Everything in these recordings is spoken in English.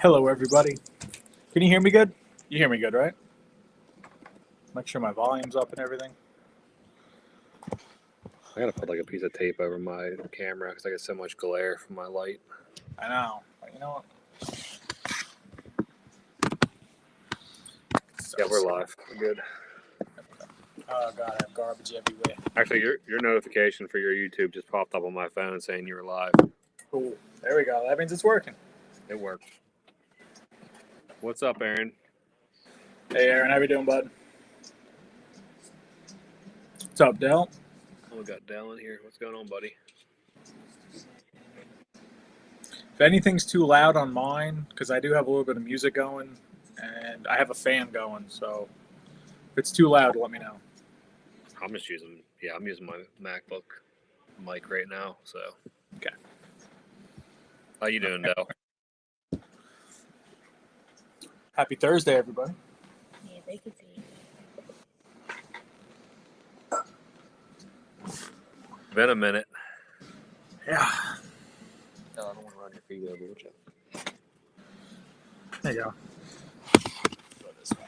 Hello, everybody. Can you hear me good? You hear me good, right? Make sure my volume's up and everything. I gotta put like a piece of tape over my camera because I get so much glare from my light. I know. But you know what? Yeah, we're live. We're good. Oh, God, I have garbage everywhere. Actually, your notification for your YouTube just popped up on my phone saying you were live. Cool. There we go. That means it's working. It worked. What's up, Aaron? Hey, Aaron. How you doing, bud? What's up, Dell? Oh, we got Dell in here. What's going on, buddy? If anything's too loud on mine, because I do have a little bit of music going, and I have a fan going, so if it's too loud, let me know. I'm using my MacBook mic right now. So, okay. How you doing, Dell? Happy Thursday, everybody. Yeah, they can see it. Been a minute. Yeah. No, I don't want to run your feet over. Watch out. There you go. Go this way.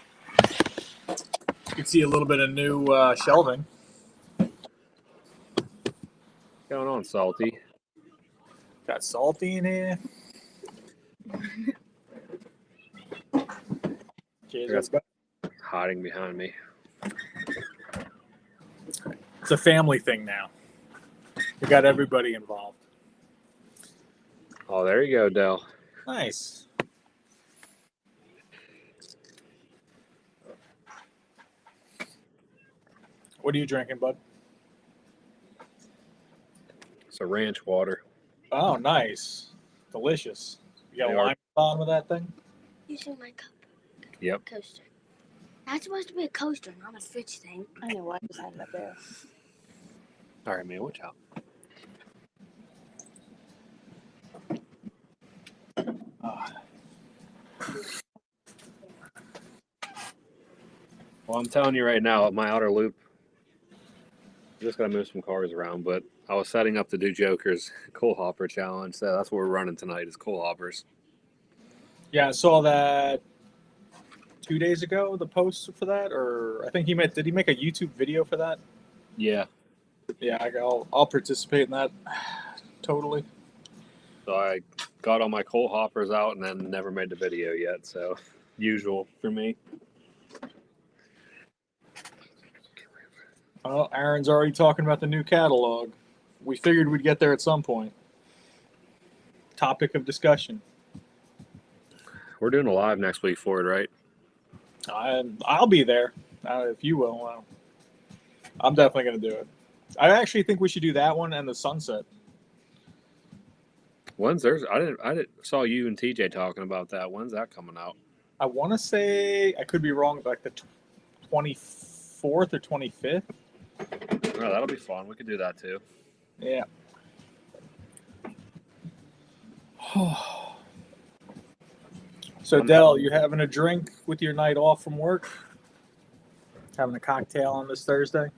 You can see a little bit of new shelving. What's going on, Salty? Got Salty in here. Cheers, everybody. Hiding behind me. It's a family thing now. We got everybody involved. Oh, there you go, Dell. Nice. What are you drinking, bud? It's a ranch water. Oh, nice. Delicious. You got a lime at the bottom of that thing? Using my cup. Yep. Coaster. That's supposed to be a coaster, not a fridge thing. I know why I just had it up there. All right, man. Watch out. Well, I'm telling you right now, at my outer loop, I'm just going to move some cars around, but I was setting up to do Joker's coal hopper challenge, so that's what we're running tonight is coal hoppers. Yeah, I saw that 2 days ago, the post for that, or I think did he make a YouTube video for that? Yeah. Yeah, I'll participate in that totally. So I got all my coal hoppers out and then never made the video yet, so usual for me. Well, Aaron's already talking about the new catalog. We figured we'd get there at some point. Topic of discussion. We're doing a live next week for it, right? I'll be there, if you will. I'm definitely going to do it. I actually think we should do that one and the sunset. When's theirs? I didn't saw you and TJ talking about that. When's that coming out? I want to say, I could be wrong, like the 24th or 25th. Oh, that'll be fun. We could do that too. Yeah. So, Dell, you having a drink with your night off from work? Having a cocktail on this Thursday?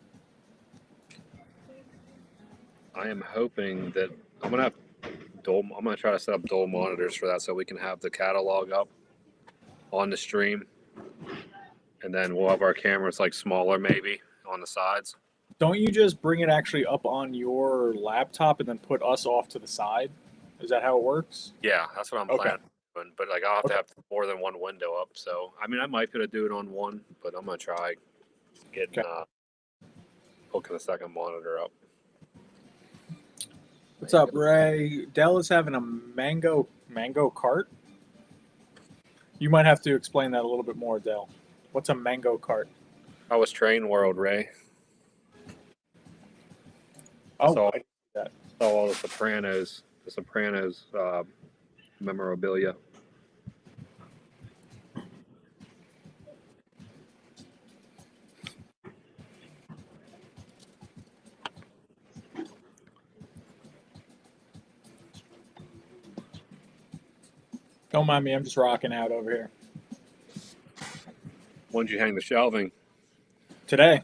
I am hoping that I'm gonna try to set up dual monitors for that so we can have the catalog up on the stream, and then we'll have our cameras like smaller maybe on the sides. Don't you just bring it actually up on your laptop and then put us off to the side? Is that how it works? Yeah, that's what I'm planning. But like I'll have to have more than one window up. So I mean I might be able to do it on one, but I'm gonna try getting hooking the second monitor up. What's up, Ray? Dell is having a mango cart. You might have to explain that a little bit more, Dell. What's a mango cart? I was Train World, Ray. Oh, so I see that. Saw all the Sopranos memorabilia. Don't mind me, I'm just rocking out over here. When did you hang the shelving? Today.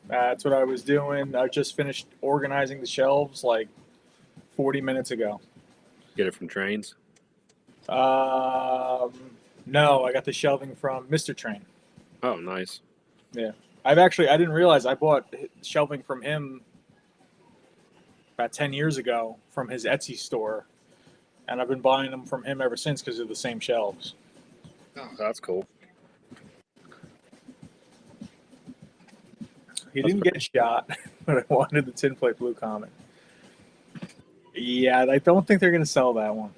That's what I was doing. I just finished organizing the shelves like 40 minutes ago. Get it from Trains? No, I got the shelving from Mr. Train. Oh, nice. Yeah. I didn't realize I bought shelving from him about 10 years ago from his Etsy store. And I've been buying them from him ever since because they're the same shelves. Oh, that's cool. He didn't get shot, but I wanted the tin plate blue Comet. Yeah, I don't think they're going to sell that one.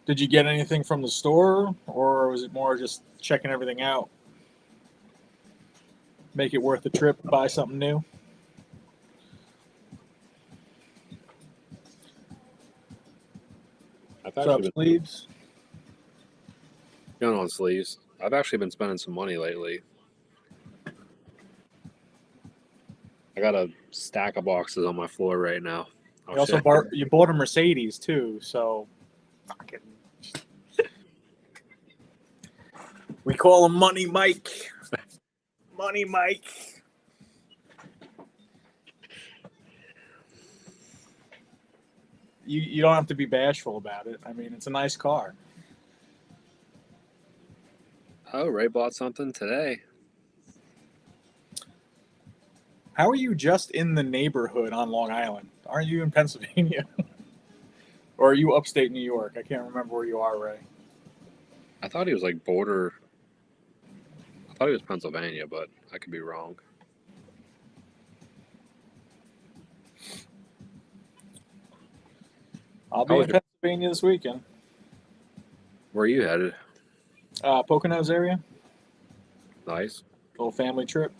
Did you get anything from the store, or was it more just checking everything out? Make it worth the trip, buy something new? I've What's up, actually been sleeves? going on sleeves. I've actually been spending some money lately. I got a stack of boxes on my floor right now. You also bought a Mercedes too, so fucking. We call him Money Mike. Money Mike. You don't have to be bashful about it. I mean, it's a nice car. Oh, Ray bought something today. How are you just in the neighborhood on Long Island? Aren't you in Pennsylvania? Or are you upstate New York? I can't remember where you are, Ray. I thought he was like border. I thought he was Pennsylvania, but I could be wrong. I'll be in Pennsylvania this weekend. Where are you headed? Poconos area. Nice. Little family trip.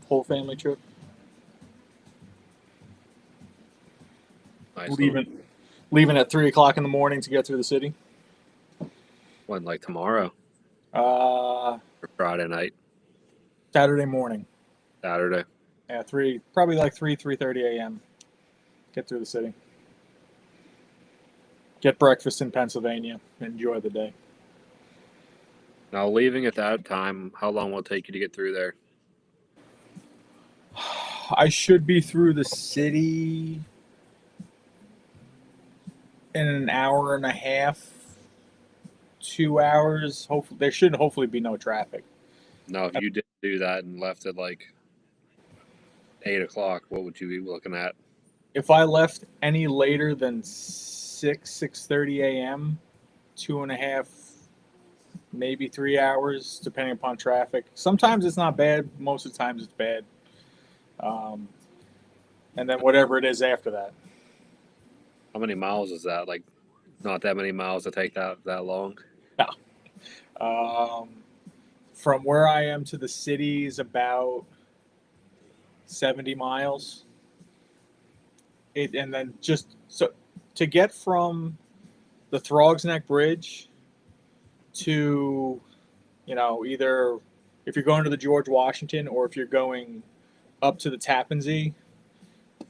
Whole family trip. Nice. Leaving at 3:00 in the morning to get through the city. When, like tomorrow? Or Friday night? Saturday morning. Saturday. Yeah, probably like 3:30 a.m. Get through the city. Get breakfast in Pennsylvania. Enjoy the day. Now, leaving at that time, how long will it take you to get through there? I should be through the city in an hour and a half, 2 hours. Hopefully, there should hopefully be no traffic. No, if you did do that and left at like 8 o'clock, what would you be looking at? If I left any later than 6:30 a.m., 2.5, maybe 3 hours, depending upon traffic. Sometimes it's not bad. Most of the times it's bad. And then whatever it is after that. How many miles is that? Like, not that many miles to take that long? No. From where I am to the city is about 70 miles. And then just so to get from the Throgs Neck Bridge to, either if you're going to the George Washington or if you're going up to the Tappan Zee,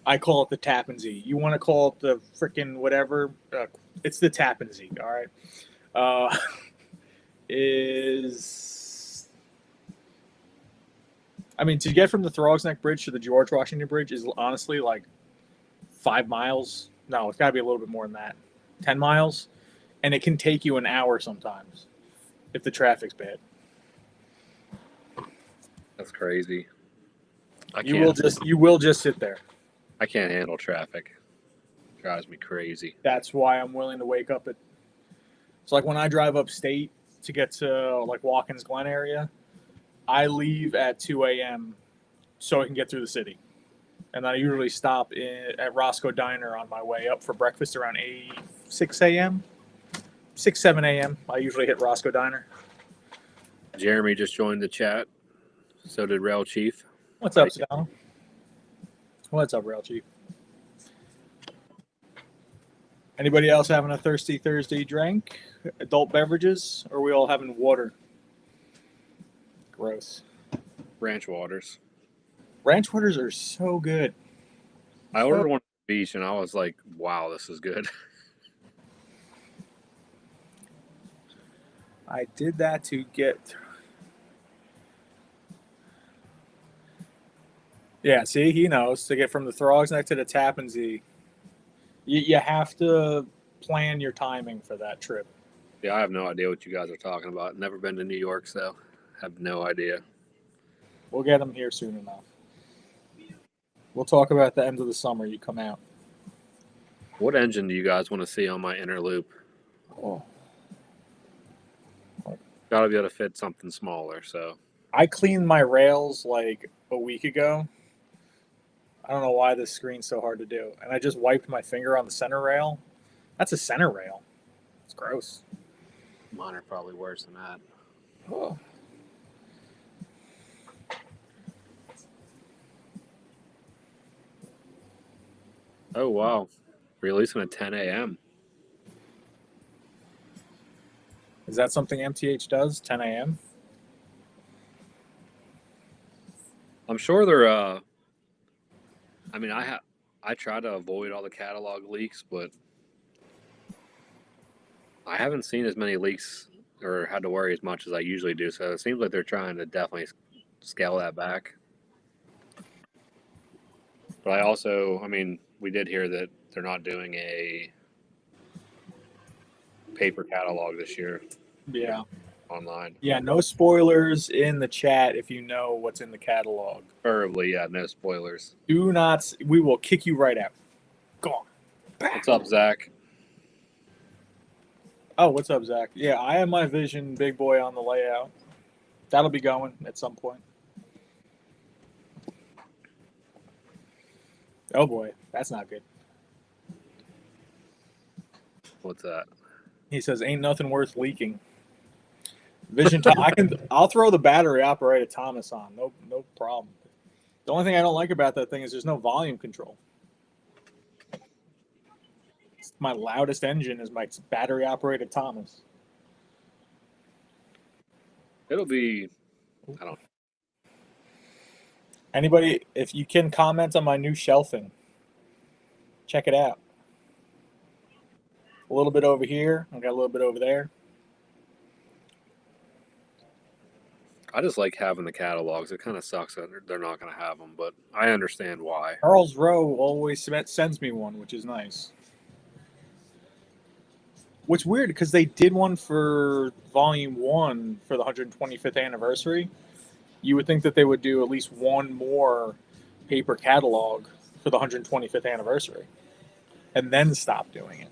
I call it the Tappan Zee. You want to call it the frickin' whatever, it's the Tappan Zee, all right? To get from the Throgs Neck Bridge to the George Washington Bridge is honestly like 5 miles. No, it's got to be a little bit more than that. 10 miles. And it can take you an hour sometimes if the traffic's bad. That's crazy. You will just sit there. I can't handle traffic. It drives me crazy. That's why I'm willing to wake up at. It's like when I drive upstate to get to like Watkins Glen area, I leave at 2 a.m. so I can get through the city. And I usually stop at Roscoe Diner on my way up for breakfast around 6 a.m. 6, 7 a.m. I usually hit Roscoe Diner. Jeremy just joined the chat. So did Rail Chief. What's up, Sal? What's up, Rail Chief? Anybody else having a Thirsty Thursday drink? Adult beverages? Or are we all having water? Gross. Ranch waters. Ranch waters are so good. I ordered one at the beach and I was like, wow, this is good. I did that to get. Yeah, see, he knows to get from the Throgs Neck to the Tappan Zee. You have to plan your timing for that trip. Yeah, I have no idea what you guys are talking about. Never been to New York, so have no idea. We'll get him here soon enough. We'll talk about the end of the summer. You come out. What engine do you guys want to see on my inner loop? Oh. Got to be able to fit something smaller. So I cleaned my rails like a week ago. I don't know why this screen's so hard to do. And I just wiped my finger on the center rail. That's a center rail. It's gross. mine are probably worse than that. Oh. Oh wow, releasing at 10 a.m. Is that something MTH does? 10 a.m. I'm sure they're. I mean, I try to avoid all the catalog leaks, but I haven't seen as many leaks or had to worry as much as I usually do. So it seems like they're trying to definitely scale that back. But I also, I mean, we did hear that they're not doing a paper catalog this year Yeah. online. Yeah, no spoilers in the chat if you know what's in the catalog. Preferably, yeah, no spoilers. Do not. We will kick you right out. Go on. What's up, Zach? Oh, what's up, Zach? Yeah, I have my Vision big boy on the layout. That'll be going at some point. Oh boy, that's not good. What's that? He says, "Ain't nothing worth leaking." Vision. I'll throw the battery operated Thomas on. No problem. The only thing I don't like about that thing is there's no volume control. My loudest engine is my battery operated Thomas. It'll be, I don't know. Anybody, if you can comment on my new shelving, check it out. A little bit over here. I got a little bit over there. I just like having the catalogs. It kind of sucks that they're not going to have them, but I understand why. Charles Rowe always sends me one, which is nice. What's weird, because they did one for Volume 1 for the 125th anniversary. You would think that they would do at least one more paper catalog for the 125th anniversary and then stop doing it.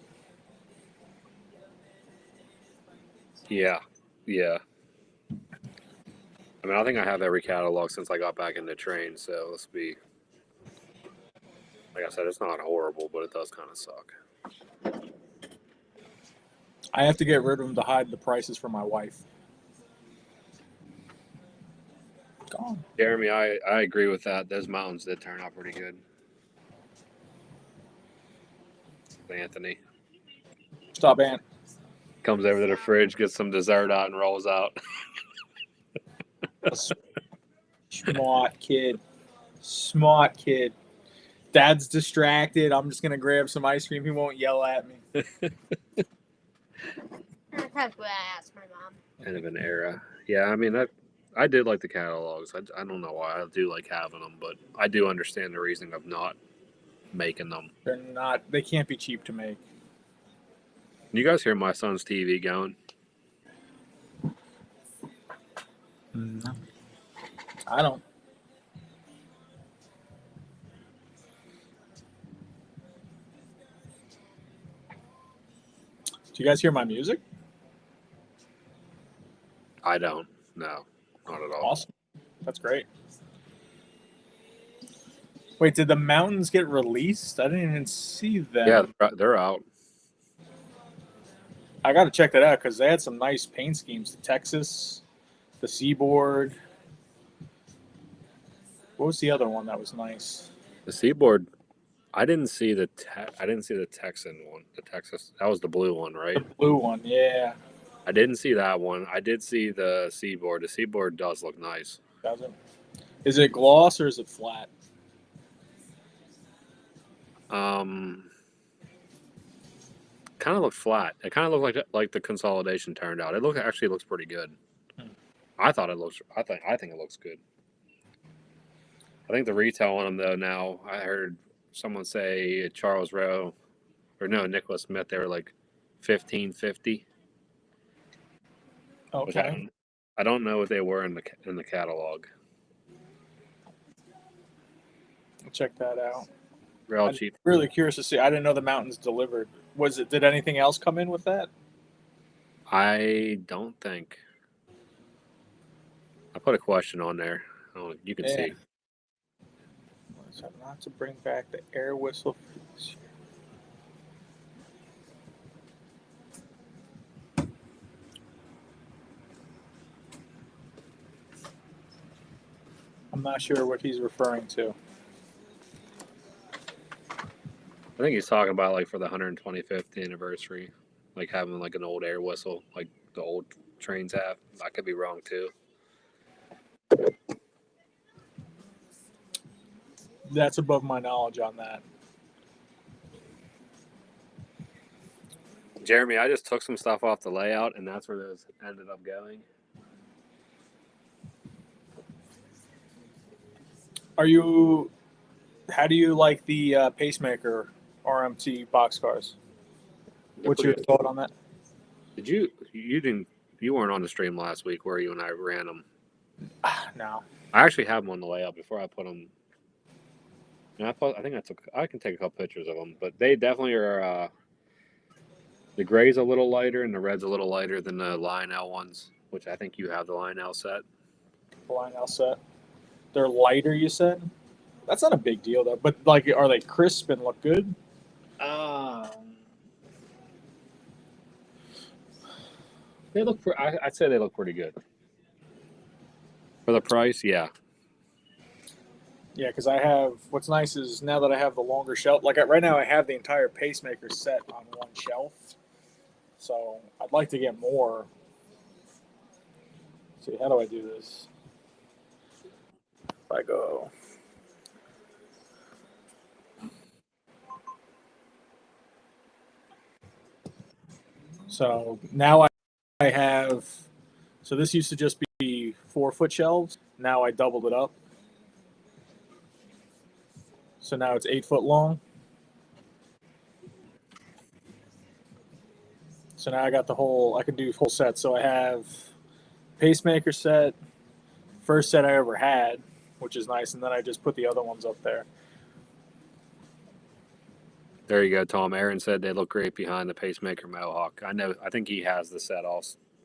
Yeah. I mean, I think I have every catalog since I got back into trains, so let's be. Like I said, it's not horrible, but it does kind of suck. I have to get rid of them to hide the prices for my wife. Gone. Jeremy, I agree with that. Those mountains did turn out pretty good. Anthony Stop, Ant. comes over to the fridge, gets some dessert out, and rolls out. Smart kid. Smart kid. Dad's distracted. I'm just going to grab some ice cream. He won't yell at me. That's what I asked my mom. End of an era. Yeah, I mean, I did like the catalogs. I don't know why I do like having them, but I do understand the reasoning of not making them. They can't be cheap to make. You guys hear my son's TV going? No. I don't. Do you guys hear my music? I don't. No, not at all. Awesome. That's great. Wait, did the mountains get released? I didn't even see them. Yeah, they're out. I got to check that out because they had some nice paint schemes. The Texas, the Seaboard. What was the other one that was nice? The Seaboard. I didn't see the Texan one. The Texas. That was the blue one, right? The blue one, yeah. I didn't see that one. I did see the Seaboard. The Seaboard does look nice. Does it? Is it gloss or is it flat? Kind of looked flat. It kind of looked like the consolidation turned out. It actually looks pretty good. I think it looks good. I think the retail on them though now, I heard someone say at Charles Rowe, or no, Nicholas Smith, they were like $15.50. Which Okay. I don't know what they were in the catalog. I'll check that out. Real I'm cheap. really curious to see. I didn't know the mountains delivered. Was it? Did anything else come in with that? I don't think. I put a question on there. Oh, you can Yeah. see. So not to bring back the air whistle for this year. I'm not sure what he's referring to. I think he's talking about like for the 125th anniversary, like having like an old air whistle, like the old trains have. I could be wrong too. That's above my knowledge on that. Jeremy, I just took some stuff off the layout, and that's where those ended up going. How do you like the pacemaker RMT boxcars? What's your thought on that? You weren't on the stream last week, were you? When I ran them, No. I actually have them on the layout before I put them. And I can take a couple pictures of them, but they definitely are. The gray's a little lighter, and the red's a little lighter than the Lionel ones, which I think you have the Lionel set. The Lionel set. They're lighter, you said? That's not a big deal, though. But, like, are they crisp and look good? They look. I'd say they look pretty good for the price. Yeah. Yeah, because what's nice is now that I have the longer shelf, like right now I have the entire pacemaker set on one shelf. So I'd like to get more. Let's see, how do I do this? If I go. So now I have, so this used to just be 4-foot shelves. Now I doubled it up. So now it's 8 foot long. So now I got I can do whole sets. So I have pacemaker set, first set I ever had, which is nice. And then I just put the other ones up there. There you go, Tom. Aaron said they look great behind the pacemaker Mohawk. I think he has the set,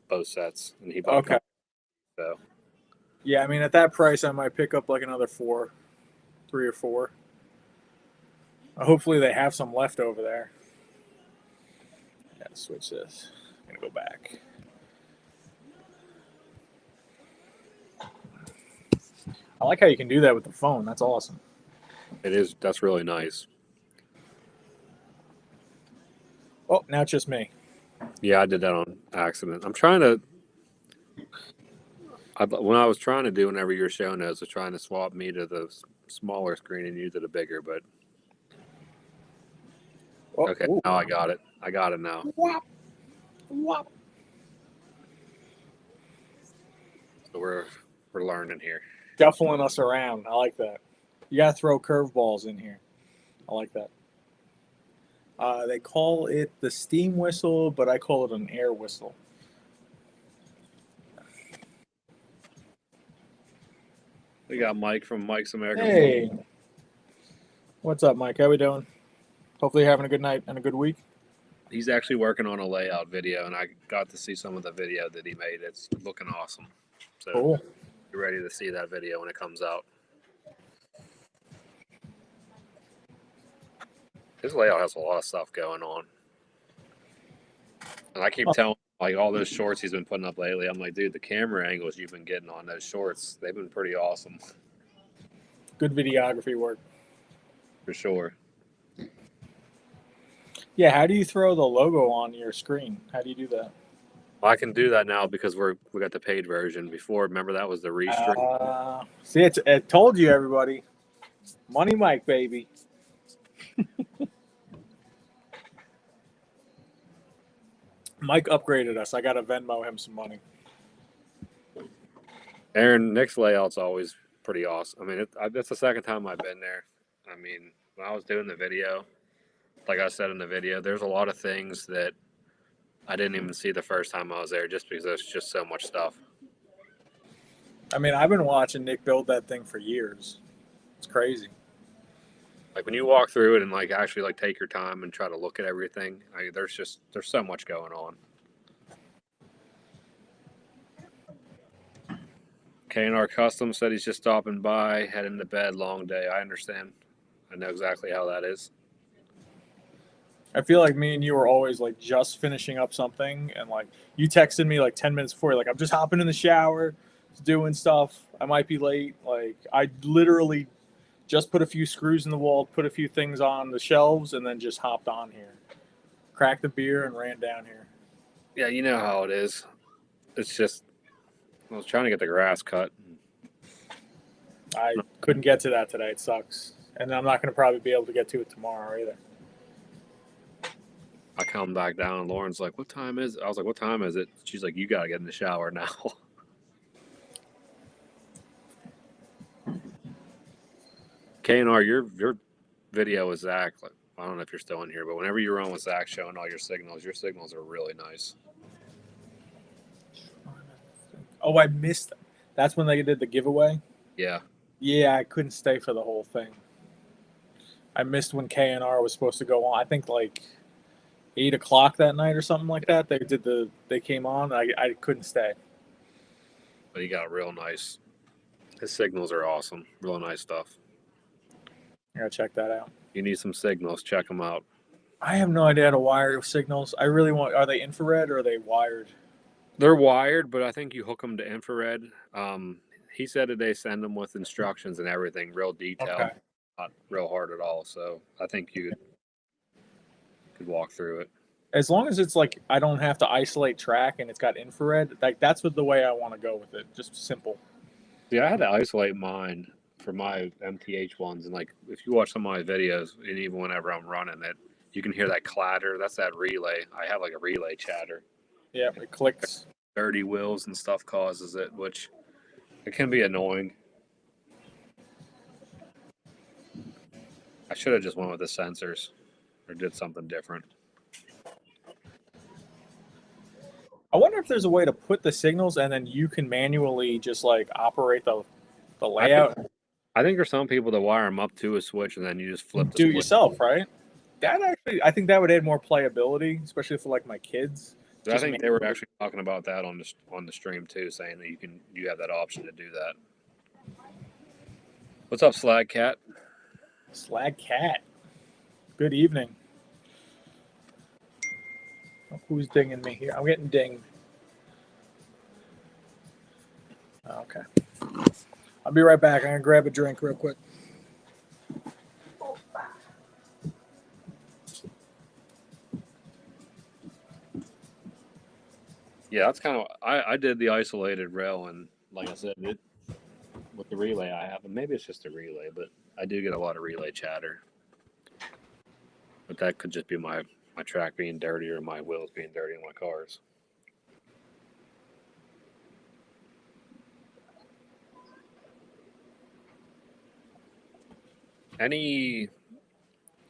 both sets, and he bought Okay. So yeah, I mean, at that price, I might pick up like another 3 or 4. Hopefully, they have some left over there. Yeah, switch this. I'm gonna go back. I like how you can do that with the phone. That's awesome. it is. That's really nice. Oh, now it's just me. Yeah, I did that on accident. I'm trying to. When I was trying to do whenever you were showing us, I was trying to swap me to the smaller screen and you to the bigger, but Oh, okay, ooh. now I got it. I got it now. Whop. Whop. So we're learning here. Shuffling us around. I like that. You gotta throw curveballs in here. I like that. They call it the steam whistle, but I call it an air whistle. We got Mike from Mike's American. Hey, what's up, Mike? How we doing? Hopefully, you're having a good night and a good week. He's actually working on a layout video, and I got to see some of the video that he made. It's looking awesome. So Cool. you're ready to see that video when it comes out. His layout has a lot of stuff going on. And I keep telling like all those shorts he's been putting up lately. I'm like, dude, the camera angles you've been getting on those shorts, they've been pretty awesome. Good videography work. For sure. Yeah, how do you throw the logo on your screen? How do you do that? Well, I can do that now because we got the paid version. Before, remember that was the restream. See, it told you, everybody. Money Mike, baby. Mike upgraded us. I got to Venmo him some money. Aaron, Nick's layout's always pretty awesome. I mean, that's the second time I've been there. I mean, when I was doing the video, like I said in the video, there's a lot of things that I didn't even see the first time I was there just because there's just so much stuff. I mean, I've been watching Nick build that thing for years. It's crazy. Like when you walk through it and like actually like take your time and try to look at everything, there's so much going on. K&R Custom said he's just stopping by, heading to bed, long day. I understand. I know exactly how that is. I feel like me and you were always like just finishing up something, and like you texted me like 10 minutes before, you're like, I'm just hopping in the shower, doing stuff. I might be late. Like I literally just put a few screws in the wall, put a few things on the shelves, and then just hopped on here, cracked a beer, and ran down here. Yeah, you know how it is. It's just I was trying to get the grass cut. I couldn't get to that today. It sucks, and I'm not going to probably be able to get to it tomorrow either. I come back down and Lauren's like, "What time is it?" I was like, "What time is it?" She's like, "You gotta get in the shower now." K&R, your video with Zach, like, I don't know if you're still in here, but whenever you're on with Zach showing all your signals are really nice. Oh, I missed. That's when they did the giveaway. Yeah. Yeah, I couldn't stay for the whole thing. I missed when K&R was supposed to go on. I think like 8 o'clock that night or something like that. They came on. I couldn't stay. But he got real nice. His signals are awesome. Real nice stuff. I gotta check that out. You need some signals, check them out. I have no idea how to wire signals. I really want. Are they infrared or are they wired? They're wired, but I think you hook them to infrared. He said that they send them with instructions and everything, real detailed, Okay. not real hard at all. So I think you could walk through it. As long as it's like I don't have to isolate track and it's got infrared, like that's what the way I want to go with it. Just simple. Yeah, I had to isolate mine for my MTH ones, and like if you watch some of my videos, and even whenever I'm running it, you can hear that clatter. That's that relay. I have like a relay chatter. Yeah, it clicks. Dirty wheels and stuff causes it, which it can be annoying. I should have just went with the sensors or did something different. I wonder if there's a way to put the signals and then you can manually just like operate the layout. I think there's some people that wire them up to a switch and then you just flip the Do it switch. yourself, right? That actually, I think that would add more playability, especially for like my kids. I think they were actually talking about that on the stream too, saying that you have that option to do that. What's up, Slag Cat? Slag Cat. Good evening. Who's dinging me here? I'm getting dinged. Okay. I'll be right back. I'm going to grab a drink real quick. Yeah, that's kind of I did the isolated rail, and like I said, with the relay I have, and maybe it's just a relay, but I do get a lot of relay chatter. But that could just be my track being dirty or my wheels being dirty in my cars. Any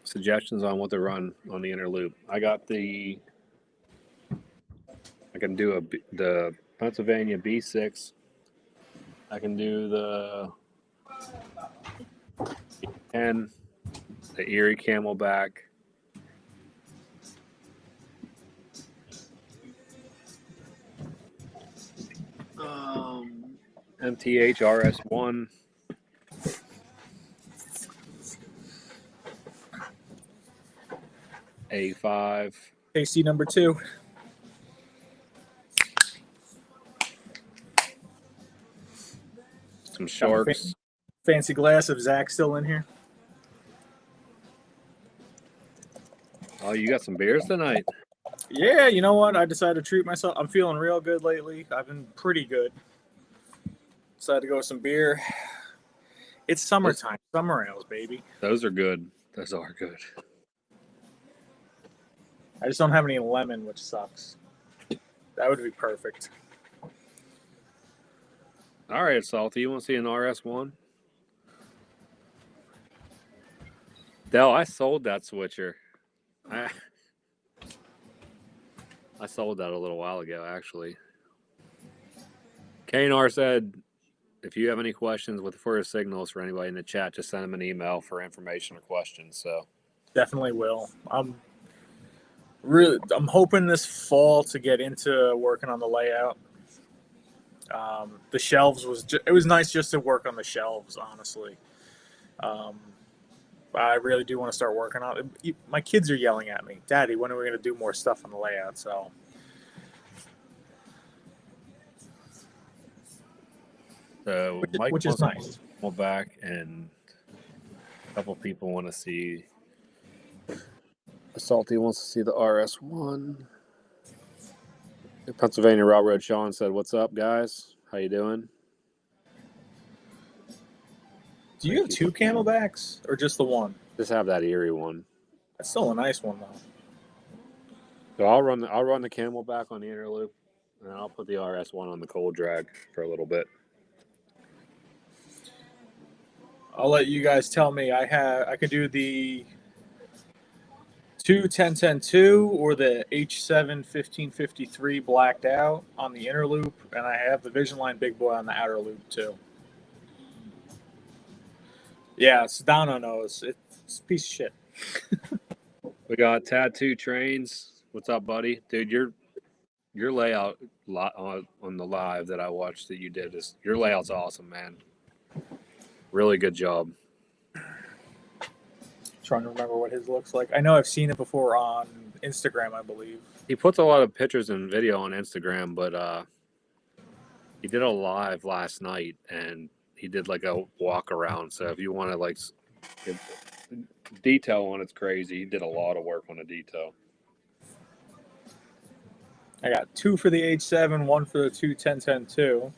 suggestions on what to run on the inner loop? I can do the Pennsylvania B6. I can do the 10, the Erie Camelback. MTH RS1. A5. AC number 2. Some shorts. Fancy glass of Zach still in here. Oh, you got some beers tonight? Yeah, you know what? I decided to treat myself. I'm feeling real good lately. I've been pretty good. Decided to go with some beer. It's summertime. Summer ales, baby. Those are good. Those are good. I just don't have any lemon, which sucks. That would be perfect. All right, Salty. You want to see an RS1? Dell, I sold that switcher. I sold that a little while ago, actually. K&R said, if you have any questions with further signals for anybody in the chat, just send them an email for information or questions. So Definitely will. I'm hoping this fall to get into working on the layout. The shelves it was nice just to work on the shelves, honestly. I really do want to start working on it. My kids are yelling at me, Daddy, when are we going to do more stuff on the layout? So Mike which is wants nice. to go back, and a couple people want to see. Salty wants to see the RS1. Pennsylvania Railroad Sean said, "What's up, guys? How you doing?" Do you have two Camelbacks or just the one? Just have that Erie one. That's still a nice one though. So I'll run the Camelback on the inner loop, and then I'll put the RS1 on the cold drag for a little bit. I'll let you guys tell me. I could do the 2 10 10 2 or the H7 1553 blacked out on the inner loop, and I have the Vision Line Big Boy on the outer loop too. Yeah, Sedano knows. It's a piece of shit. We got Tattoo Trains. What's up, buddy? Dude, your layout on the live that I watched that you did your layout's awesome, man. Really good job. Trying to remember what his looks like. I know I've seen it before on Instagram, I believe. He puts a lot of pictures and video on Instagram, but he did a live last night, and he did like a walk around. So if you want to like detail on it's crazy. He did a lot of work on the detail. I got 2 for the H7, 1 for the 2 10 10 2.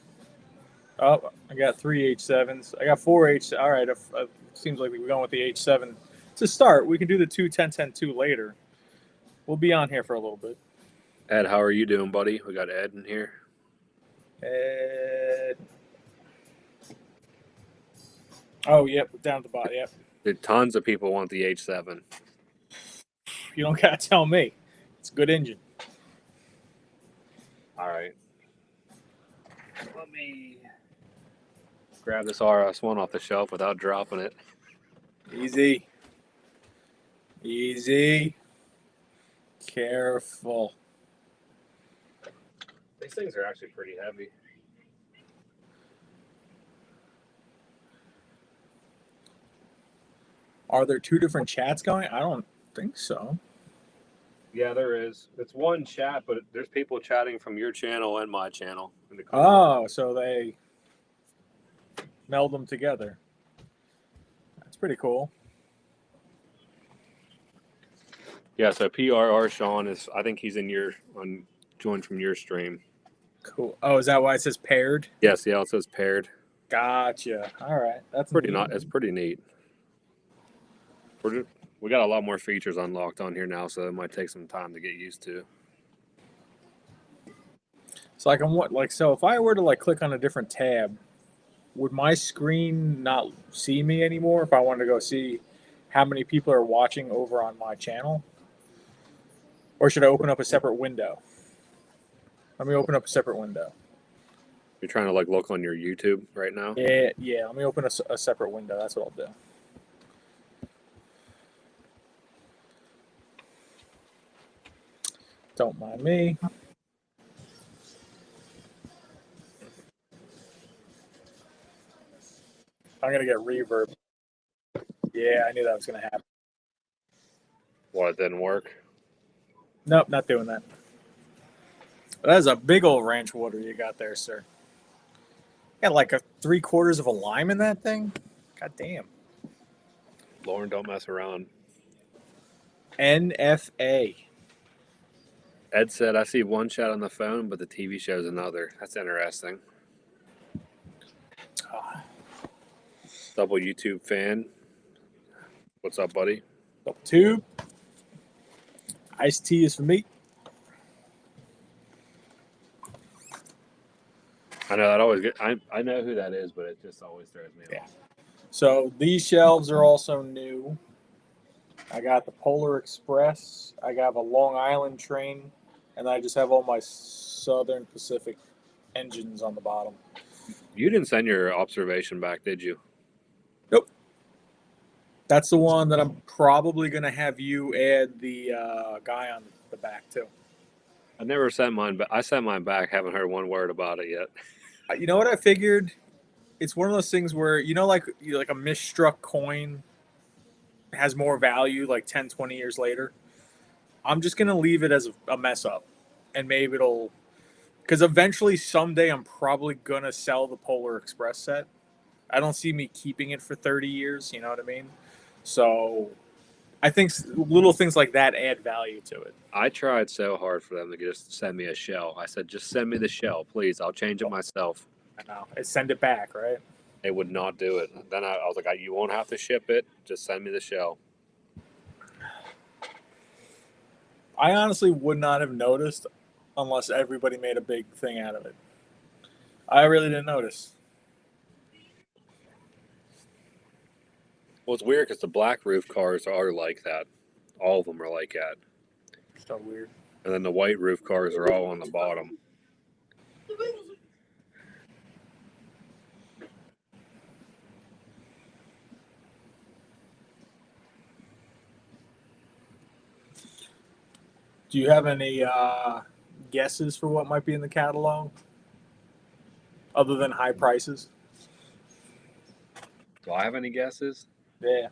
Oh, I got 3 H7s. I got 4 H. All right, it seems like we're going with the H7 to start. We can do the 2 10 10 2 later. We'll be on here for a little bit. Ed, how are you doing, buddy? We got Ed in here. Ed. Oh, yep, down at the bottom. Yep. Dude, tons of people want the H7. You don't gotta tell me. It's a good engine. All right. Let me grab this RS1 off the shelf without dropping it. Easy. Easy. Careful. These things are actually pretty heavy. Are there 2 different chats going? I don't think so. Yeah, there is. It's one chat, but there's people chatting from your channel and my channel. In the Oh, so they meld them together. That's pretty cool. Yeah, so PRR Sean is, I think he's in joined from your stream. Cool. Oh, is that why it says paired? Yes, yeah, it says paired. Gotcha. All right. That's Pretty neat. It's pretty neat. We got a lot more features unlocked on here now, so it might take some time to get used to. So if I were to click on a different tab, would my screen not see me anymore if I wanted to go see how many people are watching over on my channel? Or should I open up a separate window? Let me open up a separate window. You're trying to look on your YouTube right now? Yeah. Let me open a separate window. That's what I'll do. Don't mind me. I'm going to get reverb. Yeah, I knew that was going to happen. What, it didn't work? Nope, not doing that. That is a big old ranch water you got there, sir. Got like a 3/4 of a lime in that thing? God damn. Lauren, don't mess around. NFA. Ed said, I see one chat on the phone, but the TV shows another. That's interesting. Double YouTube fan. What's up, buddy? Double tube. Iced tea is for me. I know that always get. I know who that is, but it just always throws me off. So these shelves are also new. I got the Polar Express. I got a Long Island train, and I just have all my Southern Pacific engines on the bottom. You didn't send your observation back, did you? Nope. That's the one that I'm probably going to have you add the guy on the back too. I never sent mine, but I sent mine back. Haven't heard one word about it yet. You know what I figured? It's one of those things where, like a misstruck coin has more value like 10, 20 years later. I'm just going to leave it as a mess up. And maybe it'll... Because eventually, someday, I'm probably going to sell the Polar Express set. I don't see me keeping it for 30 years. You know what I mean? So I think little things like that add value to it. I tried so hard for them to just send me a shell. I said, just send me the shell, please. I'll change it myself. I know. Send it back, right? They would not do it. Then I was like, you won't have to ship it. Just send me the shell. I honestly would not have noticed unless everybody made a big thing out of it. I really didn't notice. Well, it's weird because the black roof cars are like that. All of them are like that. So weird. And then the white roof cars are all on the bottom. Do you have any guesses for what might be in the catalog? Other than high prices? Do I have any guesses? Yeah.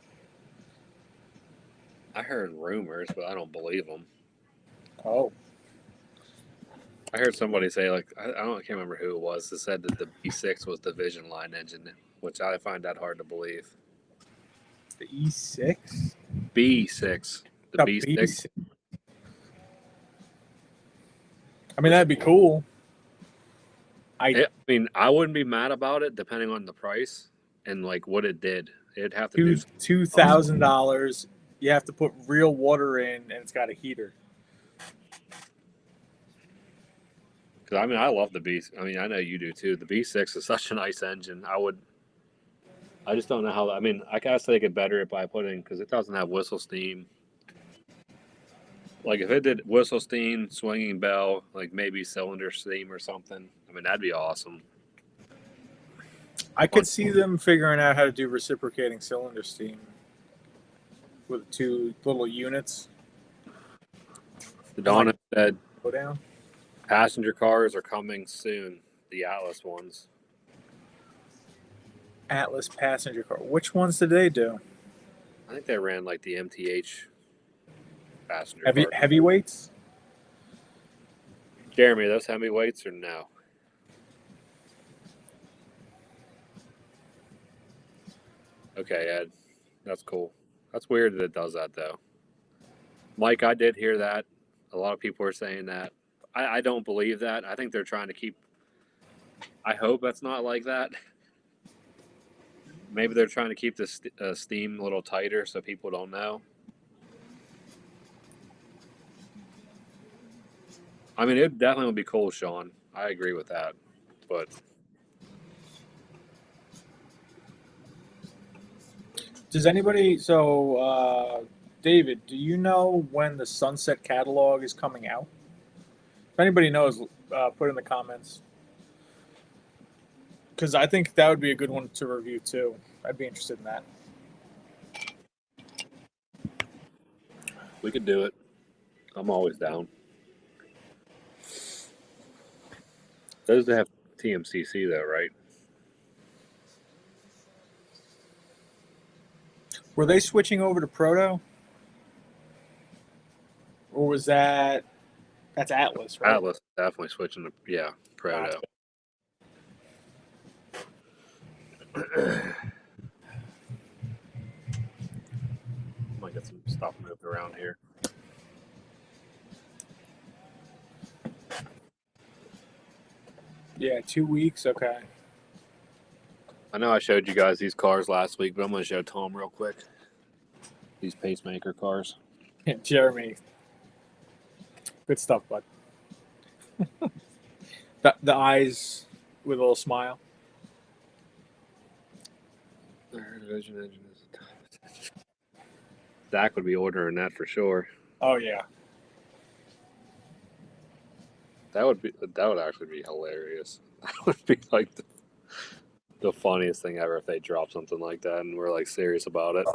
I heard rumors, but I don't believe them. Oh. I heard somebody say, I can't remember who it was, that said that the B6 was the Vision Line engine, which I find that hard to believe. The E6? B6. The B6. I mean, that'd be cool. I mean, I wouldn't be mad about it depending on the price and what it did. It'd have to do $2,000. You have to put real water in, and it's got a heater. Because I mean, I love the B. I mean, I know you do too. The B6 is such a nice engine. I just don't know how. I mean, I guess they could better it by putting because it doesn't have whistle steam. Like if it did whistle steam, swinging bell, maybe cylinder steam or something. I mean, that'd be awesome. I could see them figuring out how to do reciprocating cylinder steam with 2 little units. The Donna said, Go down. Passenger cars are coming soon. The Atlas ones. Atlas passenger car. Which ones did they do? I think they ran the MTH passenger car. Heavyweights? Jeremy, are those heavyweights or no? Okay, Ed. That's cool. That's weird that it does that, though. Mike, I did hear that. A lot of people are saying that. I don't believe that. I think they're trying to keep... I hope that's not like that. Maybe they're trying to keep the steam a little tighter so people don't know. I mean, it definitely would be cool, Sean. I agree with that. But... Does anybody... So, David, do you know when the Sunset catalog is coming out? If anybody knows, put in the comments. Because I think that would be a good one to review, too. I'd be interested in that. We could do it. I'm always down. Those have TMCC, though, right? Were they switching over to Proto? Or was that... That's Atlas, right? Atlas definitely switching to, Proto. Might get some stuff moved around here. Yeah, 2 weeks. Okay. I know I showed you guys these cars last week, but I'm going to show Tom real quick. These pacemaker cars. Jeremy. Good stuff, bud. the eyes with a little smile. Zach would be ordering that for sure. Oh yeah. That would actually be hilarious. That would be like the funniest thing ever if they drop something like that and we're like serious about it.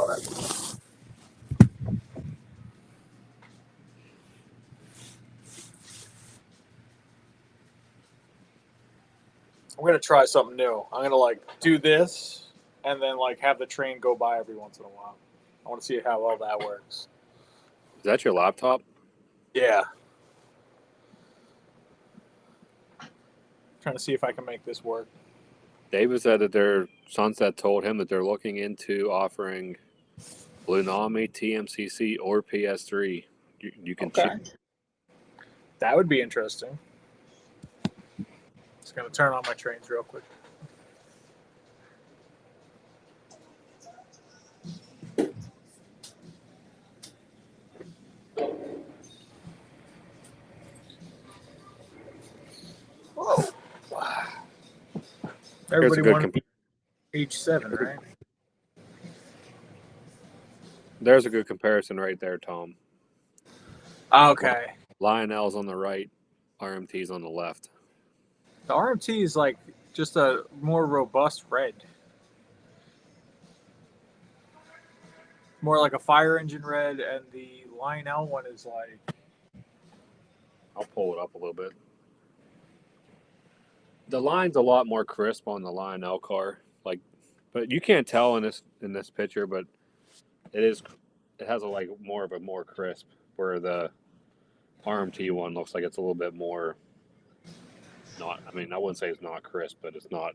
I'm gonna try something new. I'm gonna like do this and then like have the train go by every once in a while. I want to see how well that works. Is that your laptop? Yeah. Trying to see if I can make this work. David said that their Sunset told him that they're looking into offering Lunami, TMCC, or PS3. You can Okay. choose. That would be interesting. Just gonna turn on my trains real quick. Whoa. Everybody wanted H7, right? There's a good comparison right there, Tom. Okay. Lionel's on the right, RMT's on the left. The RMT is like just a more robust red. More like a fire engine red, and the Lionel one is like. I'll pull it up a little bit. The line's a lot more crisp on the Lionel car, but you can't tell in this picture, but it has more of a more crisp, where the RMT one looks like it's a little bit more. I wouldn't say it's not crisp, but it's not.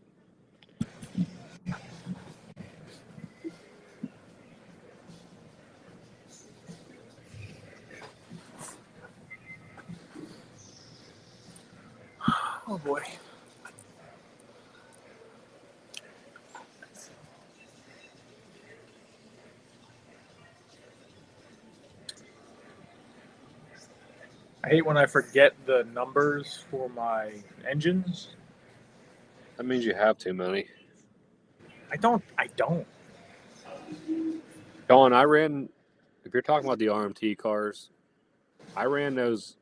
Oh boy. I hate when I forget the numbers for my engines. That means you have too many. I don't. Colin, if you're talking about the RMT cars, I ran those,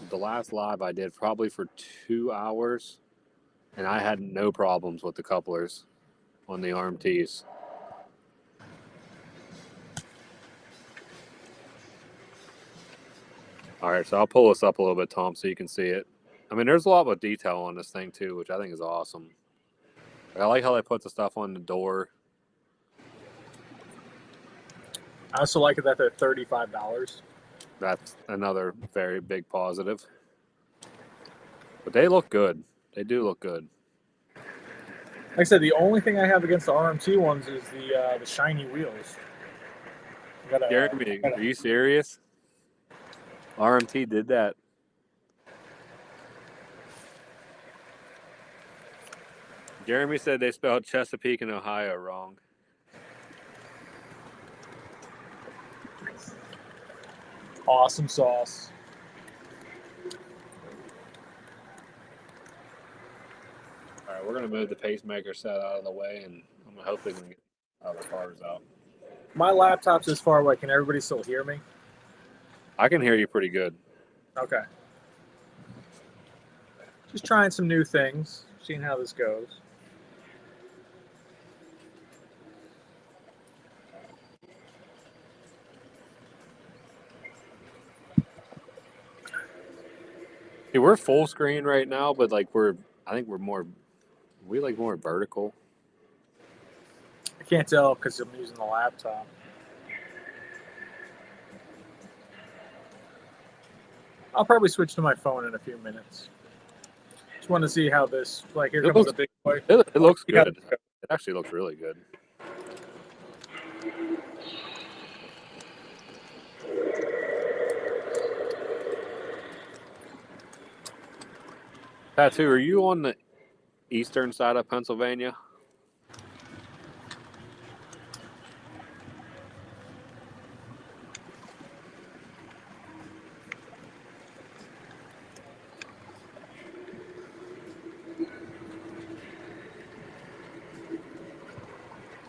the last live I did probably for 2 hours, and I had no problems with the couplers on the RMTs. All right, so I'll pull this up a little bit, Tom, so you can see it. I mean, there's a lot of detail on this thing, too, which I think is awesome. I like how they put the stuff on the door. I also like it that they're $35. That's another very big positive. But they look good. They do look good. Like I said, the only thing I have against the RMT ones is the shiny wheels. Jeremy, are you serious? RMT did that. Jeremy said they spelled Chesapeake and Ohio wrong. Awesome sauce. All right, we're going to move the pacemaker set out of the way, and I'm going to hope they can get other cars out. My laptop's this far away. Can everybody still hear me? I can hear you pretty good. Okay. Just trying some new things, seeing how this goes. See, we're full screen right now, but I think we like more vertical. I can't tell because I'm using the laptop. I'll probably switch to my phone in a few minutes. Just want to see how this, here comes the big boy. It looks good. It actually looks really good. Tattoo, are you on the eastern side of Pennsylvania?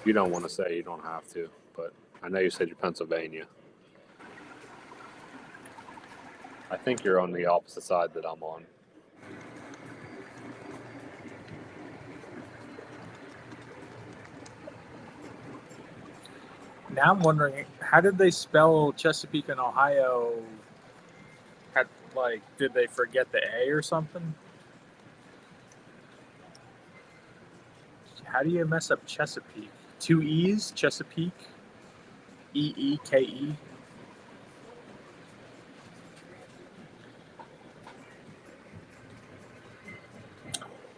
You don't want to say, you don't have to, but I know you said you're Pennsylvania. I think you're on the opposite side that I'm on. Now I'm wondering, how did they spell Chesapeake and Ohio? Did they forget the A or something? How do you mess up Chesapeake? 2 E's, Chesapeake, E-E-K-E.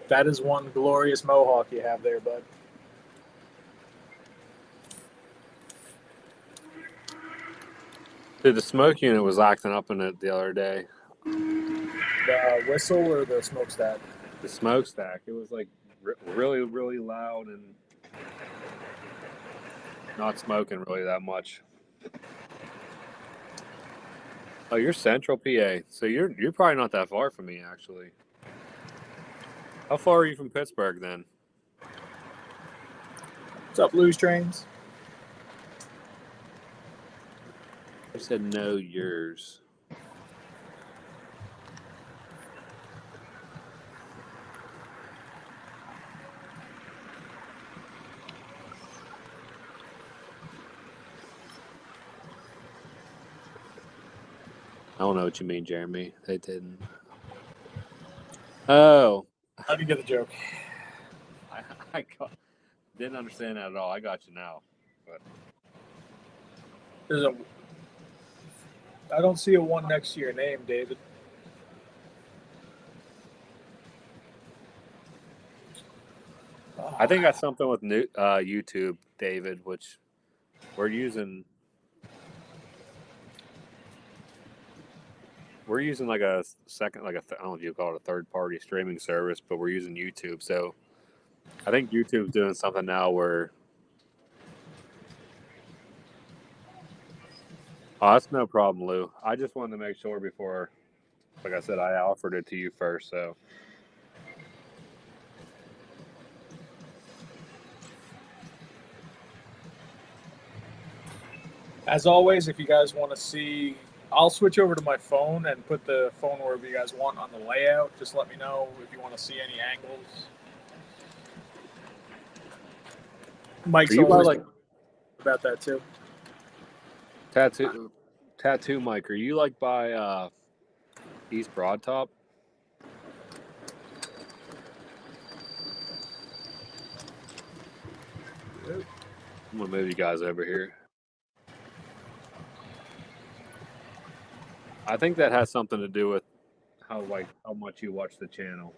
That is one glorious mohawk you have there, bud. Dude, the smoke unit was acting up in it the other day. The whistle or the smokestack? The smokestack, it was like really, really loud and not smoking really that much. Oh, you're Central PA, so you're probably not that far from me, actually. How far are you from Pittsburgh then? What's up, Blues Trains? I said no, yours. I don't know what you mean, Jeremy. They didn't. Oh. I didn't get the joke. I didn't understand that at all. I got you now. But I don't see a 1 next to your name, David. I think that's something with YouTube, David, which we're using. We're using like a second, I don't know if you call it a third-party streaming service, but we're using YouTube. So I think YouTube's doing something now where. Oh, that's no problem, Lou. I just wanted to make sure before, like I said, I offered it to you first. So. As always, if you guys want to see, I'll switch over to my phone and put the phone wherever you guys want on the layout. Just let me know if you want to see any angles. Mike's always about that too. Tattoo Mike, are you like by East Broad Top? I'm gonna move you guys over here. I think that has something to do with how much you watch the channel.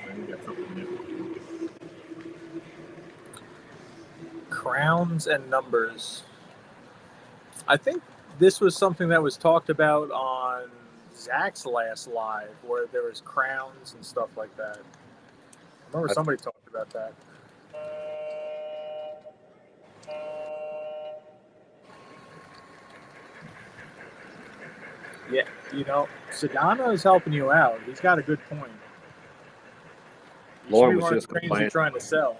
I think that's something new. Crowns and numbers. I think this was something that was talked about on Zach's last live, where there was crowns and stuff like that. I remember somebody talked about that. Yeah, Sedano is helping you out. He's got a good point. Lauren was just trains complaining. You're trying to sell.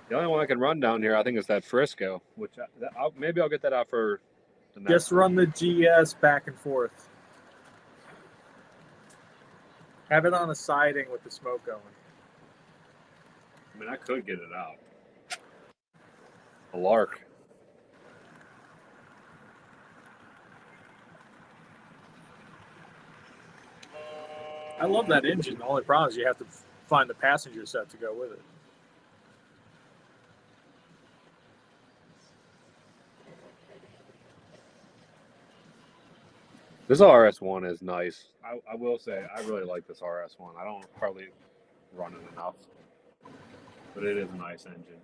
The only one I can run down here, I think, is that Frisco, which maybe I'll get that out for the next. Just run the GS back and forth. Have it on a siding with the smoke going. I mean, I could get it out. A lark. I love that engine. The only problem is you have to find the passenger set to go with it. This RS1 is nice. I will say I really like this RS1. I don't probably run it enough, but it is a nice engine.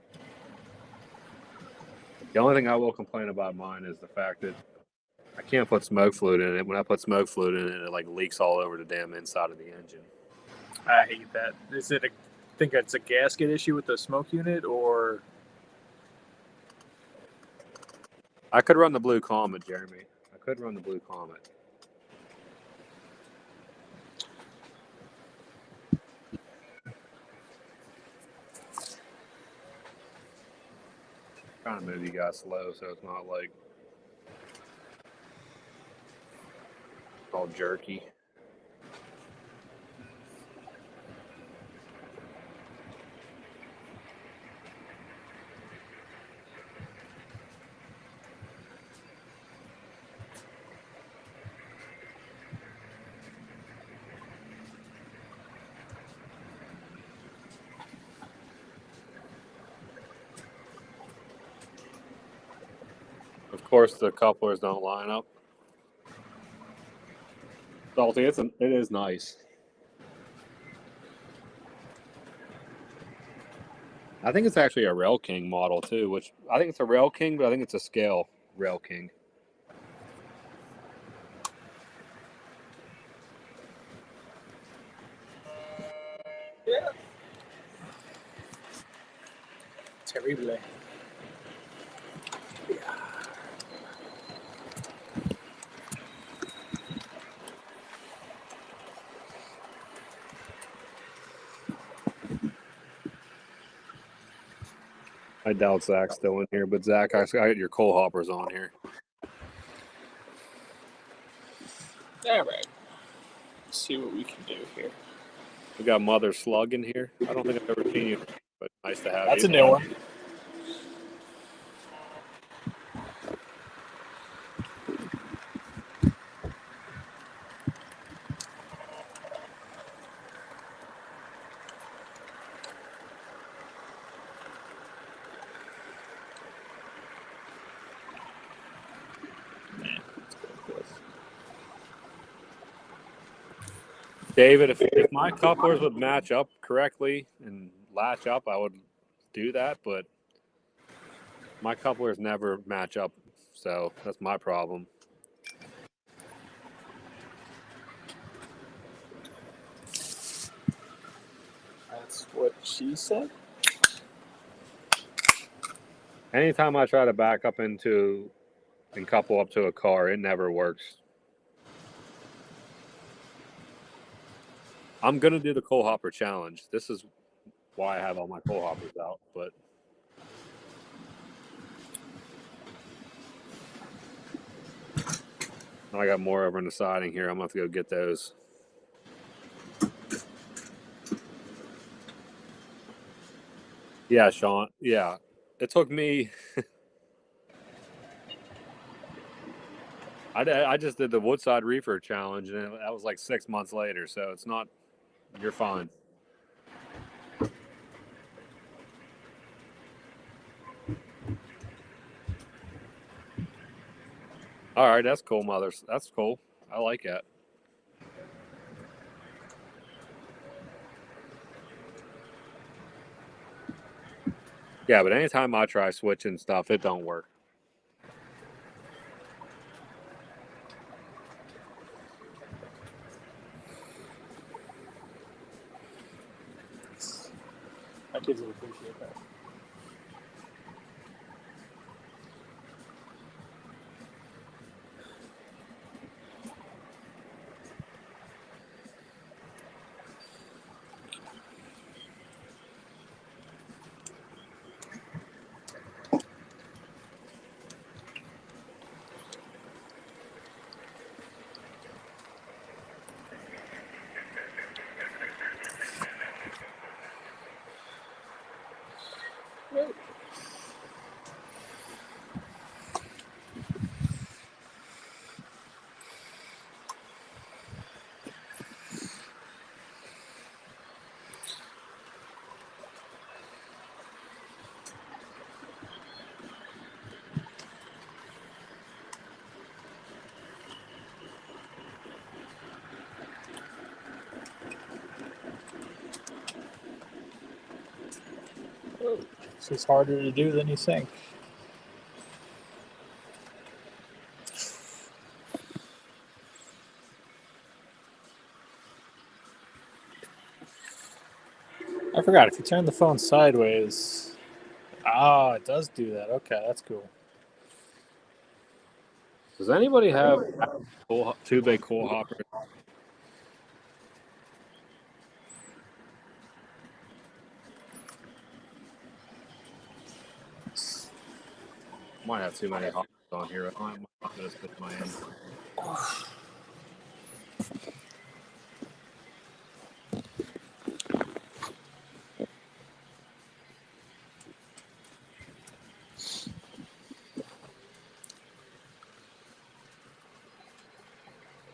The only thing I will complain about mine is the fact that I can't put smoke fluid in it. When I put smoke fluid in it, it like leaks all over the damn inside of the engine. I hate that. Think it's a gasket issue with the smoke unit, or I could run the Blue Comet, Jeremy. I could run the Blue Comet. Trying to move you guys slow so it's not like all jerky. Of course, the couplers don't line up. Salty, it is nice. I think it's actually a Rail King model too, which I think it's a Rail King, but I think it's a scale Rail King. Yeah. Terrible. I doubt Zach's still in here, but Zach, I got your coal hoppers on here. All right. Let's see what we can do here. We got Mother Slug in here. I don't think I've ever seen you, but nice to have That's you. a new one. David, if my couplers would match up correctly and latch up, I would do that, but my couplers never match up, so that's my problem. That's what she said. Anytime I try to back up into and couple up to a car, it never works. I'm gonna do the coal hopper challenge. This is why I have all my coal hoppers out, but I got more over in the siding here. I'm gonna have to go get those. Yeah, Sean. Yeah, it took me. I just did the Woodside Reefer challenge, and that was like 6 months later. So it's not. You're fine. All right, that's cool, mothers. That's cool. I like that. Yeah, but anytime I try switching stuff, it don't work. My kids will appreciate that. This is harder to do than you think. I forgot, if you turn the phone sideways... Ah, it does do that. Okay, that's cool. Does anybody have two big coal hoppers? Might have too many hoppers on here. I might just put my end.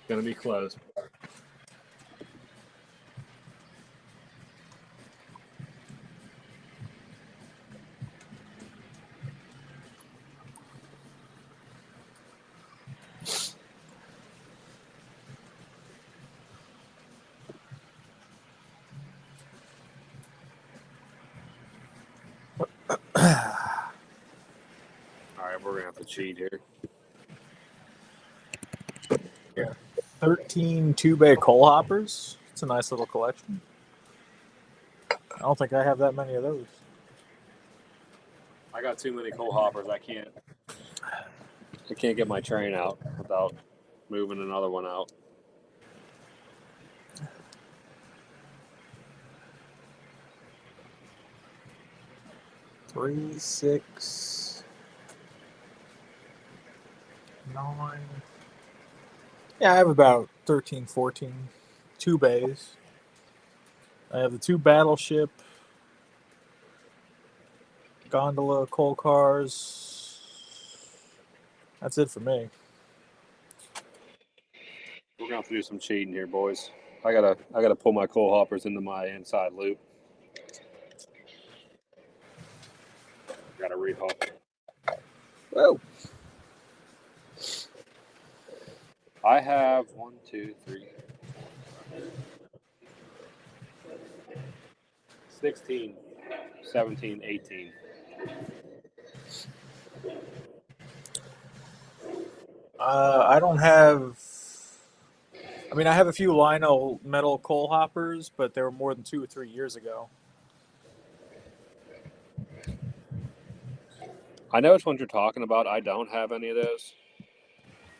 Gonna be closed. All right, we're gonna have to cheat here. 13 two-bay coal hoppers. It's a nice little collection. I don't think I have that many of those. I got too many coal hoppers. I can't get my train out without moving another one out. Three, 6, 9. Yeah, I have about 13, 14 two bays. I have the 2 battleship, gondola, coal cars. That's it for me. We're gonna have to do some cheating here, boys. I gotta pull my coal hoppers into my inside loop. Gotta rehop. Whoa. I have 1, 2, 3, 16, 17, 18. I don't have. I mean, I have a few Lionel metal coal hoppers, but they were more than 2 or 3 years ago. I know which ones you're talking about. I don't have any of those.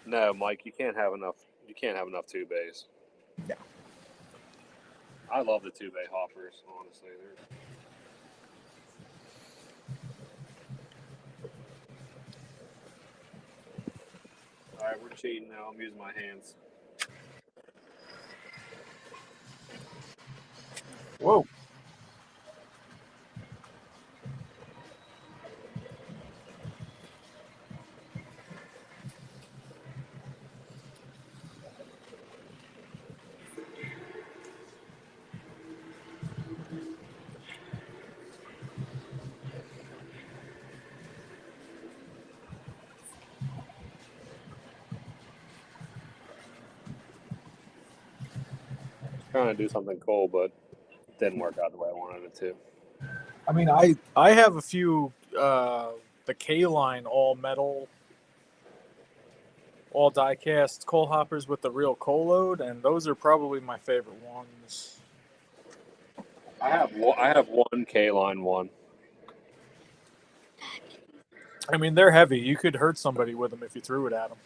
No, Mike, you can't have enough. You can't have enough 2 bays. Yeah. I love the 2 bay hoppers. Honestly, all right, we're cheating now. I'm using my hands. Whoa. Trying to do something cool, but it didn't work out the way I wanted it to. I mean, I have a few the K line all metal, all die cast coal hoppers with the real coal load, and those are probably my favorite ones. I have one K line one. I mean, they're heavy. You could hurt somebody with them if you threw it at them.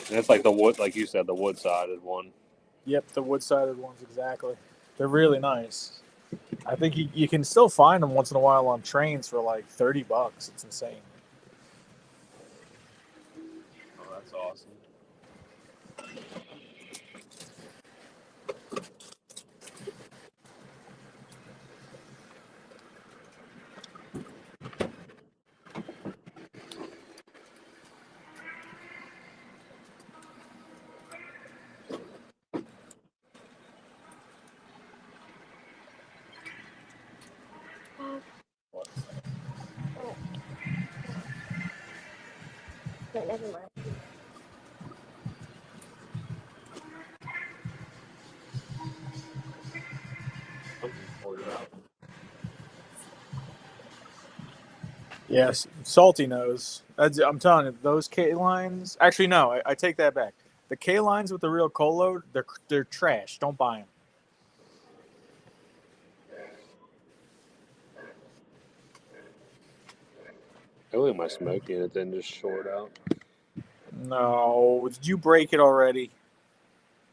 And it's like the wood, like you said, the wood sided one. Yep, the wood-sided ones, exactly. They're really nice. I think you can still find them once in a while on trains for like $30. It's insane. Oh, that's awesome. No, never mind. Yes, salty nose. I'm telling you, those K lines. Actually, no, I take that back. The K lines with the real coal load, they're trash. Don't buy them. I look at my smoky and it didn't just short out. No, did you break it already?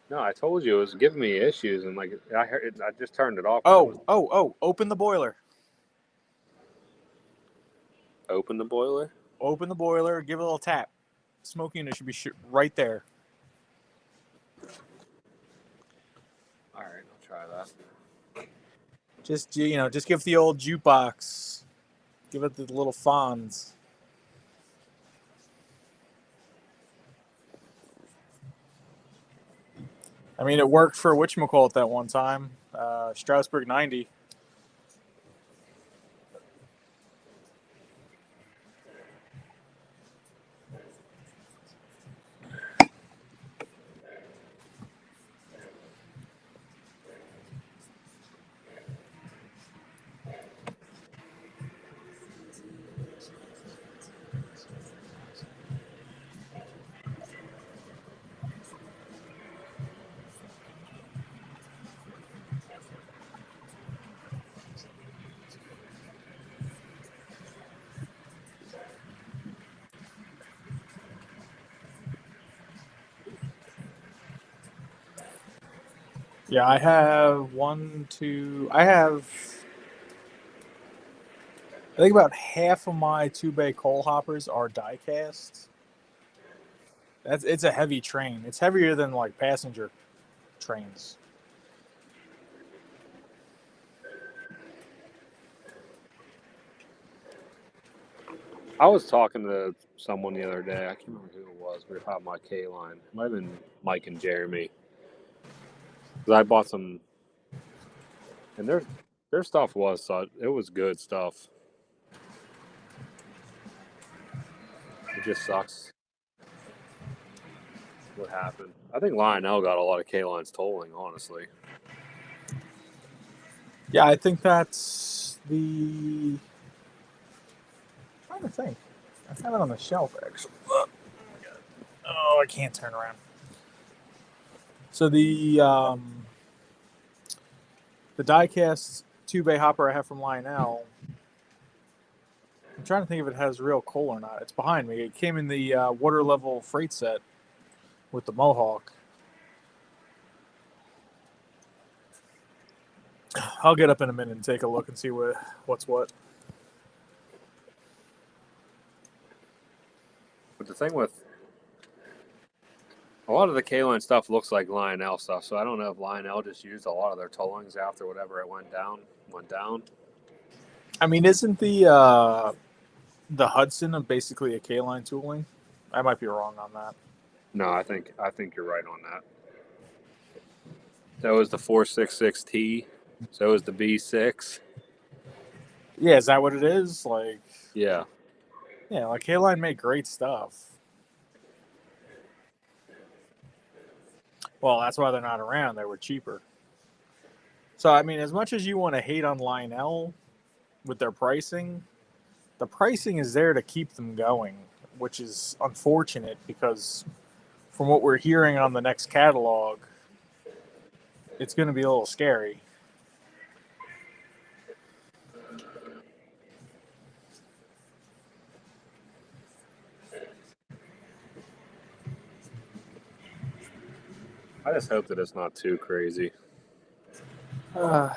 No, I told you it was giving me issues, and like I heard it, I just turned it off. Oh! Open the boiler. Open the boiler. Open the boiler, give it a little tap. Smoke unit should be right there. All right, I'll try that. Just just give the old jukebox. Give it the little fonz. I mean, it worked for whatchamacallit that one time. Strasbourg 90. Yeah, I have I think about half of my 2-bay coal hoppers are die cast. It's a heavy train. It's heavier than like passenger trains. I was talking to someone the other day. I can't remember who it was. We were talking about K-Line. It might have been Mike and Jeremy. Because I bought some, and their stuff was good stuff. It just sucks what happened. I think Lionel got a lot of K-Lines tolling, honestly. Yeah, I think that's the. I'm trying to think. I have it on the shelf actually. Oh, I can't turn around. So the diecast 2-bay hopper I have from Lionel. I'm trying to think if it has real coal or not. It's behind me. It came in the water level freight set with the Mohawk. I'll get up in a minute and take a look and see what's what. But the thing with a lot of the K-Line stuff looks like Lionel stuff, so I don't know if Lionel just used a lot of their tollings after whatever it went down. I mean, isn't the Hudson basically a K-Line tooling? I might be wrong on that. No, I think you're right on that. So is the 466T. So is the B6. Yeah, is that what it is? Like, Yeah. yeah, like K-Line made great stuff. Well, that's why they're not around. They were cheaper. So, I mean, as much as you want to hate on Lionel with their pricing, the pricing is there to keep them going, which is unfortunate because from what we're hearing on the next catalog, it's going to be a little scary. I just hope that it's not too crazy. I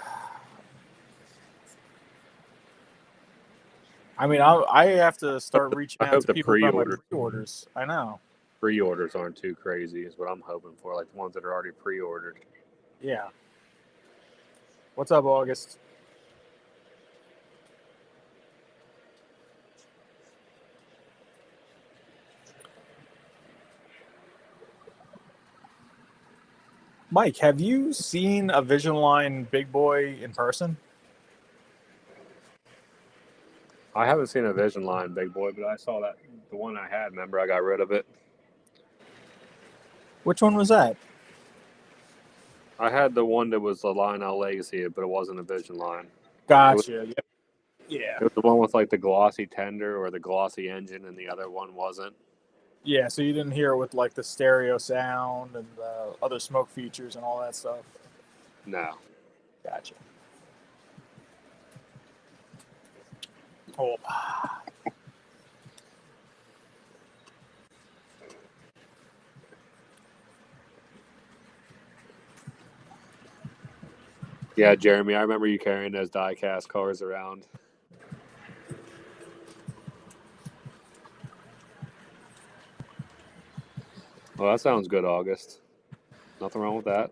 mean, I have to start reaching I out hope to the people about my pre-order- pre-orders. I know. Pre-orders aren't too crazy is what I'm hoping for, like the ones that are already pre-ordered. Yeah. What's up, August? Mike, have you seen a Vision Line Big Boy in person? I haven't seen a Vision Line Big Boy, but I saw that the one I had. Remember, I got rid of it. Which one was that? I had the one that was the Lionel Legacy, but it wasn't a Vision Line. Gotcha. Yeah. It was the one with like the glossy tender or the glossy engine, and the other one wasn't. Yeah, so you didn't hear it with like the stereo sound and the other smoke features and all that stuff? No. Gotcha. Oh. Yeah, Jeremy, I remember you carrying those die-cast cars around. Well, that sounds good, August. Nothing wrong with that.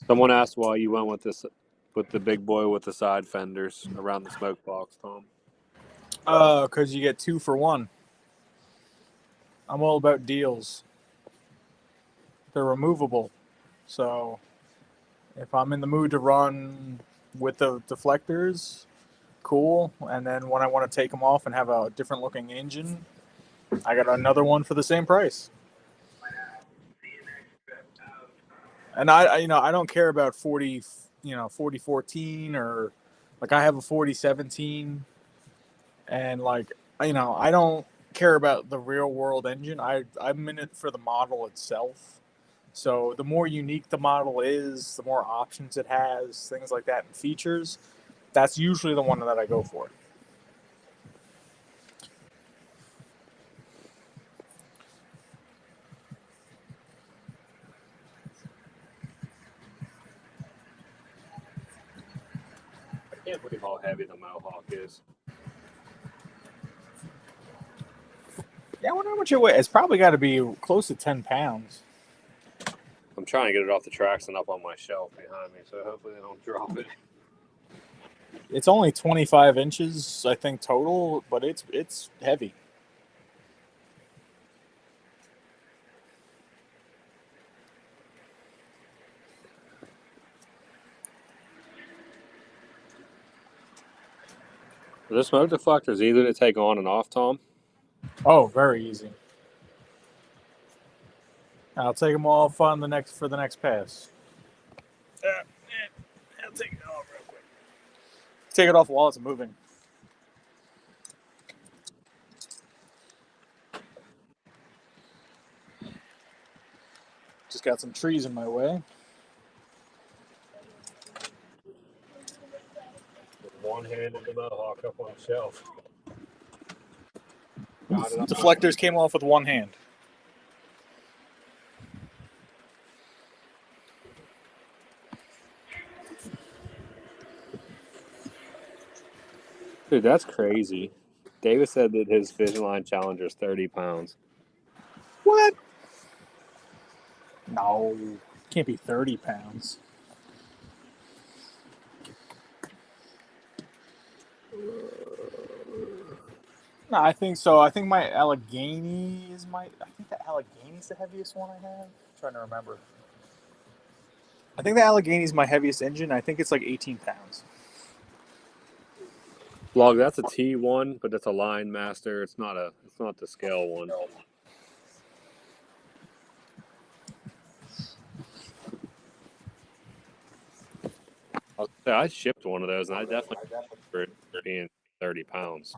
Someone asked why you went with the big boy with the side fenders around the smoke box, Tom. Because you get 2 for 1. I'm all about deals. They're removable. So if I'm in the mood to run with the deflectors, cool. And then when I want to take them off and have a different looking engine, I got another one for the same price. And I don't care about 4014 or like I have a 4017, and like I don't care about the real world engine. I'm in it for the model itself. So the more unique the model is, the more options it has, things like that, and features. That's usually the one that I go for. I can't believe how heavy the Mohawk is. Yeah, I wonder how much it weighs. It's probably got to be close to 10 pounds. I'm trying to get it off the tracks and up on my shelf behind me, so hopefully they don't drop it. It's only 25 inches, I think, total, but it's heavy. Are the smoke deflectors easy to take on and off, Tom? Oh, very easy. I'll take them off for the next pass. I'll take it off real quick. Take it off while it's moving. Just got some trees in my way. One hand in the Mohawk up on the shelf. Deflectors came off with one hand. Dude, that's crazy. David said that his Vision Line Challenger is 30 pounds. What? No, can't be 30 pounds. No, I think so. I think my Allegheny is I think the Allegheny's the heaviest one I have. I'm trying to remember. I think the Allegheny's my heaviest engine. I think it's like 18 pounds. Log, that's a T1, but it's a Line Master. It's not the scale one. I shipped one of those, and I definitely remember it being 30 pounds.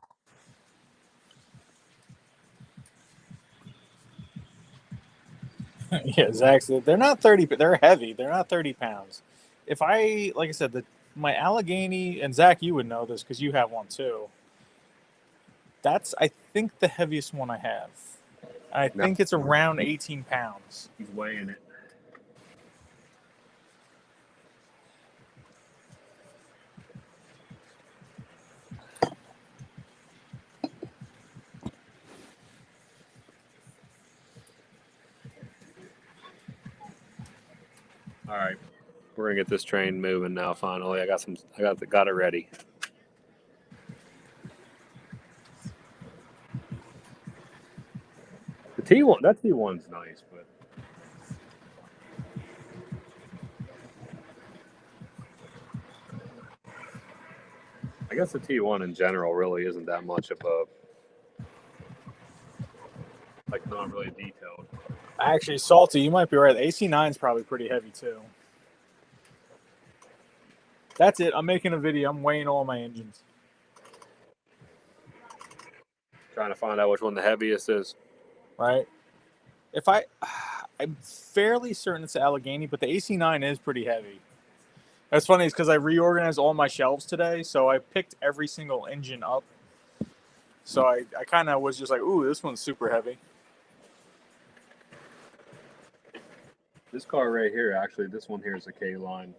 Yeah, Zach said they're not 30, but they're heavy. They're not 30 pounds. Like I said, my Allegheny, and Zach, you would know this because you have one too. That's, I think, the heaviest one I have. I think it's around 18 pounds. He's weighing it. All right, we're gonna get this train moving now. Finally, I got it ready. The T1, that T1's nice, but I guess the T1 in general really isn't that much of a not really detailed. Actually, Salty, you might be right. The AC9 is probably pretty heavy too. That's it. I'm making a video. I'm weighing all my engines. Trying to find out which one the heaviest is. Right. I'm fairly certain it's the Allegheny, but the AC9 is pretty heavy. That's funny, is because I reorganized all my shelves today, so I picked every single engine up So I kind of was just like, ooh, this one's super heavy. This car right here, actually, this one here is a K-line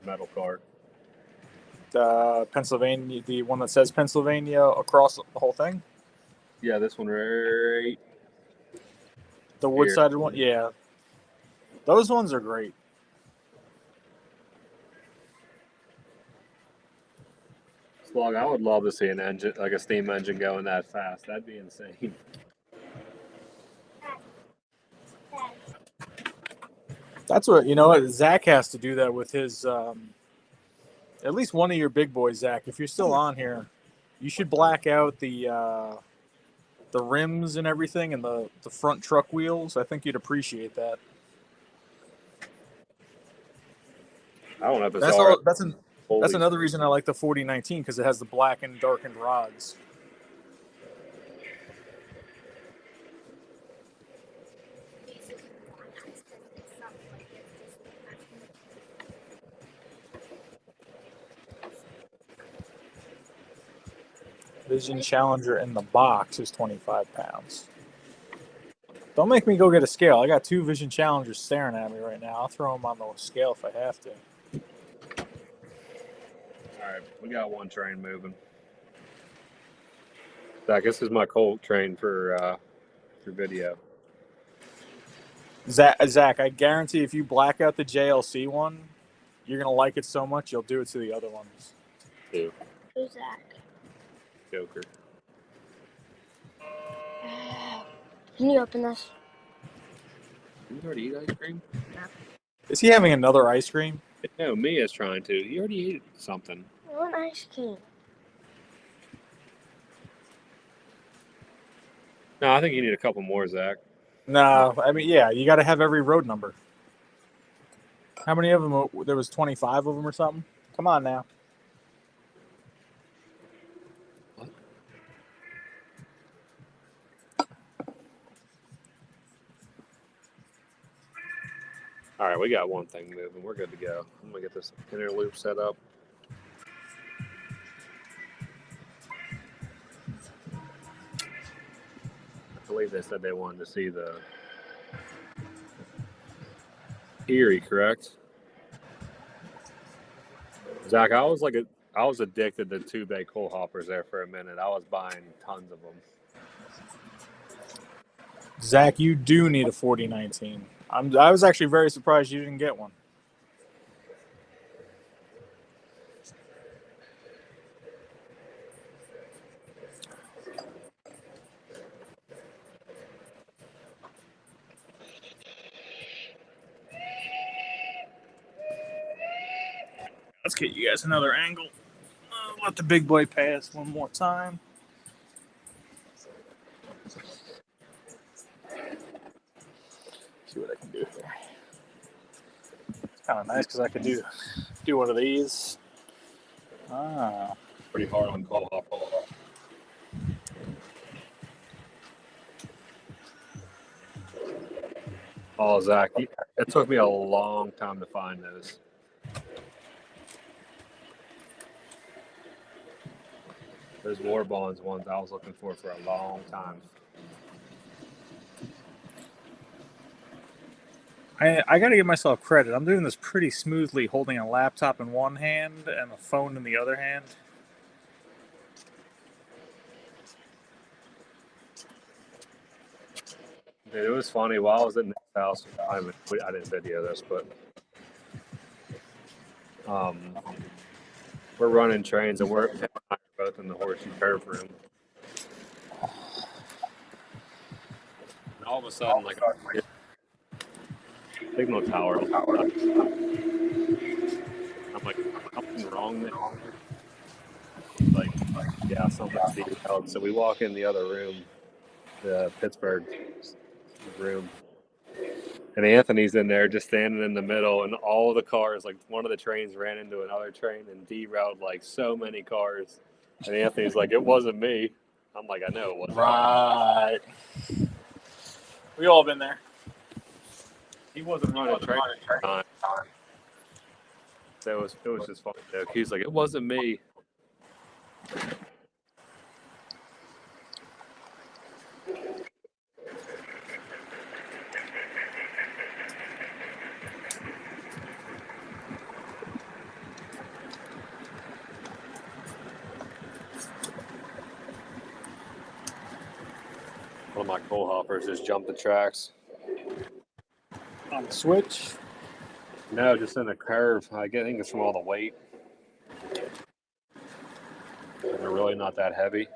metal car. The Pennsylvania, the one that says Pennsylvania across the whole thing. Yeah, this one right The here. wood-sided one, yeah. Those ones are great. Slug, I would love to see an engine, like a steam engine going that fast. That'd be insane. That's what, you know what, Zach has to do that with his, at least one of your big boys, Zach. If you're still on here, you should black out the rims and everything and the front truck wheels. I think you'd appreciate that. I don't know if it's That's all right. that's another reason I like the 4019 because it has the black and darkened rods. Vision Challenger in the box is 25 pounds. Don't make me go get a scale. I got 2 Vision Challengers staring at me right now. I'll throw them on the scale if I have to. All right, we got one train moving. Zach, this is my cold train for video. Zach, I guarantee if you black out the JLC one, you're going to like it so much you'll do it to the other ones. Two. Who's Zach? Joker. Can you open this? Did you already eat ice cream? Is he having another ice cream? No, Mia's trying to. You already ate something. I want ice cream. No, I think you need a couple more, Zach. No, I mean, yeah, you got to have every road number. How many of them? There was 25 of them or something? Come on now. What? All right, we got one thing moving. We're good to go. I'm going to get this inner loop set up. I believe they said they wanted to see the Erie, correct? Zach, I was addicted to 2-bay coal hoppers there for a minute. I was buying tons of them. Zach, you do need a 4019. I was actually very surprised you didn't get one. Let's get you guys another angle. Let the big boy pass one more time. See what I can do here. It's kind of nice because I could do one of these. Ah, Pretty hard on coal hopper. Oh, Zach, it took me a long time to find those. Those War Bonds ones I was looking for a long time. I got to give myself credit. I'm doing this pretty smoothly, holding a laptop in one hand and a phone in the other hand. Dude, it was funny. While I was in the house, I didn't video this, but we're running trains and we're both in the horseshoe curve room. And all of a sudden, like a signal tower. I'm like, something's wrong there. Like, yeah, something's detailed. So we walk in the other room, the Pittsburgh room. And Anthony's in there just standing in the middle, and all of the cars, like one of the trains ran into another train and derailed like so many cars. And Anthony's like, it wasn't me. I'm like, I know it wasn't. Right. We all been there. He wasn't running a train at the time. So it was just funny joke. He's like, it wasn't me. my coal hoppers just jump the tracks. On the switch. No, just in the curve. I think it's from all the weight. And they're really not that heavy.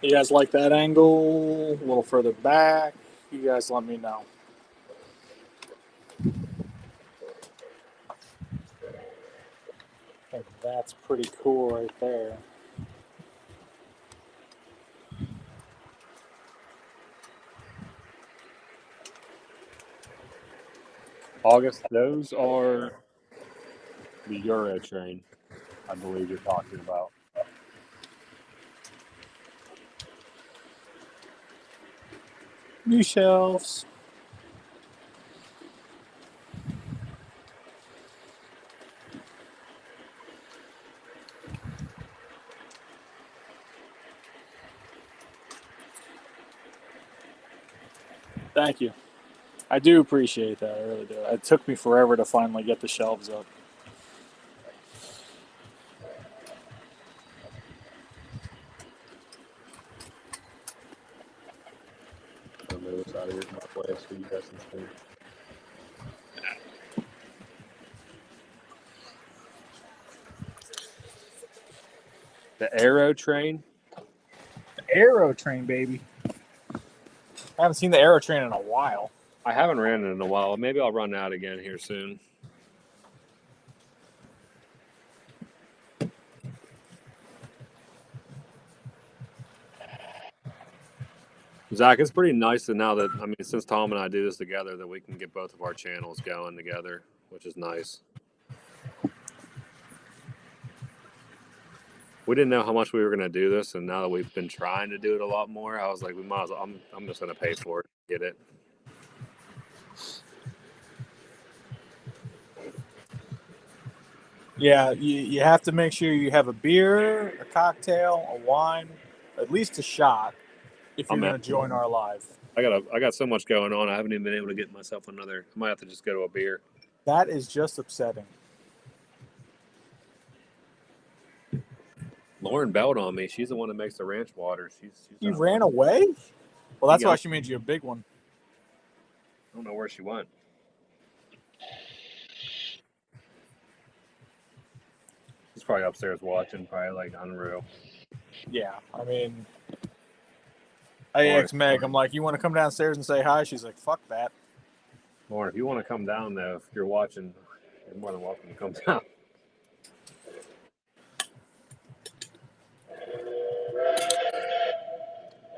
You guys like that angle? A little further back? You guys let me know. I think that's pretty cool right there. August, those are the Euro train, I believe you're talking about. New shelves. Thank you. I do appreciate that. I really do. It took me forever to finally get the shelves up. On the other side of your way so you guys can see. The Aero train. The Aero train, baby. I haven't seen the Aero train in a while. I haven't ran it in a while. Maybe I'll run out again here soon. Zach, it's pretty nice that now that, I mean, since Tom and I do this together, that we can get both of our channels going together, which is nice. We didn't know how much we were going to do this, and now that we've been trying to do it a lot more, I was like, we might as well, I'm just going to pay for it, get it. Yeah, you have to make sure you have a beer, a cocktail, a wine, at least a shot if you're going to join our live. I got so much going on. I haven't even been able to get myself another. I might have to just go to a beer. That is just upsetting. Lauren bailed on me. She's the one that makes the ranch water. She's You ran away? Well, that's why she made you a big one. I don't know where she went. She's probably upstairs watching, probably like unreal. Yeah, I mean, I asked Meg, I'm like, you want to come downstairs and say hi? She's like, fuck that. Lauren, if you want to come down, though, if you're watching, you're more than welcome to come down.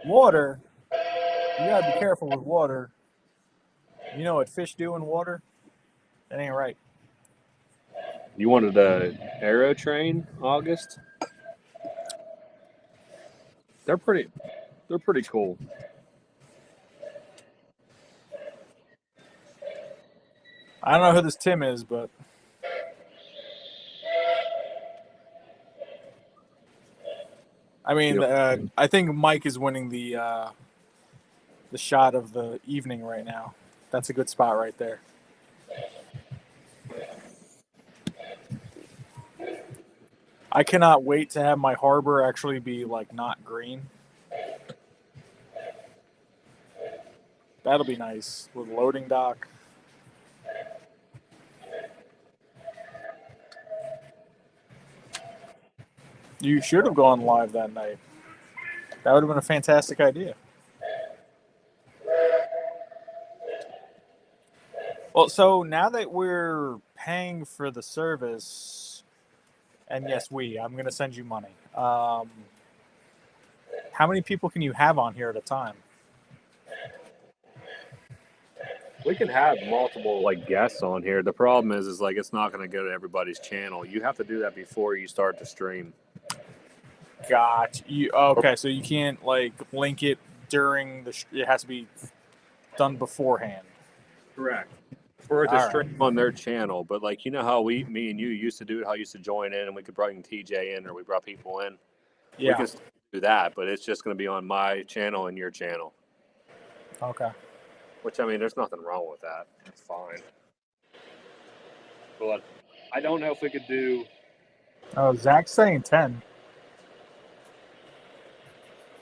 Water? You got to be careful with water. You know what fish do in water? That ain't right. You wanted the Aero train, August? They're pretty cool. I don't know who this Tim is, but I mean, I think Mike is winning the shot of the evening right now. That's a good spot right there. I cannot wait to have my harbor actually be like not green. That'll be nice with loading dock. You should have gone live that night. That would have been a fantastic idea. Well, so now that we're paying for the service, and yes, I'm going to send you money. How many people can you have on here at a time? We can have multiple like guests on here. The problem is like it's not going to go to everybody's channel. You have to do that before you start the stream. Gotcha. Okay, so you can't like link it during the. It has to be done beforehand. Correct. For it to stream on their channel, but like you know how me and you used to do it, how you used to join in, and we could bring TJ in, or we brought people in. Yeah. We can do that, but it's just going to be on my channel and your channel. Okay. Which, I mean, there's nothing wrong with that. It's fine. But I don't know if we could do Oh, Zach's saying 10.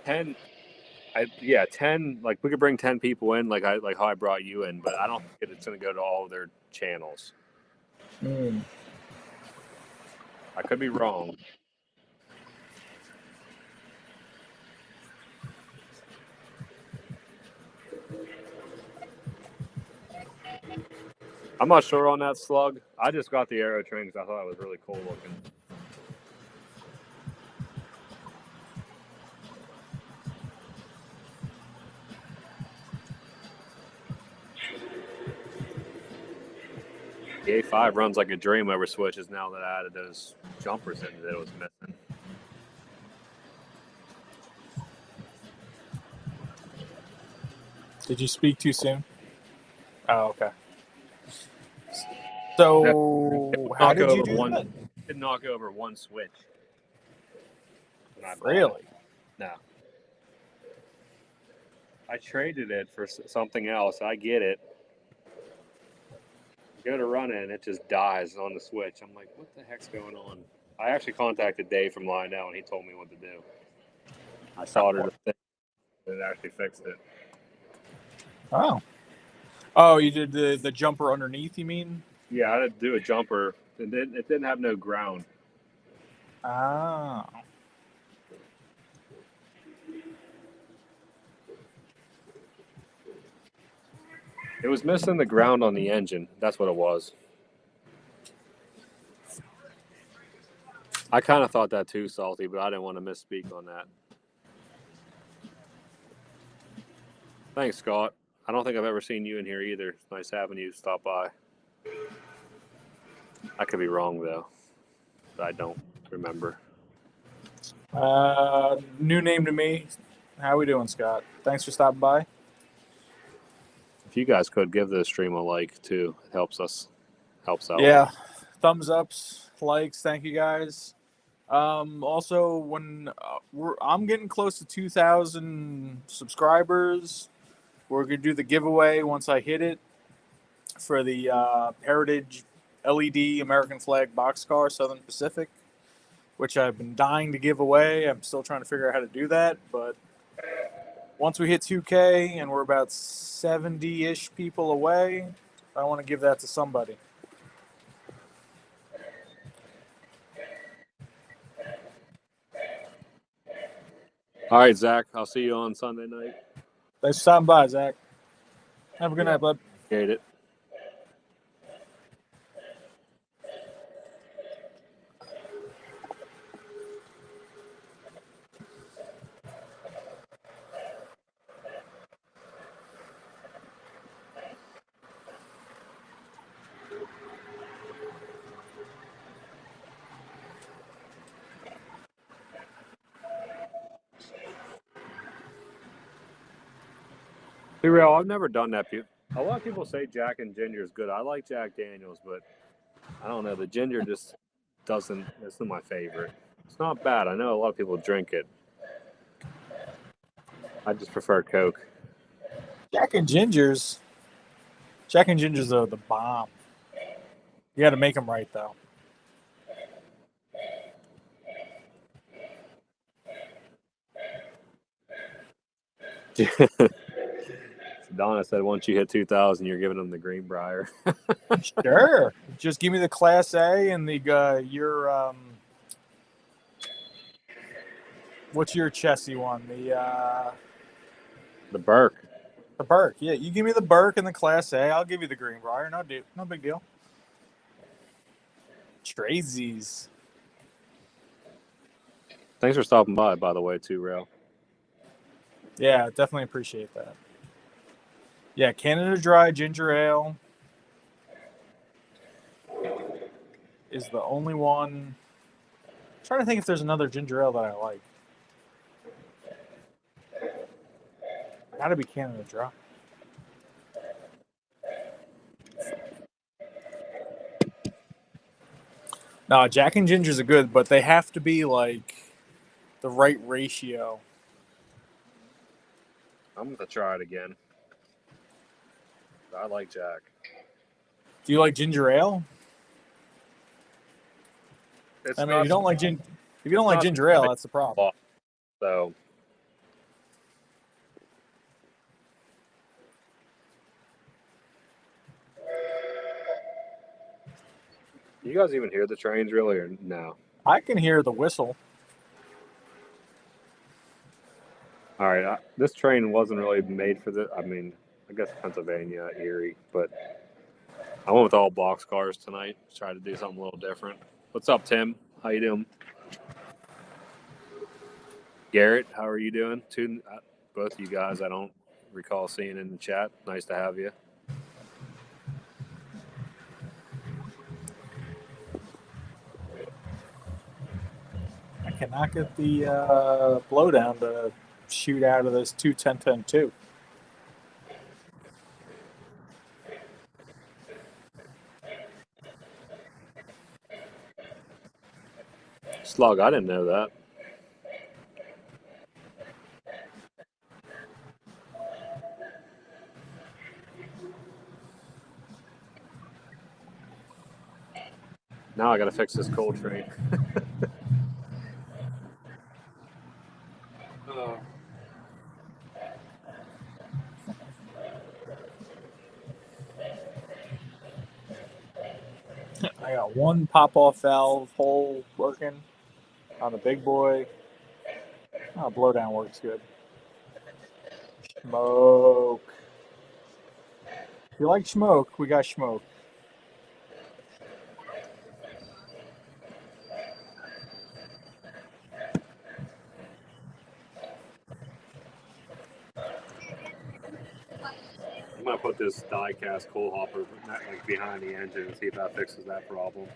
10. 10. Like, we could bring 10 people in, like how I brought you in, but I don't think it's going to go to all of their channels. I could be wrong. I'm not sure on that slug. I just got the Aero Train because I thought it was really cool looking. The A5 runs like a dream over switches now that I added those jumpers in that it was missing. Did you speak too soon? Oh, okay. So, how did you do that? Did knock over one switch. Really? No. I traded it for something else. I get it. Go to run it, and it just dies on the switch. I'm like, what the heck's going on? I actually contacted Dave from Lionel, and he told me what to do. I soldered the thing, and it actually fixed it. Oh. Oh, you did the jumper underneath, you mean? Yeah, I had to do a jumper, and then it didn't have no ground. Oh. It was missing the ground on the engine. That's what it was. I kind of thought that too, Salty, but I didn't want to misspeak on that. Thanks, Scott. I don't think I've ever seen you in here either. It's nice having you stop by. I could be wrong, though. But I don't remember. New name to me. How we doing, Scott? Thanks for stopping by. If you guys could give the stream a like, too. It helps us. Helps out. Yeah. Thumbs ups, likes. Thank you, guys. Also, when I'm getting close to 2,000 subscribers, we're going to do the giveaway once I hit it for the Heritage LED American flag boxcar Southern Pacific, which I've been dying to give away. I'm still trying to figure out how to do that, but once we hit 2K and we're about 70-ish people away, I want to give that to somebody. All right, Zach. I'll see you on Sunday night. Thanks for stopping by, Zach. Have a good night, bud. Appreciate it. Be real, I've never done that. A lot of people say Jack and Ginger is good. I like Jack Daniels, but I don't know. The ginger just doesn't. It's not my favorite. It's not bad. I know a lot of people drink it. I just prefer Coke. Jack and Gingers are the bomb. You got to make them right, though. Donna said once you hit 2,000, you're giving them the Greenbrier. Sure. Just give me the Class A and the your what's your chessy one? The Burke. The Burke. Yeah, you give me the Burke and the Class A. I'll give you the Greenbrier. No big deal. Trazies. Thanks for stopping by the way, too, Rail. Yeah, definitely appreciate that. Yeah, Canada Dry Ginger Ale is the only one. I'm trying to think if there's another ginger ale that I like. Gotta be Canada Dry. No, Jack and Gingers are good, but they have to be like the right ratio. I'm gonna try it again. I like Jack. Do you like ginger ale? It's I mean, not if you don't like not ginger ale, that's the problem. so. You guys even hear the trains really, or no? I can hear the whistle. All right, this train wasn't really made for this. I mean, I guess Pennsylvania, Erie, but I went with all box cars tonight. Try to do something a little different. What's up, Tim? How you doing? Garrett, how are you doing? Both of you guys, I don't recall seeing in the chat. Nice to have you. I cannot get the blowdown to shoot out of this 210-10-2. Slug, I didn't know that. Now I got to fix this cold train. I got one pop-off valve hole working on the big boy. Oh, blowdown works good. Smoke. If you like smoke, we got smoke. I'm gonna put this die-cast coal hopper like behind the engine and see if that fixes that problem.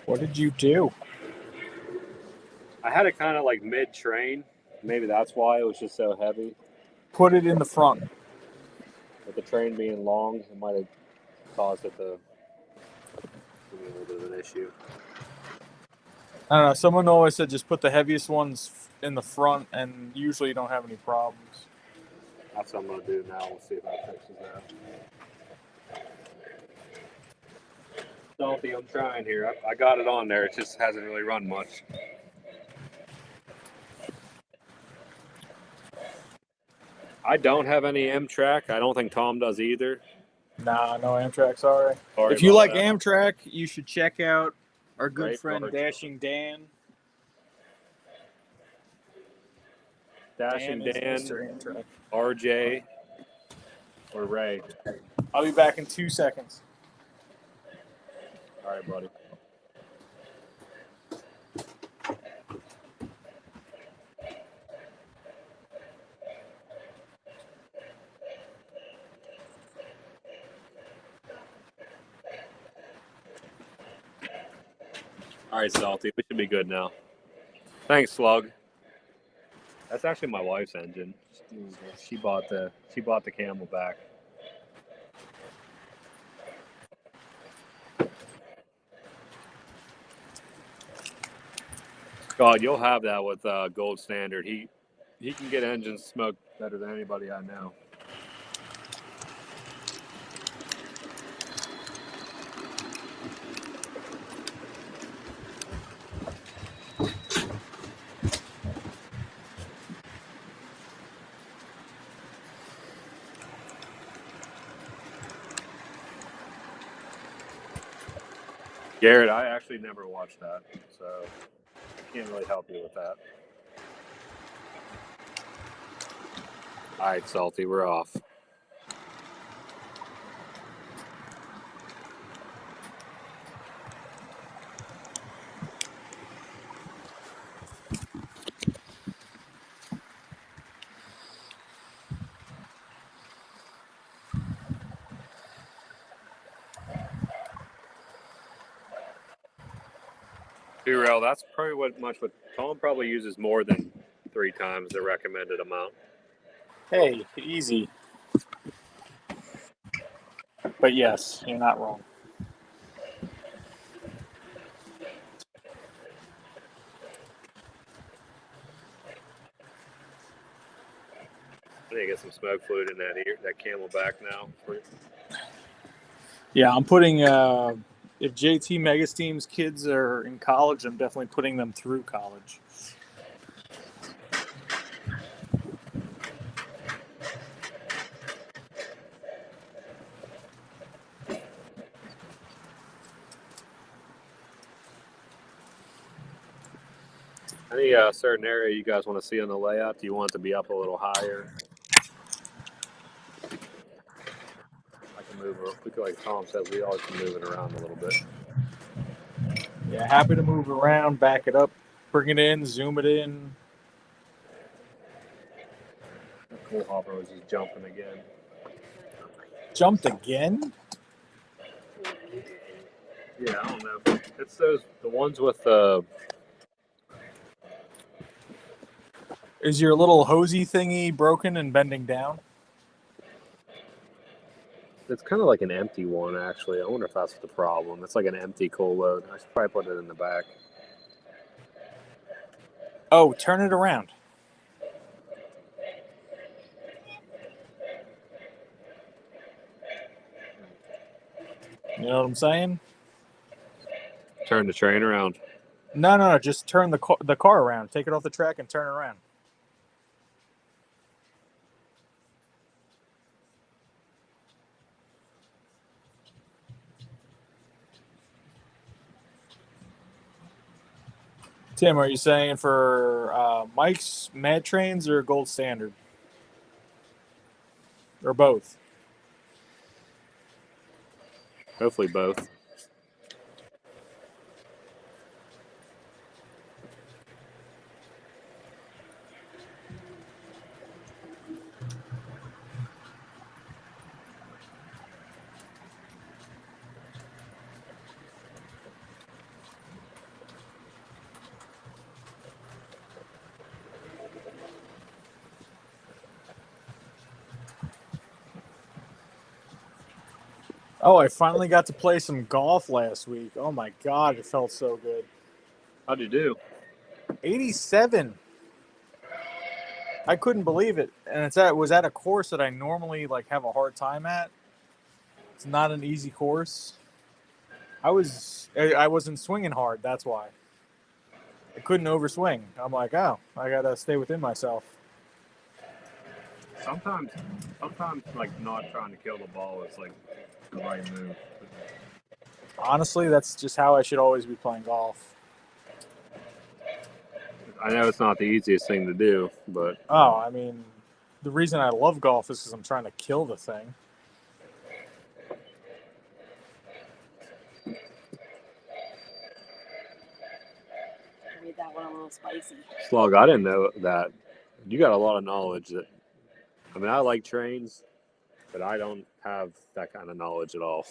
What did you do? I had it kind of like mid-train. Maybe that's why it was just so heavy. Put it in the front. With the train being long, it might have caused it to be a little bit of an issue. I don't know. Someone always said just put the heaviest ones in the front, and usually you don't have any problems. That's what I'm gonna do now. We'll see if that fixes that. Stealthy, I'm trying here. I got it on there. It just hasn't really run much. I don't have any Amtrak. I don't think Tom does either. Nah, no Amtrak, sorry. Sorry If you about like that. Amtrak, you should check out our good Great friend card. Dashing Dan. Dashing is Dan, Mr. Amtrak. RJ, or Ray. I'll be back in 2 seconds. All right, buddy. All right, Salty. We should be good now. Thanks, Slug. That's actually my wife's engine. She bought the Camelback. God, you'll have that with Gold Standard. He can get engines smoked better than anybody I know. Garrett, I actually never watched that, so I can't really help you with that. All right, Salty, we're off. Rail, that's probably what Tom probably uses more than 3 times the recommended amount. Hey, easy. But yes, you're not wrong. get some smoke fluid in that Camelback now. Yeah, I'm putting. If JT Megasteam's kids are in college, I'm definitely putting them through college. Any certain area you guys want to see on the layout? Do you want it to be up a little higher? I can move it. We could, like Tom said, we always can move it around a little bit. Yeah, happy to move around, back it up, bring it in, zoom it in. Cool hopper was just jumping again. Jumped again? Yeah, I don't know. It's the ones with the. Is your little hosey thingy broken and bending down? It's kind of like an empty one, actually. I wonder if that's the problem. It's like an empty coal load. I should probably put it in the back. Oh, turn it around. You know what I'm saying? Turn the train around. No. Just turn the car around. Take it off the track and turn it around. Tim, are you saying for Mike's Mad Trains or Gold Standard? Or both? Hopefully both. Oh, I finally got to play some golf last week. Oh my God, it felt so good. How'd you do? 87. I couldn't believe it, and it was at a course that I normally have a hard time at. It's not an easy course. I wasn't swinging hard. That's why I couldn't overswing. I'm like, oh, I gotta stay within myself. Sometimes, not trying to kill the ball is like the right move. Honestly, that's just how I should always be playing golf. I know it's not the easiest thing to do, but Oh, I mean, the reason I love golf is because I'm trying to kill the thing. Made that one a little spicy. Slug, I didn't know that. You got a lot of knowledge. I like trains, but I don't have that kind of knowledge at all.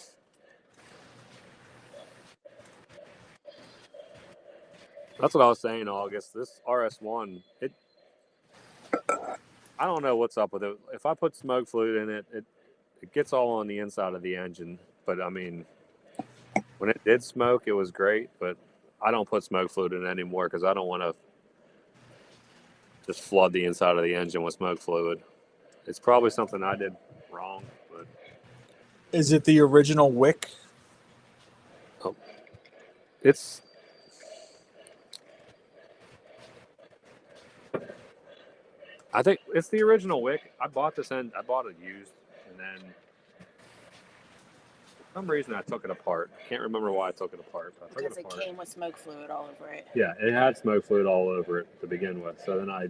That's what I was saying, August. This RS1, I don't know what's up with it. If I put smoke fluid in it, it gets all on the inside of the engine. But, I mean, when it did smoke, it was great. But I don't put smoke fluid in it anymore because I don't want to just flood the inside of the engine with smoke fluid. It's probably something I did wrong. But Is it the original wick? it's... I think it's the original wick. I bought it used, and then for some reason I took it apart. I can't remember why I took it apart, but I took Because it it apart. came with smoke fluid all over it. Yeah, it had smoke fluid all over it to begin with. So then I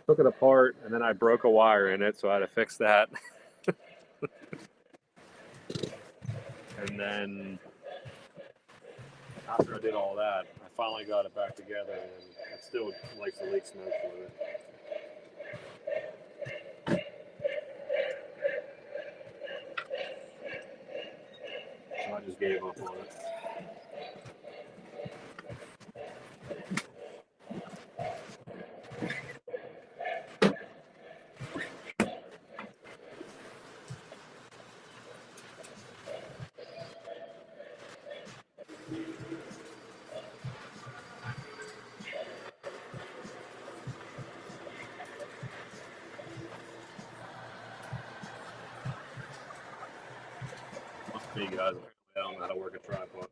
took it apart, and then I broke a wire in it, so I had to fix that. And then after I did all that, I finally got it back together, and it still likes to leak smoke fluid. So I just gave up on it. me, guys. I don't know how to work a tripod.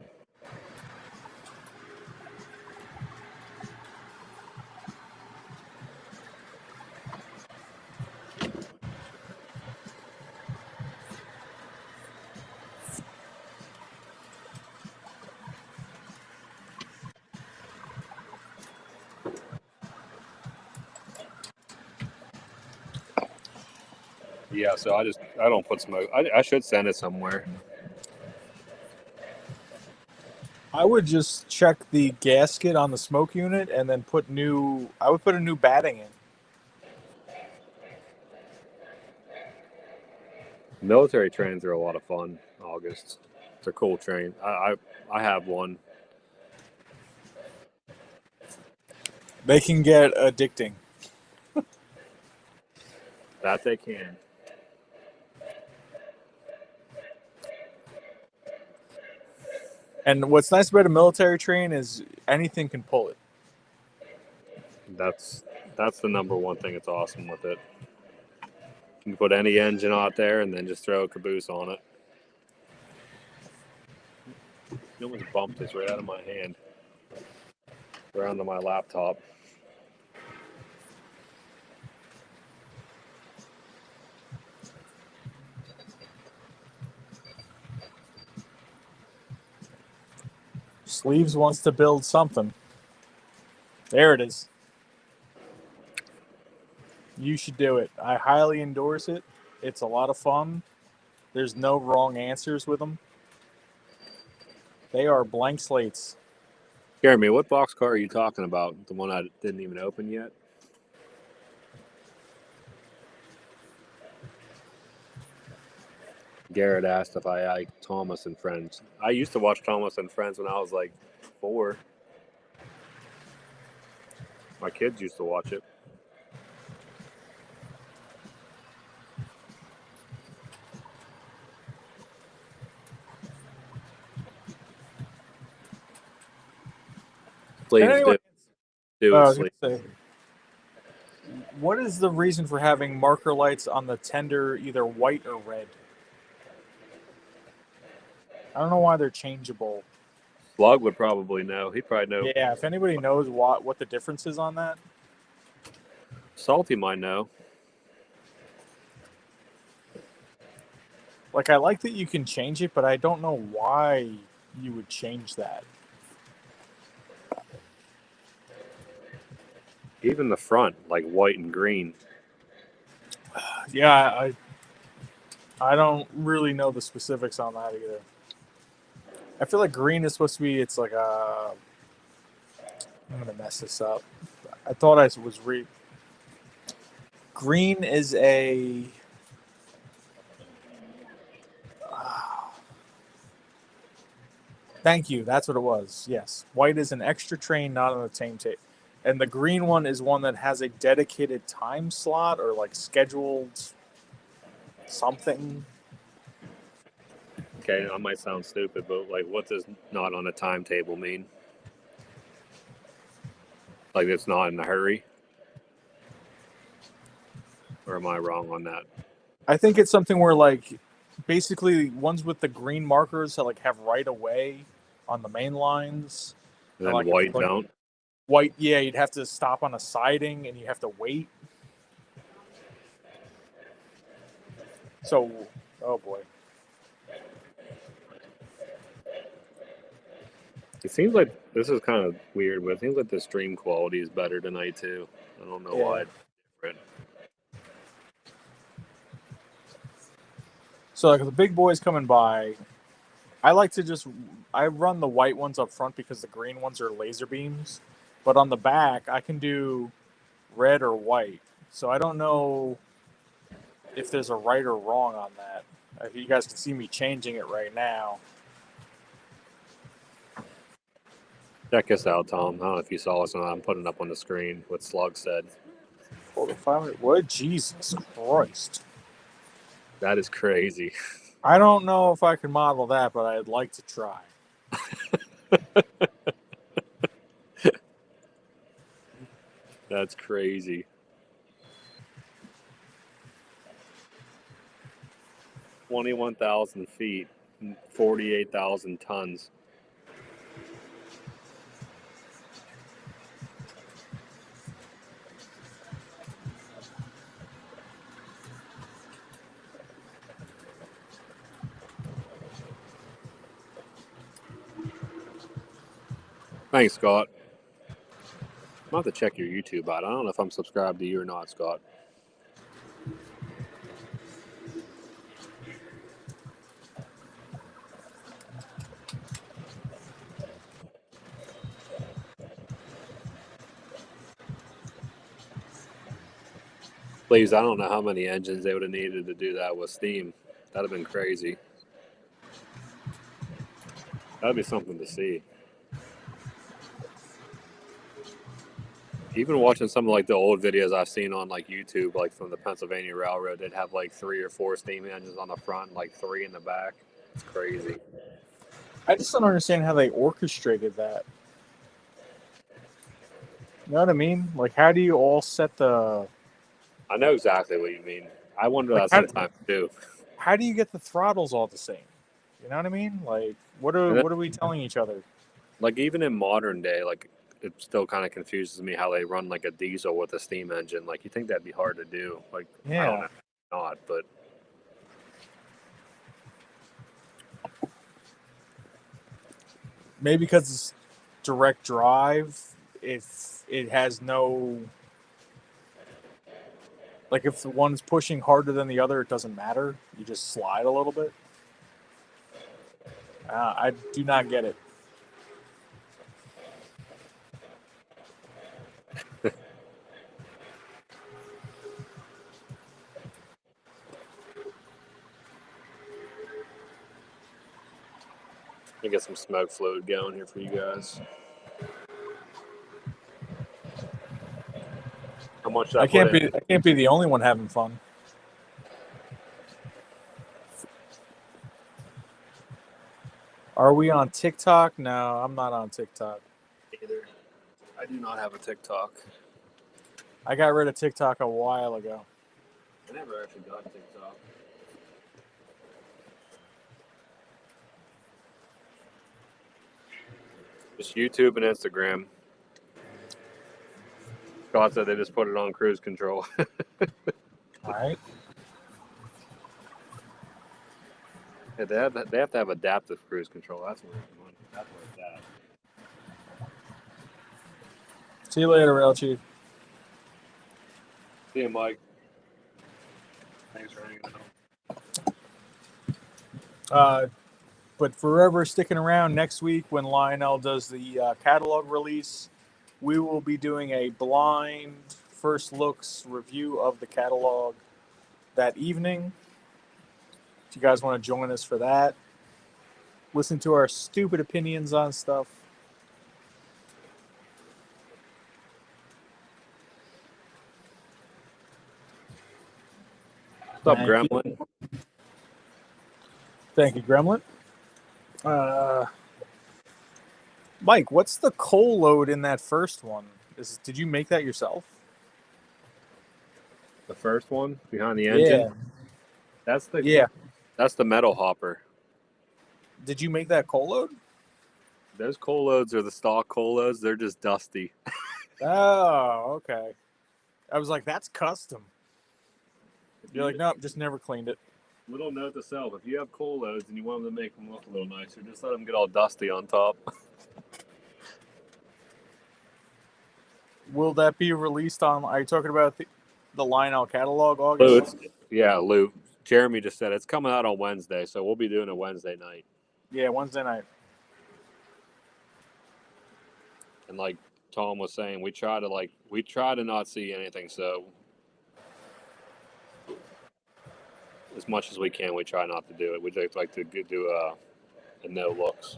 Yeah, so I don't put smoke. I should send it somewhere. I would just check the gasket on the smoke unit and then I would put a new batting in. Military trains are a lot of fun. August, it's a cool train. I have one. They can get addicting. That they can. And what's nice about a military train is anything can pull it. That's the number one thing that's awesome with it. You can put any engine out there and then just throw a caboose on it. You almost bumped this right out of my hand. Right onto my laptop. Sleeves wants to build something. There it is. You should do it. I highly endorse it. It's a lot of fun. There's no wrong answers with them. They are blank slates. Jeremy, what boxcar are you talking about? The one I didn't even open yet? Garrett asked if I like Thomas and Friends. I used to watch Thomas and Friends when I was like 4. My kids used to watch it. Sleeves Anyway, do I it was sleeve. gonna say, what is the reason for having marker lights on the tender, either white or red? I don't know why they're changeable. Slug would probably know. He'd probably know. Yeah, if anybody knows what the difference is on that. Salty might know. Like, I like that you can change it, but I don't know why you would change that. Even the front, like white and green. Yeah, I don't really know the specifics on that either. I feel like green is supposed to be, it's like a... I'm going to mess this up. I thought I was green is a... Thank you. That's what it was. Yes. White is an extra train, not on the timetable. And the green one is one that has a dedicated time slot or like scheduled something. Okay, I might sound stupid, but like, what does not on a timetable mean? Like, it's not in a hurry? Or am I wrong on that? I think it's something where like basically ones with the green markers that like have right away on the main lines. And then like white don't? White, yeah, you'd have to stop on a siding and you have to wait. So, oh boy. It seems like this is kind of weird, but it seems like the stream quality is better tonight too. I don't know why it's different. So like the big boys coming by, I run the white ones up front because the green ones are laser beams. But on the back, I can do red or white. So I don't know if there's a right or wrong on that. If you guys can see me changing it right now. Check us out, Tom. I don't know if you saw us or not. I'm putting up on the screen what Slug said. Hold on, finally, what? Jesus Christ. That is crazy. I don't know if I can model that, but I'd like to try. That's crazy. 21,000 feet. 48,000 tons. Thanks, Scott. I'm going to have to check your YouTube out. I don't know if I'm subscribed to you or not, Scott. Please, I don't know how many engines they would have needed to do that with steam. That'd have been crazy. That'd be something to see. Even watching some of like the old videos I've seen on like YouTube, like from the Pennsylvania Railroad, they'd have like 3 or 4 steam engines on the front and like 3 in the back. It's crazy. I just don't understand how they orchestrated that. You know what I mean? Like, how do you all set the... I know exactly what you mean. I wonder Like, that sometimes too. How do you get the throttles all the same? You know what I mean? Like, what are we telling each other? Like even in modern day, like it still kind of confuses me how they run like a diesel with a steam engine. Like you think that'd be hard to do. Like I don't know, not, but maybe because it's direct drive, if it has no, like if the one's pushing harder than the other, it doesn't matter. You just slide a little bit. I do not get it. let me get some smoke fluid going here for you guys. How much did I can't be the only one having fun. Are we on TikTok? No, I'm not on TikTok either. I do not have a TikTok. I got rid of TikTok a while ago. I never actually got TikTok. Just YouTube and Instagram. Scott said they just put it on cruise control. All right. Yeah, they have to have adaptive cruise control. That's where it's at. See you later, Rail Chief. See you, Mike. Thanks for hanging out. But forever sticking around next week when Lionel does the catalog release, we will be doing a blind first looks review of the catalog that evening. If you guys want to join us for that, listen to our stupid opinions on stuff. What's up, Gremlin? Thank you, Gremlin. Mike, what's the coal load in that first one? Did you make that yourself? The first one behind the engine? Yeah. That's the metal hopper. Did you make that coal load? Those coal loads are the stock coal loads. They're just dusty. Oh, okay. I was like, that's custom. You're like, nope, just never cleaned it. Little note to self: if you have coal loads and you want them to make them look a little nicer, just let them get all dusty on top. Will that be released on? Are you talking about the Lionel catalog, August? Lou. Jeremy just said it's coming out on Wednesday, so we'll be doing it Wednesday night. Yeah, Wednesday night. And like Tom was saying, we try to not see anything. So as much as we can, we try not to do it. We just like to do a no looks.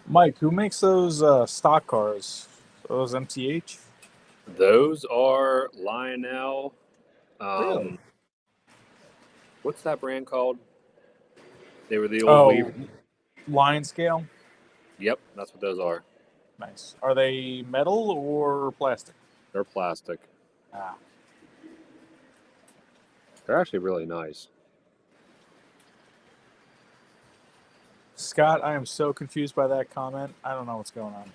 Mike, who makes those stock cars? Those MTH? Those are Lionel. Really? What's that brand called? They were the old Weaver. Lion scale. Yep, that's what those are. Nice. Are they metal or plastic? They're plastic. Ah. They're actually really nice. Scott, I am so confused by that comment. I don't know what's going on.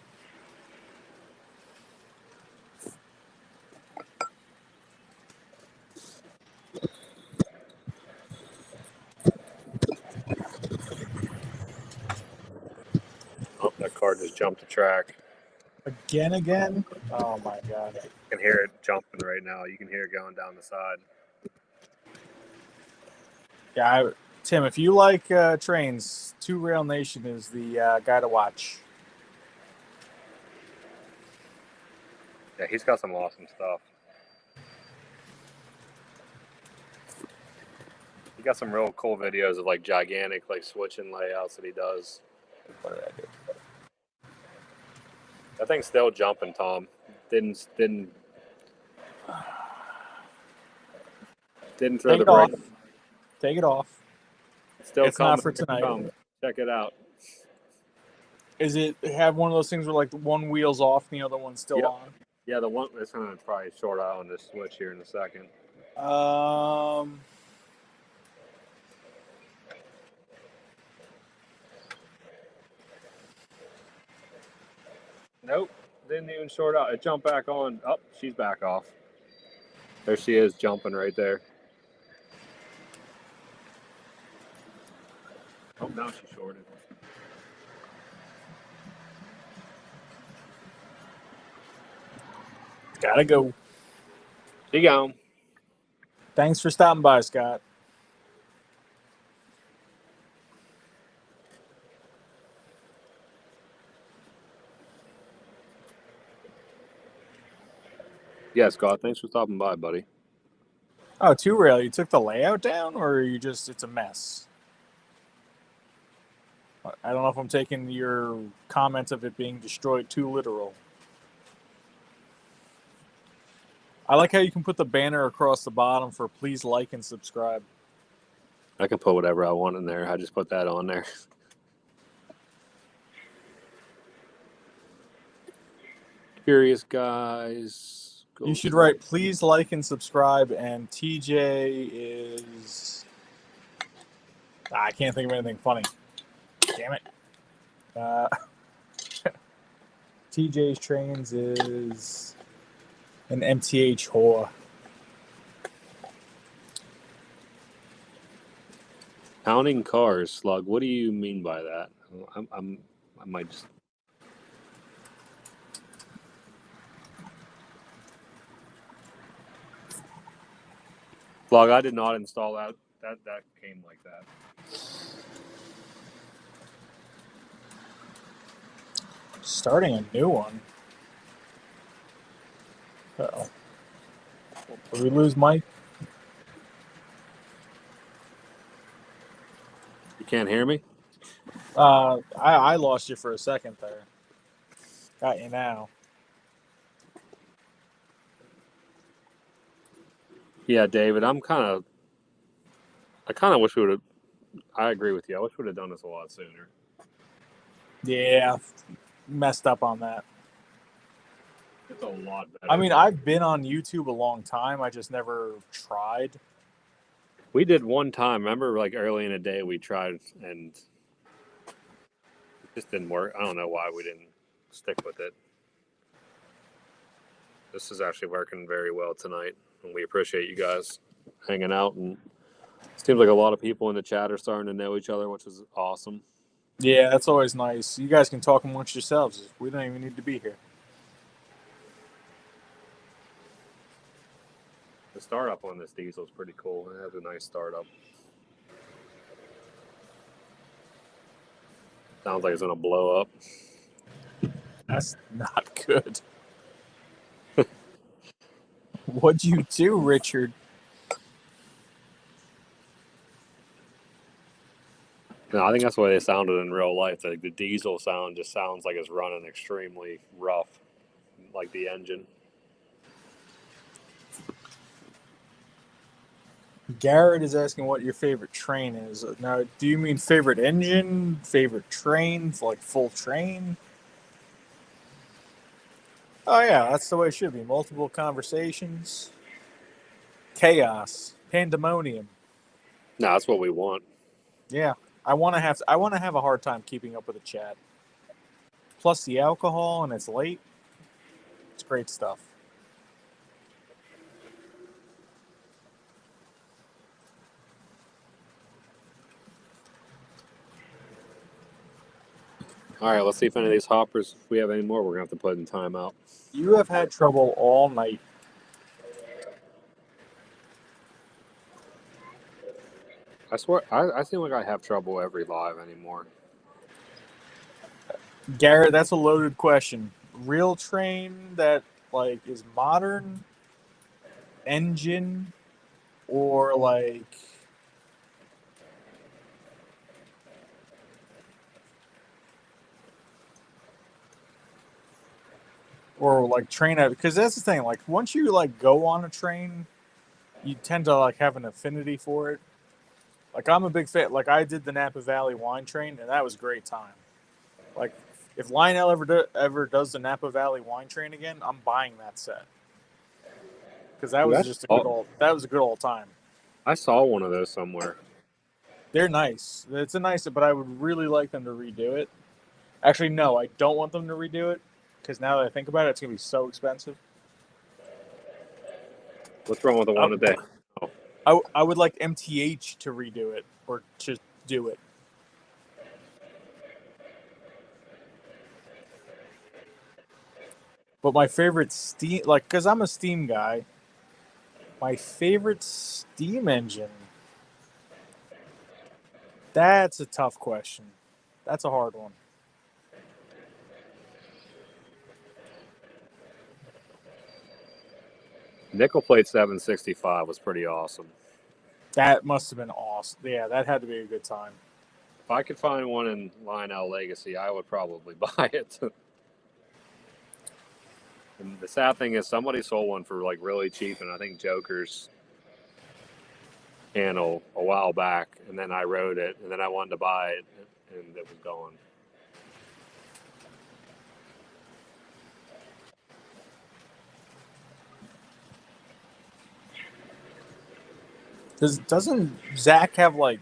Oh, that car just jumped the track. Again? Oh my god. You can hear it jumping right now. You can hear it going down the side. Yeah, Tim, if you like trains, Two Rail Nation is the guy to watch. Yeah, he's got some awesome stuff. He got some real cool videos of like gigantic like switching layouts that he does. What did I do? That thing's still jumping, Tom. Didn't throw Take the it off. brake. Take it off. Still It's coming. not for tonight. Check it out. Is it have one of those things where like one wheel's off and the other one's still Yep. on? Yeah, the one it's gonna probably short out on this switch here in a second. Nope, didn't even short out. It jumped back on. Oh, she's back off. There she is, jumping right there. Oh, now she shorted. Gotta go. She gone. Thanks for stopping by, Scott. Yeah, Scott, thanks for stopping by, buddy. Oh, Two Rail, you took the layout down, or you just it's a mess? I don't know if I'm taking your comment of it being destroyed too literal. I like how you can put the banner across the bottom for please like and subscribe. I can put whatever I want in there. I just put that on there. Curious guys. You should write please like and subscribe, and TJ is... I can't think of anything funny. Damn it. TJ's Trains is an MTH whore. Counting cars, Slug. What do you mean by that? I might just. Slug, I did not install that. That came like that. Starting a new one. Uh-oh. Did we lose Mike? You can't hear me? I lost you for a second there. Got you now. Yeah, David, I kind of wish we would have. I agree with you. I wish we would have done this a lot sooner. Yeah, messed up on that. It's a lot better. I mean, I've been on YouTube a long time. I just never tried. We did one time. Remember, like early in the day, we tried and it just didn't work. I don't know why we didn't stick with it. This is actually working very well tonight, and we appreciate you guys hanging out. And it seems like a lot of people in the chat are starting to know each other, which is awesome. Yeah, that's always nice. You guys can talk amongst yourselves. We don't even need to be here. The startup on this diesel is pretty cool. It has a nice startup. Sounds like it's going to blow up. That's not good. What'd you do, Richard? No, I think that's the way they sounded in real life. Like the diesel sound just sounds like it's running extremely rough, like the engine. Garrett is asking what your favorite train is. Now, do you mean favorite engine, favorite train, like full train? Oh yeah, that's the way it should be. Multiple conversations, chaos, pandemonium. No, that's what we want. Yeah, I want to have a hard time keeping up with the chat. Plus the alcohol, and it's late. It's great stuff. All right, let's see if any of these hoppers, if we have any more, we're going to have to put in timeout. You have had trouble all night. I swear, I seem like I have trouble every live anymore. Garrett, that's a loaded question. Real train that like is modern, engine, or like train out, because that's the thing. Like once you like go on a train, you tend to like have an affinity for it. Like I'm a big fan. Like I did the Napa Valley wine train, and that was a great time. Like if Lionel ever does the Napa Valley wine train again, I'm buying that set because that was just a good old time. I saw one of those somewhere. They're nice. It's a nice, but I would really like them to redo it. Actually, no, I don't want them to redo it because now that I think about it, it's gonna be so expensive. What's wrong with the one today? I would like MTH to redo it or just do it. But my favorite steam, like, because I'm a steam guy, my favorite steam engine, that's a tough question. That's a hard one. Nickel plate 765 was pretty awesome. That must have been awesome. Yeah, that had to be a good time. If I could find one in Lionel Legacy, I would probably buy it. And the sad thing is somebody sold one for like really cheap, and I think Joker's channel a while back, and then I wrote it, and then I wanted to buy it, and it was gone. Doesn't Zach have like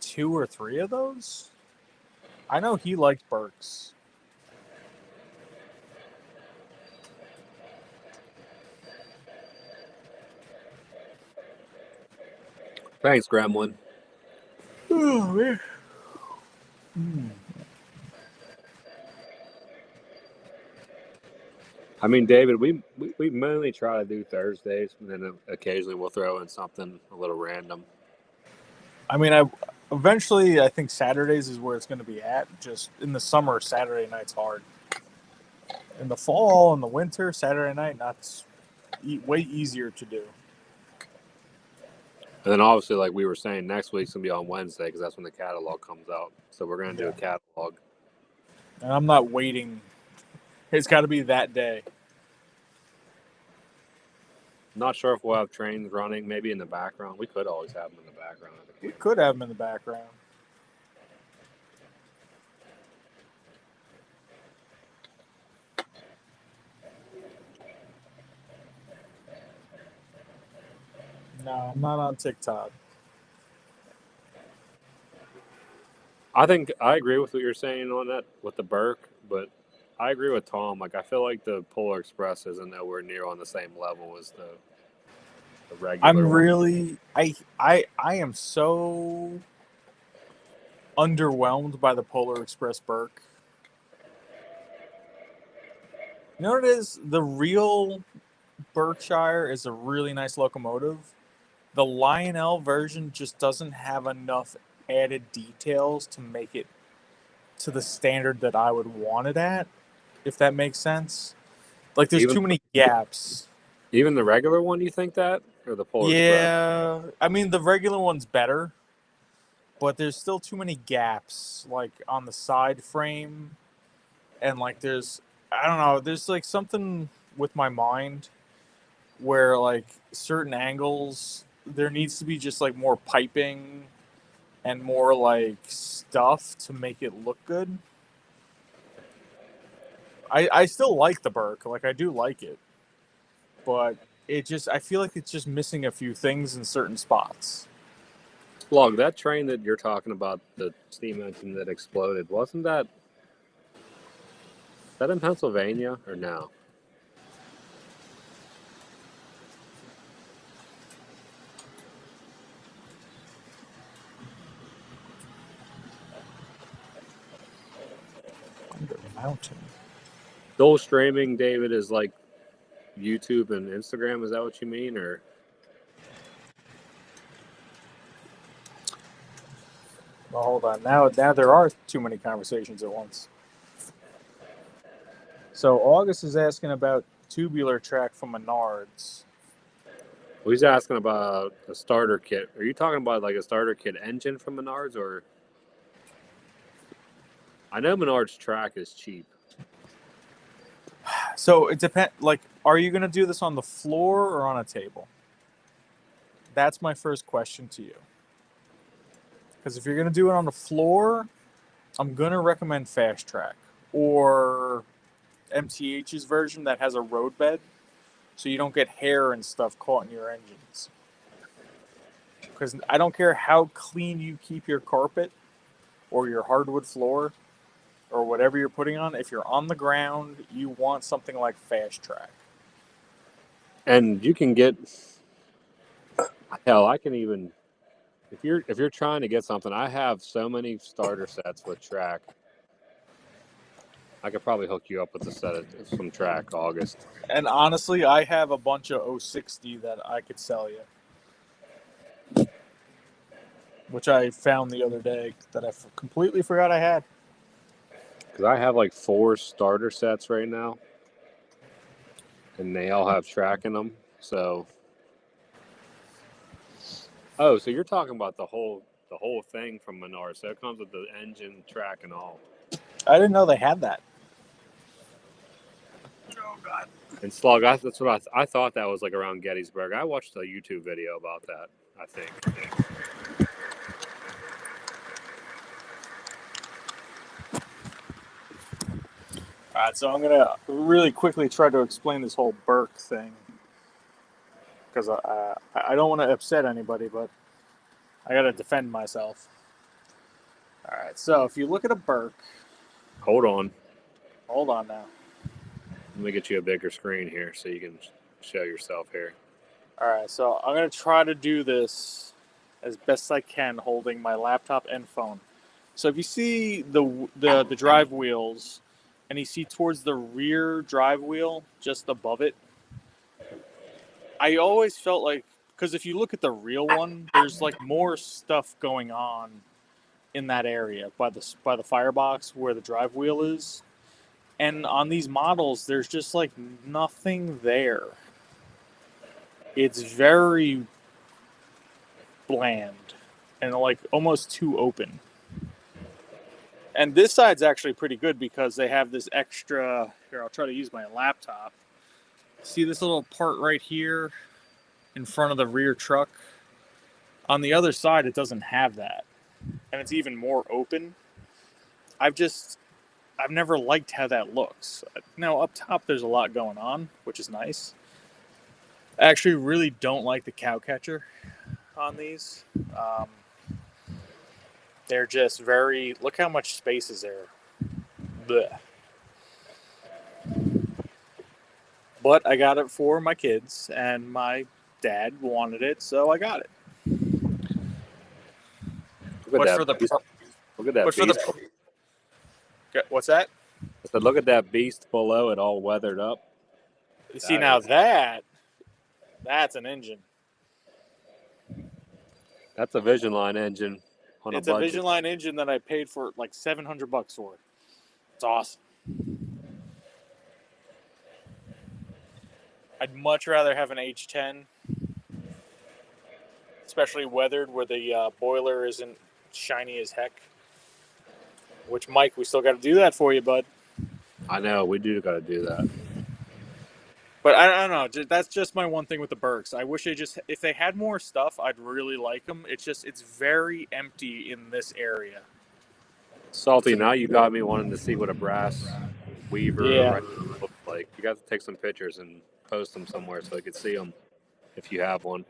2 or 3 of those? I know he liked Burks. Thanks, Gremlin. Oh, man. I mean, David, we mainly try to do Thursdays, and then occasionally we'll throw in something a little random. I mean, eventually I think Saturdays is where it's going to be at. Just in the summer, Saturday night's hard. In the fall and the winter, Saturday night, that's way easier to do. And then obviously, like we were saying, next week's going to be on Wednesday because that's when the catalog comes out. So we're going to do a catalog. And I'm not waiting. It's got to be that day. Not sure if we'll have trains running, maybe in the background. We could always have them in the background. We could have them in the background. No, I'm not on TikTok. I think I agree with what you're saying on that with the Burke, but I agree with Tom. Like I feel like the Polar Express isn't nowhere near on the same level as the regular. I'm really I am so underwhelmed by the Polar Express Burke. You know what it is? The real Berkshire is a really nice locomotive. The Lionel version just doesn't have enough added details to make it to the standard that I would want it at, if that makes sense. Like there's too many gaps. Even the regular one, you think that? Or the Polar Yeah, Express? I mean the regular one's better, but there's still too many gaps, like on the side frame, and like there's like something with my mind where like certain angles, there needs to be just like more piping and more like stuff to make it look good. I still like the Burke, like I do like it, but I feel like it's just missing a few things in certain spots. Log, that train that you're talking about, the steam engine that exploded, wasn't that in Pennsylvania or no? Under mountain. Dual streaming, David, is like YouTube and Instagram. Is that what you mean, or? Well, hold on. Now there are too many conversations at once. So August is asking about tubular track from Menards. Well, he's asking about a starter kit. Are you talking about like a starter kit engine from Menards, or? I know Menards track is cheap. So it depends. Like, are you going to do this on the floor or on a table? That's my first question to you. Because if you're going to do it on the floor, I'm going to recommend Fast Track or MTH's version that has a road bed, so you don't get hair and stuff caught in your engines. Because I don't care how clean you keep your carpet or your hardwood floor or whatever you're putting on, if you're on the ground, you want something like Fast Track. And you can get, hell, I can even, if you're trying to get something, I have so many starter sets with track. I could probably hook you up with a set of some track, August. And honestly, I have a bunch of 060 that I could sell you, which I found the other day that I completely forgot I had. Because I have like 4 starter sets right now, and they all have track in them. So, so you're talking about the whole thing from Menards. So it comes with the engine, track, and all. I didn't know they had that. Oh God! And Slug, that's what I thought that was like around Gettysburg. I watched a YouTube video about that. I think. All right, so I'm gonna really quickly try to explain this whole Burke thing because I don't want to upset anybody, but I gotta defend myself. All right, so if you look at a Burke, Hold on. Now. Let me get you a bigger screen here so you can show yourself here. All right, so I'm gonna try to do this as best I can, holding my laptop and phone. So if you see the drive wheels, and you see towards the rear drive wheel, just above it, I always felt like, because if you look at the real one, there's like more stuff going on in that area by the firebox where the drive wheel is, and on these models, there's just like nothing there. It's very bland and like almost too open. And this side's actually pretty good because they have this extra. Here, I'll try to use my laptop. See this little part right here in front of the rear truck? On the other side, it doesn't have that. And it's even more open. I've never liked how that looks. Now, up top, there's a lot going on, which is nice. I actually really don't like the cow catcher on these. They're just very. Look how much space is there. Blech. But I got it for my kids, and my dad wanted it, so I got it. Look at that beast. What's that? I said, look at that beast below it, all weathered up. You see, now that's an engine. That's a Vision Line engine. It's a Vision Line engine that I paid for like $700 for. It's awesome. I'd much rather have an H10, especially weathered, where the boiler isn't shiny as heck. Which, Mike, we still got to do that for you, bud. I know, we do got to do that. But I don't know. That's just my one thing with the Berks. I wish if they had more stuff, I'd really like them. It's very empty in this area. Salty, now you got me wanting to see what a brass weaver Yeah. looks like. You got to take some pictures and post them somewhere so I could see them if you have one.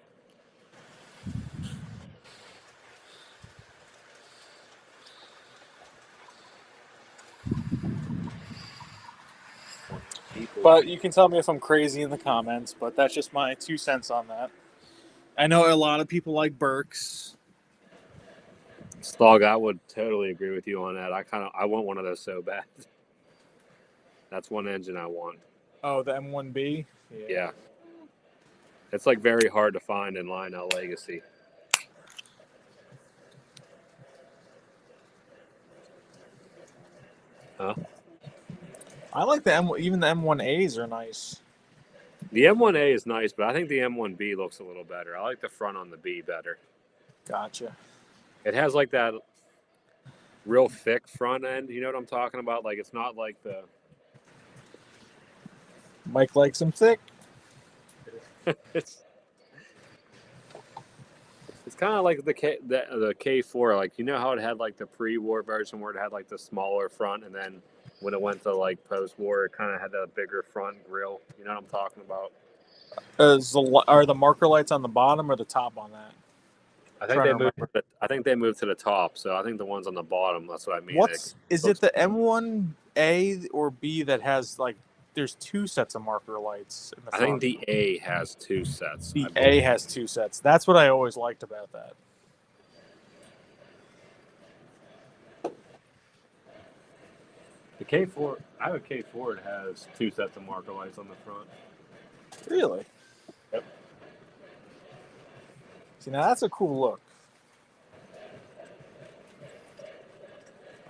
But you can tell me if I'm crazy in the comments, but that's just my 2 cents on that. I know a lot of people like Berks. Slog, I would totally agree with you on that. I want one of those so bad. That's one engine I want. Oh, the M1B? Yeah. It's like very hard to find in Lionel Legacy. Huh? I like even the M1As are nice. The M1A is nice, but I think the M1B looks a little better. I like the front on the B better. Gotcha. It has like that real thick front end. You know what I'm talking about? Like it's not like the. Mike likes them thick. it's kind of like the K4. Like you know how it had like the pre-war version where it had like the smaller front, and then when it went to like post-war, it kind of had a bigger front grille. You know what I'm talking about? Are the marker lights on the bottom or the top on that? I think they moved to the top, so I think the ones on the bottom. That's what I mean. Is it the M1A or B that has like? There's 2 sets of marker lights in the front. I think the A has 2 sets. The A has 2 sets. That's what I always liked about that. The K4, I have a K4. It has 2 sets of marker lights on the front. Really? Yep. See, now that's a cool look.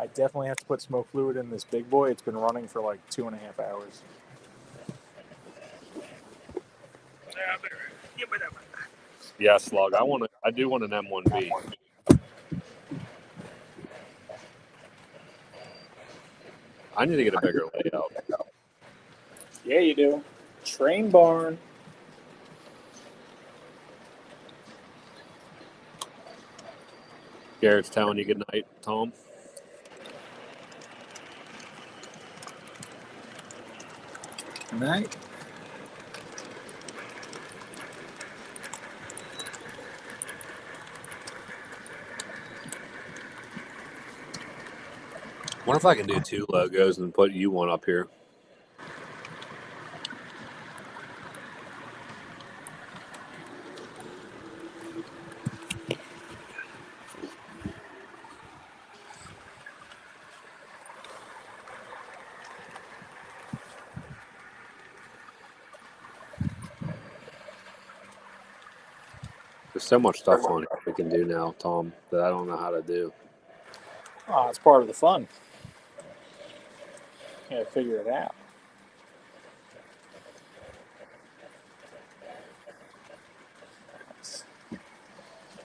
I definitely have to put smoke fluid in this big boy. It's been running for like 2.5 hours. Yeah, Slug. I do want an M1B. I need to get a bigger layout. Yeah, you do. Train barn. Garrett's telling you good night, Tom. Night. What if I can do 2 logos and put you one up here? There's so much stuff on here we can do now, Tom, that I don't know how to do. Oh, it's part of the fun. Yeah, figure it out.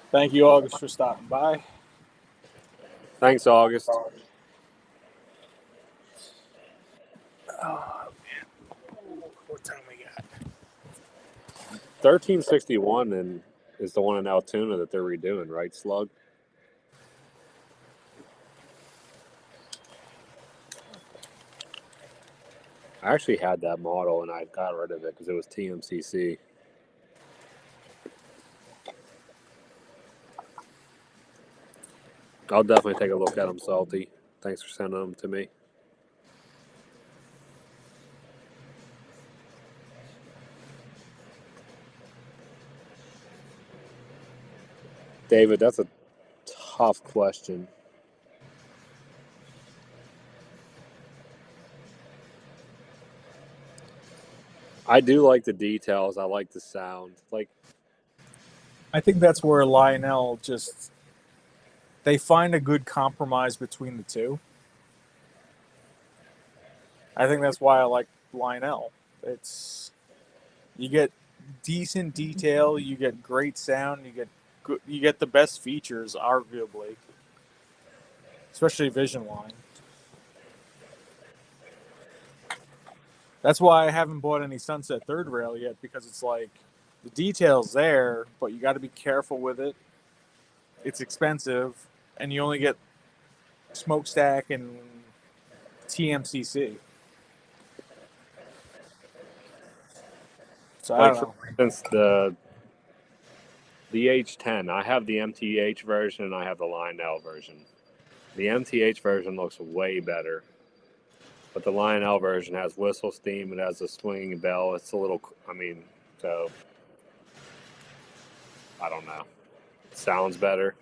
Thank you, August, for stopping by. Thanks, August. Oh, man. What time we got? 1361 and is the one in Altoona that they're redoing, right, Slug? I actually had that model and I got rid of it because it was TMCC. I'll definitely take a look at them, Salty. Thanks for sending them to me. David, that's a tough question. I do like the details. I like the sound. I think that's where Lionel they find a good compromise between the two. I think that's why I like Lionel. You get decent detail, you get great sound, you get the best features, arguably, especially Vision Line. That's why I haven't bought any Sunset third rail yet, because it's like the detail's there, but you got to be careful with it. It's expensive, and you only get smokestack and TMCC. So I Like don't for know. instance, the H10, I have the MTH version and I have the Lionel version. The MTH version looks way better, but the Lionel version has whistle steam. It has a swinging bell. It's a little, so I don't know. It sounds better.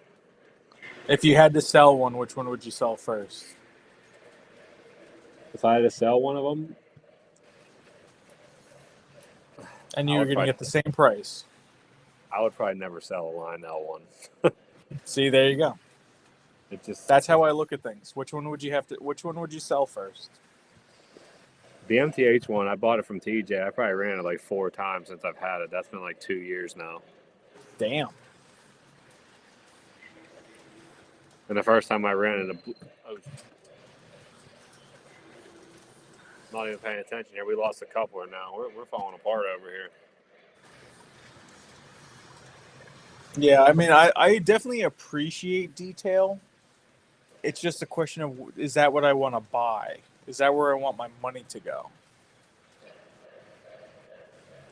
If you had to sell one, which one would you sell first? If I had to sell one of them, And I you were would going to probably, get the same price. I would probably never sell a Lionel one. See, there you go. It just That's how I look at things. Which one would you sell first? the MTH one. I bought it from TJ. I probably ran it like 4 times since I've had it. That's been like 2 years now. Damn. And the first time I ran it, I was not even paying attention here. We lost a coupler now. We're falling apart over here. Yeah, I mean, I definitely appreciate detail. It's just a question of, is that what I want to buy? Is that where I want my money to go?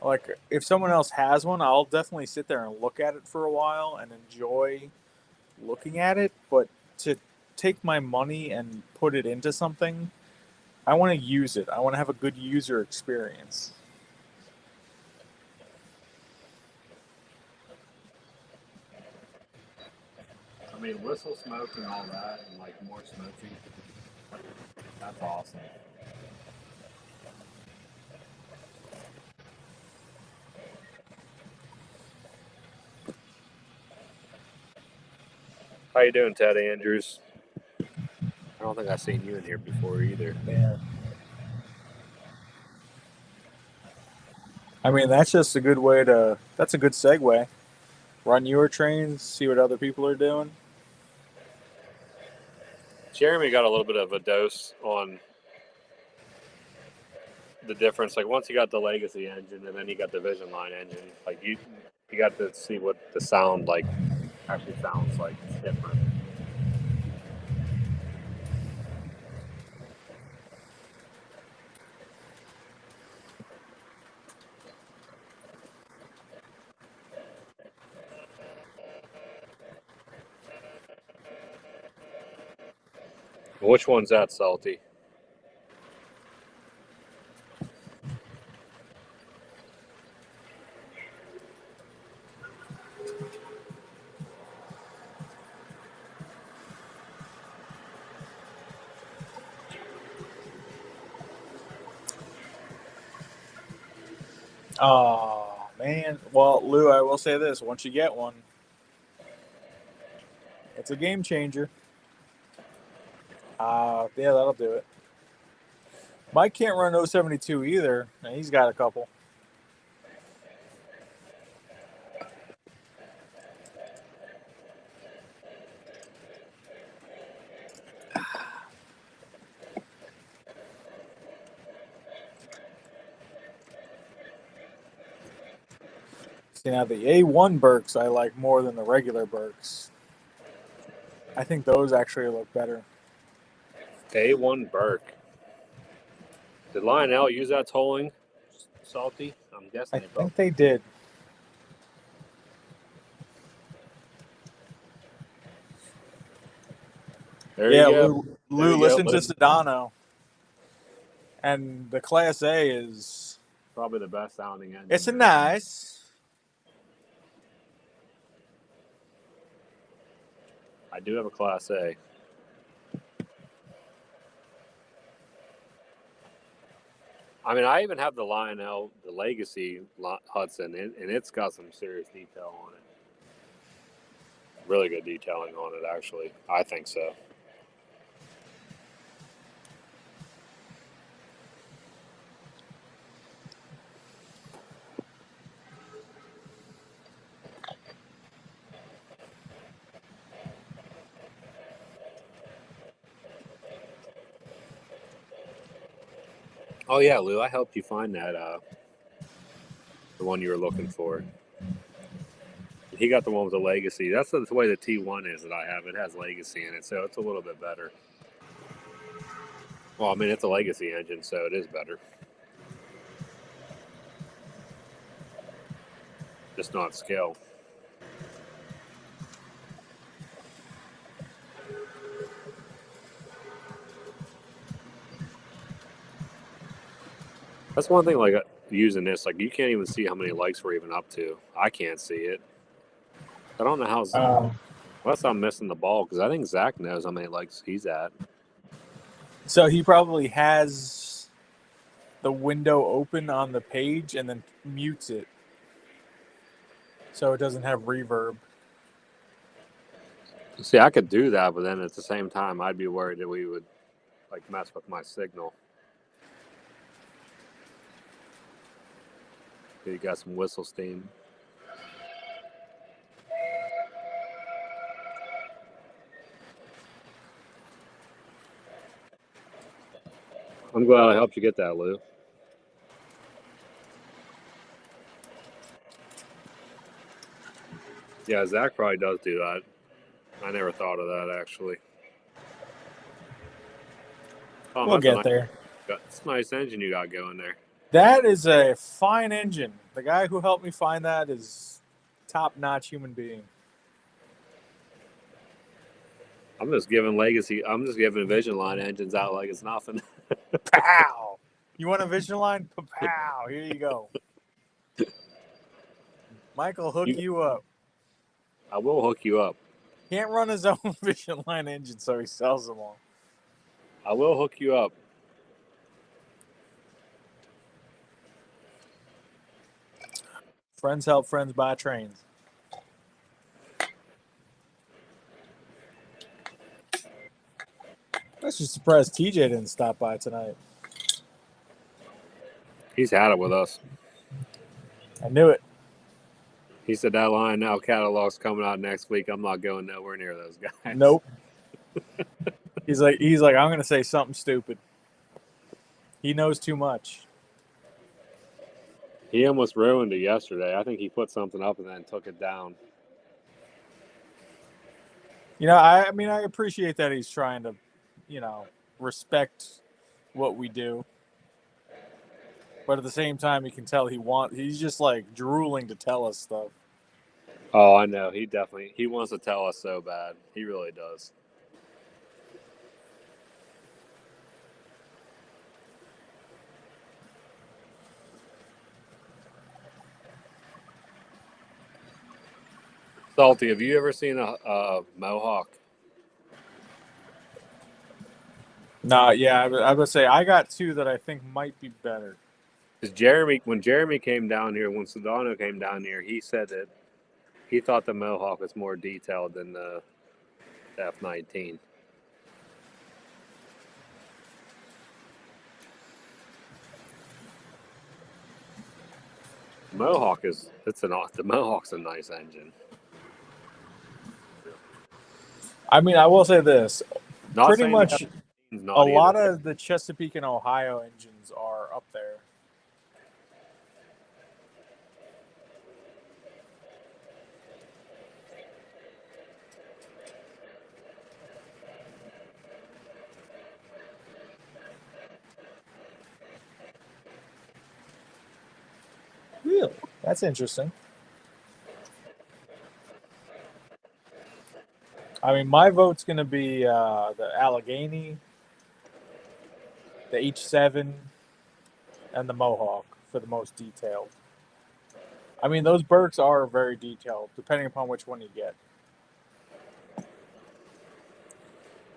Like, if someone else has one, I'll definitely sit there and look at it for a while and enjoy looking at it. But to take my money and put it into something, I want to use it. I want to have a good user experience. I mean, whistle smoke and all that, and like more smoky. That's awesome. How you doing, Ted Andrews? I don't think I've seen you in here before either. Yeah. I mean, that's just a good way to. That's a good segue. Run your trains, see what other people are doing. Jeremy got a little bit of a dose on the difference. Like once he got the legacy engine and then he got the Vision Line engine, like you got to see what the sound like actually sounds like. It's different. Which one's that, Salty? Oh man. Well, Lou, I will say this: once you get one, it's a game changer. Yeah, that'll do it. Mike can't run 072 either, and he's got a couple. See, now the A1 Berks I like more than the regular Berks. I think those actually look better. A1 Burke. Did Lionel use that tolling, Salty? I'm guessing I they both. think they did. There Yeah, you go. Lou, you go, listen to bud. Sedano. And the Class A is... Probably the best sounding engine. It's a nice... I do have a Class A. I mean, I even have the Lionel, the Legacy Hudson, and it's got some serious detail on it. Really good detailing on it, actually. I think so. Oh yeah, Lou, I helped you find that the one you were looking for. He got the one with the legacy. That's the way the T1 is that I have. It has legacy in it, so it's a little bit better. Well, I mean, it's a legacy engine, so it is better. Just not scale. That's one thing, like using this, like you can't even see how many likes we're even up to. I can't see it. I don't know how. Unless I'm missing the ball, because I think Zach knows how many likes he's at. So he probably has the window open on the page and then mutes it, so it doesn't have reverb. See, I could do that, but then at the same time, I'd be worried that we would like mess with my signal. You got some whistle steam. I'm glad I helped you get that, Lou. Yeah, Zach probably does do that. I never thought of that, actually. Oh, We'll get there. It's a nice engine you got going there. That is a fine engine. The guy who helped me find that is top-notch human being. I'm just giving Vision Line engines out like it's nothing. Pow! You want a Vision Line? Pow! Here you go. Michael, hook you up. I will hook you up. Can't run his own Vision Line engine, so he sells them all. I will hook you up. Friends help friends buy trains. I was just surprised TJ didn't stop by tonight. He's had it with us. I knew it. He said that line now catalog's coming out next week. I'm not going nowhere near those guys. Nope. He's like, I'm gonna say something stupid. He knows too much. He almost ruined it yesterday. I think he put something up and then took it down. You know, I mean, I appreciate that he's trying to, respect what we do. But at the same time, you can tell he's just like drooling to tell us stuff. Oh, I know. He wants to tell us so bad. He really does. Salty, have you ever seen a Mohawk? No, yeah, I would say I got two that I think might be better. Because when Jeremy came down here, when Sedano came down here, he said that he thought the Mohawk was more detailed than the F-19. The Mohawk's a nice engine. I mean, I will say this. Not Pretty saying much not a lot either. of the Chesapeake and Ohio engines are up there. Really? That's interesting. I mean, my vote's going to be the Allegheny, the H7, and the Mohawk for the most detailed. I mean, those Berks are very detailed, depending upon which one you get.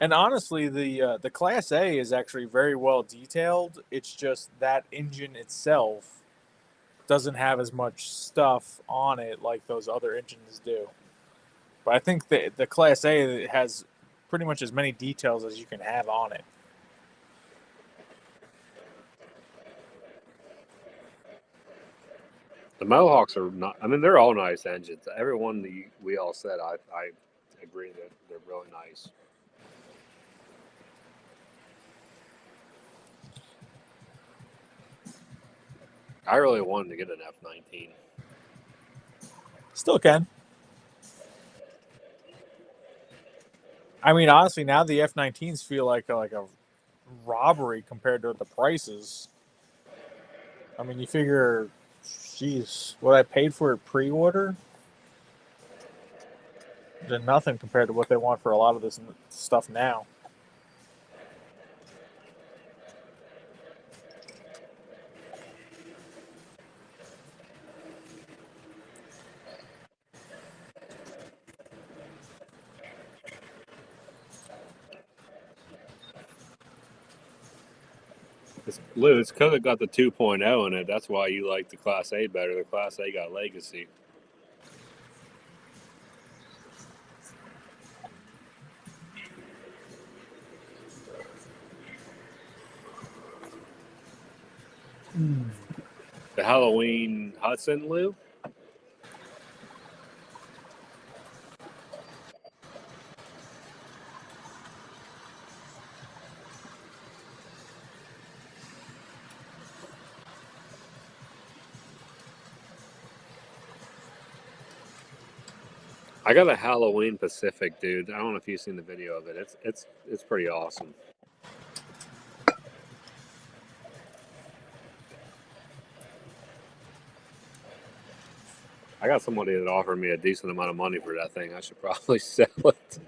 And honestly, the Class A is actually very well detailed. It's just that engine itself doesn't have as much stuff on it like those other engines do. But I think the Class A has pretty much as many details as you can have on it. The Mohawks are not. I mean, they're all nice engines. Everyone we all said, I agree that they're really nice. I really wanted to get an F-19. Still can. I mean, honestly, now the F-19s feel like a robbery compared to the prices. I mean, you figure, geez, what I paid for it pre-order, they're nothing compared to what they want for a lot of this stuff now. Lou, it's because it got the 2.0 in it. That's why you like the Class A better. The Class A got Legacy. The Halloween Hudson, Lou? I got a Halloween Pacific, dude. I don't know if you've seen the video of it. It's pretty awesome. I got somebody that offered me a decent amount of money for that thing. I should probably sell it.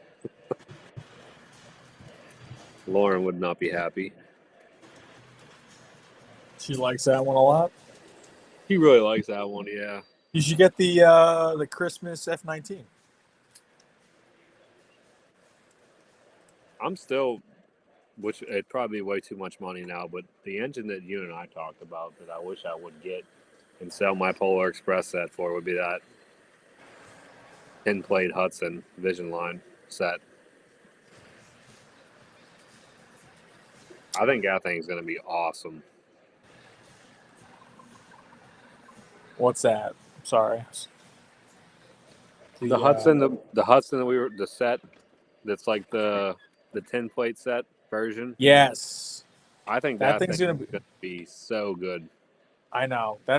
Lauren would not be happy. She likes that one a lot. He really likes that one, yeah. You should get the Christmas F-19. I'm still, which it'd probably be way too much money now, but the engine that you and I talked about that I wish I would get and sell my Polar Express set for would be that 10-plate Hudson Vision Line set. I think that thing's going to be awesome. What's that? Sorry. The Hudson, the Hudson that the set that's like the 10-plate set version. Yes. I think That that thing's thing gonna is going to be so good. I know. I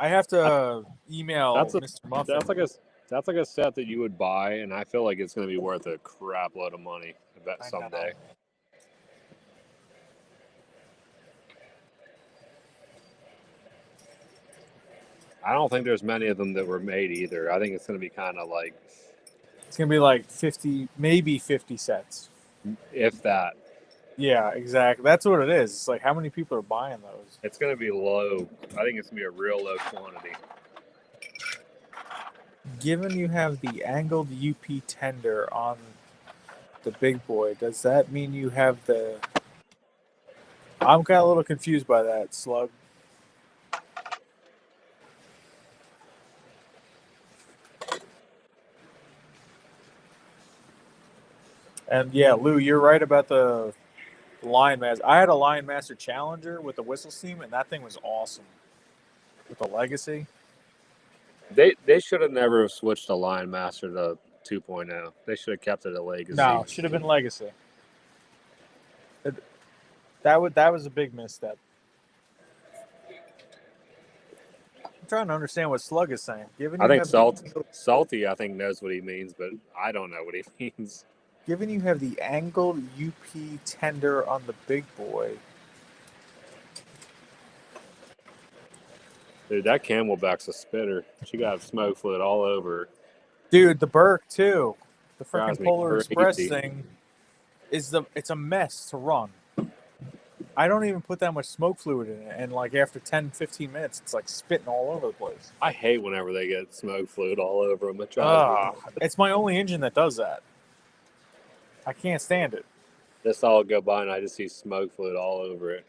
have to email Mr. Muffin. That's like a set that you would buy, and I feel like it's going to be worth a crap load of money. I bet someday. I don't think there's many of them that were made either. I think it's going to be kind of like... It's going to be like 50, maybe 50 sets. If that. Yeah, exactly. That's what it is. It's like, how many people are buying those? It's going to be low. I think it's going to be a real low quantity. Given you have the angled UP tender on the big boy, does that mean you have the... I'm kind of a little confused by that, Slug. And yeah, Lou, you're right about the Lion Master. I had a Lion Master Challenger with the whistle steam, and that thing was awesome. With the Legacy. They should have never switched the Lion Master to 2.0. They should have kept it a Legacy. No, it should have been Legacy. That was a big misstep. I'm trying to understand what Slug is saying. I think Salty, I think, knows what he means, but I don't know what he means. Given you have the angled UP tender on the big boy. Dude, that Camelback's a spitter. She got smoke fluid all over her. Dude, the Burke too. The freaking Drives me Polar Express crazy. thing it's a mess to run. I don't even put that much smoke fluid in it, and like after 10, 15 minutes, it's like spitting all over the place. I hate whenever they get smoke fluid all over them. It drives me. It's my only engine that does that. I can't stand it. This all go by and I just see smoke fluid all over it.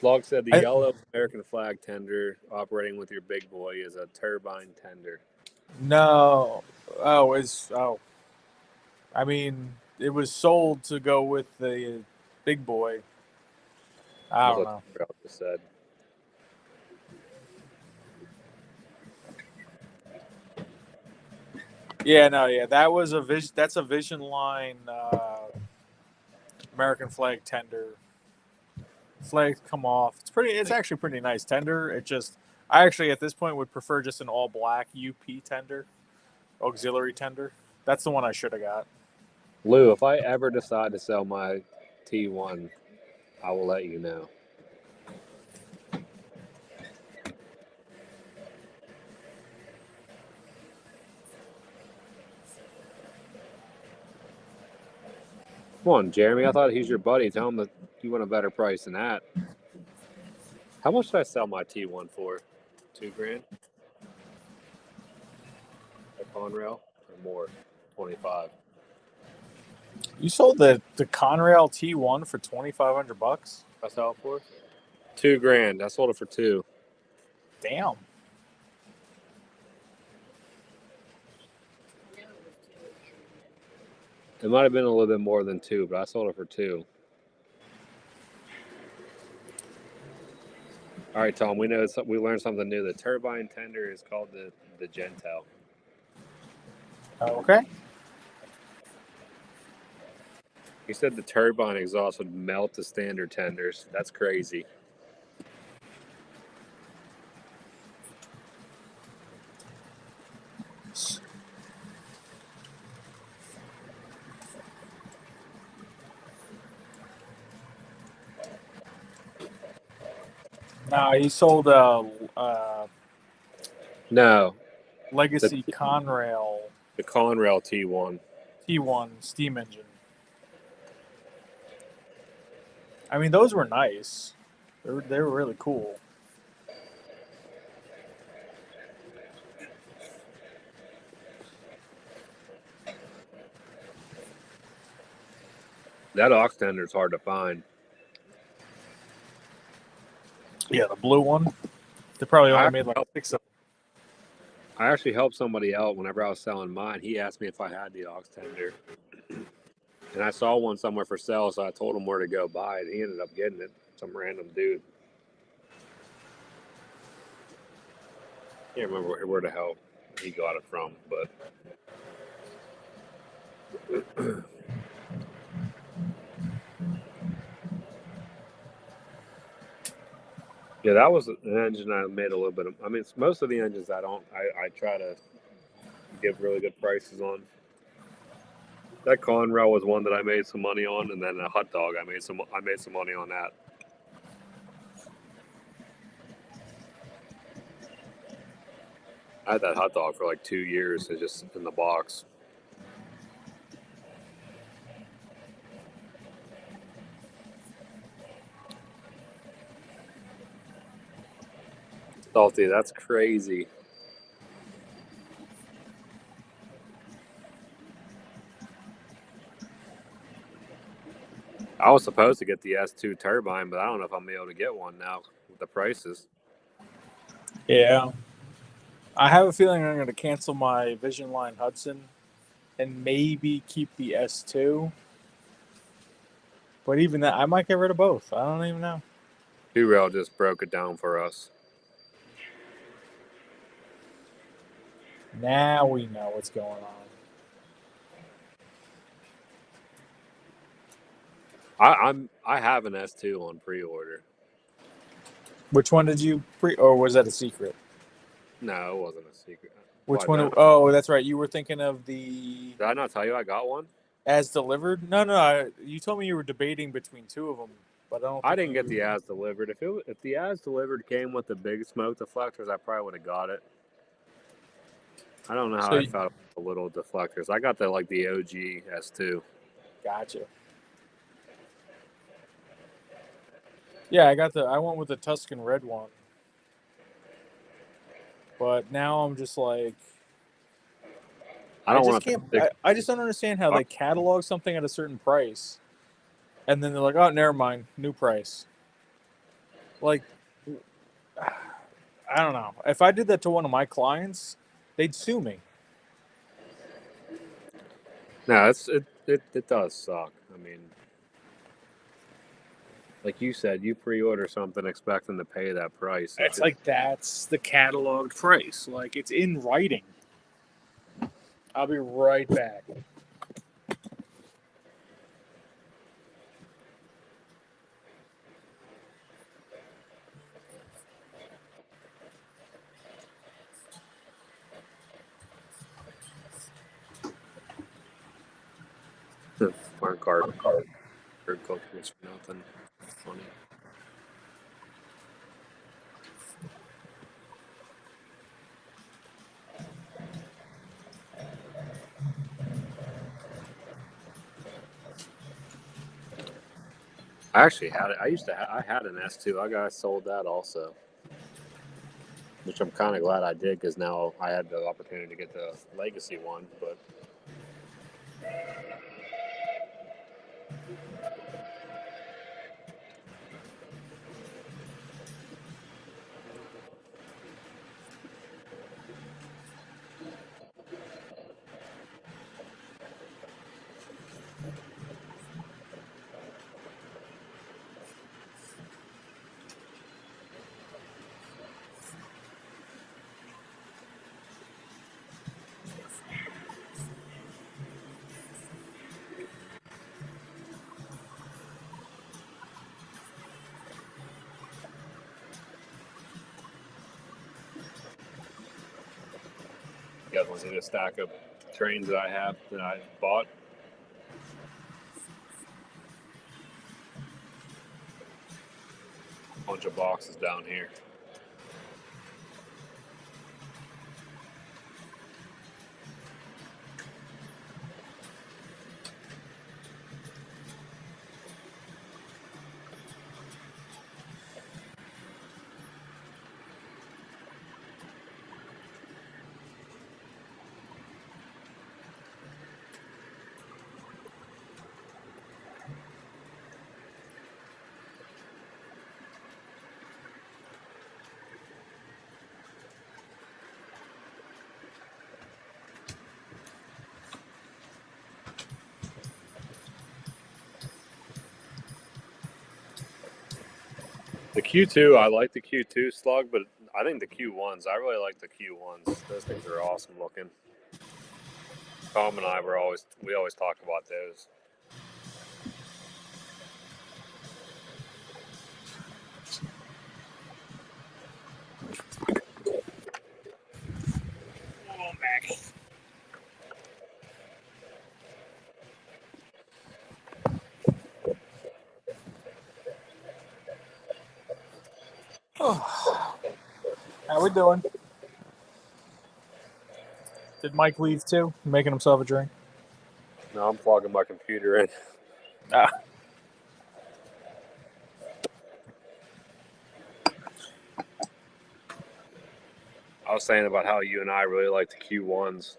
Slog said the yellow American flag tender operating with your big boy is a turbine tender. No. I mean, it was sold to go with the big boy. I don't know. That's what I just said. Yeah, no, yeah. That was that's a Vision Line American flag tender. Flags come off. It's actually pretty nice tender. I actually at this point would prefer just an all black UP tender, auxiliary tender. That's the one I should have got. Lou, if I ever decide to sell my T1, I will let you know. Come on, Jeremy. I thought he's your buddy. Tell him that you want a better price than that. How much did I sell my T1 for? $2,000? A Conrail or more? 25. You sold the Conrail T1 for $2,500. I sell it for $2,000. I sold it for $2,000. Damn. It might have been a little bit more than $2,000, but I sold it for $2,000. All right, Tom. We learned something new. The turbine tender is called the Gentel. Okay. He said the turbine exhaust would melt the standard tenders. That's crazy. Nah, he sold No, Legacy Conrail the Conrail T1. T1 steam engine. I mean, those were nice. They were really cool. That aux tender is hard to find. Yeah, the blue one. They probably only made like 6 of them. I actually helped somebody out whenever I was selling mine. He asked me if I had the aux tender. And I saw one somewhere for sale, so I told him where to go buy it. He ended up getting it. Some random dude. Can't remember where the hell he got it from, but yeah, that was an engine I made a little bit of. I mean, most of the engines I try to give really good prices on. That Conrail was one that I made some money on, and then a hot dog I made some money on that. I had that hot dog for like 2 years. It's just in the box. Salty, that's crazy. I was supposed to get the S2 turbine, but I don't know if I'm able to get one now with the prices. Yeah. I have a feeling I'm going to cancel my Vision Line Hudson and maybe keep the S2. But even that, I might get rid of both. I don't even know. Two-Rail just broke it down for us. Now we know what's going on. I have an S2 on pre-order. Which one did you or was that a secret? No, it wasn't a secret. Which Why, one? no? Oh, that's right. You were thinking of the Did I not tell you I got one? as delivered. No. You told me you were debating between two of them, but I don't. I think didn't get you- the as delivered. If the as delivered came with the big smoke deflectors, I probably would have got it. I don't know how So I felt with the little deflectors. I got the OG S2. Gotcha. Yeah, I went with the Tuscan red one. But now I'm just like I don't just want to. can't. I just don't understand how they catalog something at a certain price, and then they're like, "Oh, never mind, new price." Like, I don't know. If I did that to one of my clients, they'd sue me. No, it does suck. I mean, like you said, you pre-order something expecting to pay that price. It's like that's the cataloged price. Like it's in writing. I'll be right back. Smart card. Bird cookies for nothing. Funny. I actually had it. I had an S2. I sold that also, which I'm kind of glad I did because now I had the opportunity to get the legacy one. But you guys want to see the stack of trains that I bought? Bunch of boxes down here. The Q2, I like the Q2 slug, but I think the Q1s, I really like the Q1s. Those things are awesome looking. Tom and I we always talk about those. How we doing? Did Mike leave too? Making himself a drink? No, I'm plugging my computer in. Ah. I was saying about how you and I really like the Q1s.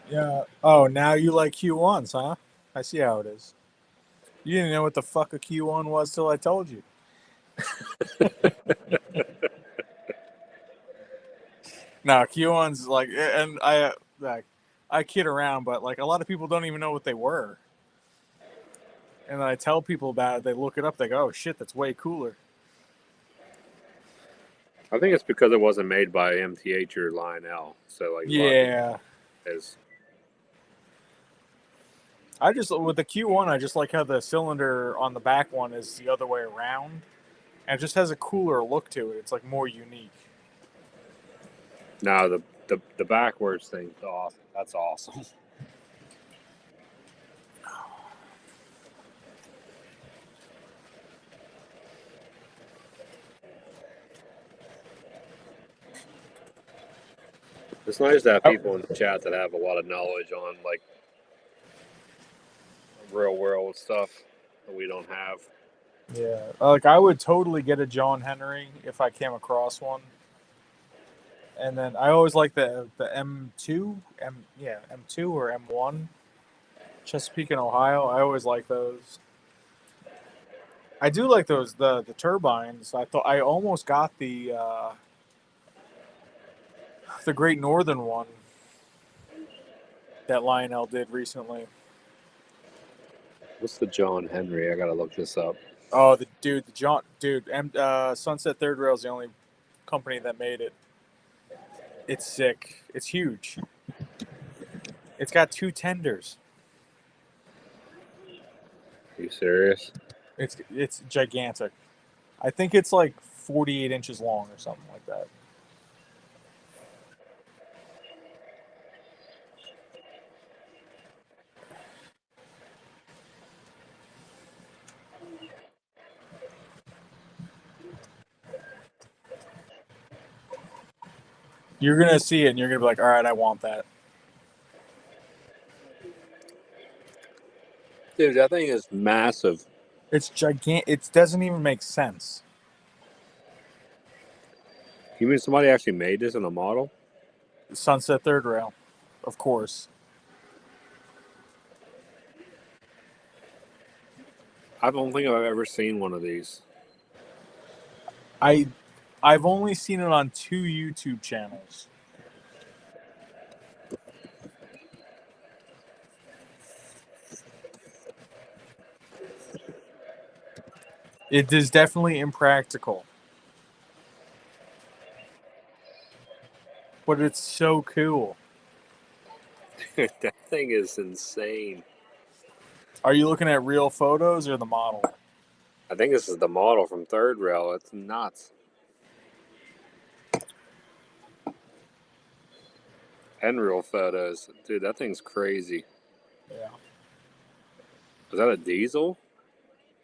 Yeah. Oh, now you like Q1s, huh? I see how it is. You didn't know what the fuck a Q1 was till I told you. No, Q1s like, and I kid around, but like a lot of people don't even know what they were. And then I tell people about it, they look it up, they go, "Oh shit, that's way cooler." I think it's because it wasn't made by MTH or Lionel. So like, Yeah. is I just with the Q1, I just like how the cylinder on the back one is the other way around, and it just has a cooler look to it. It's like more unique. no the backwards thing. Awesome. That's awesome. It's nice to have people in the chat that have a lot of knowledge on like real world stuff that we don't have. Yeah, like I would totally get a John Henry if I came across one. And then I always like the M2, M2 or M1, Chesapeake and Ohio. I always like those. I do like those the turbines. I almost got the Great Northern one that Lionel did recently. What's the John Henry? I gotta look this up. Oh, Sunset Third Rail is the only company that made it. It's sick. It's huge. It's got 2 tenders. Are you serious? It's gigantic. I think it's like 48 inches long or something like that. You're gonna see it and you're gonna be like, all right, I want that. Dude, that thing is massive. It's gigantic. It doesn't even make sense. You mean somebody actually made this in a model? Sunset Third Rail, of course. I don't think I've ever seen one of these. I've only seen it on 2 YouTube channels. It is definitely impractical. But it's so cool. That thing is insane. Are you looking at real photos or the model? I think this is the model from Third Rail. It's nuts. And real photos. Dude, that thing's crazy. Yeah. Is that a diesel?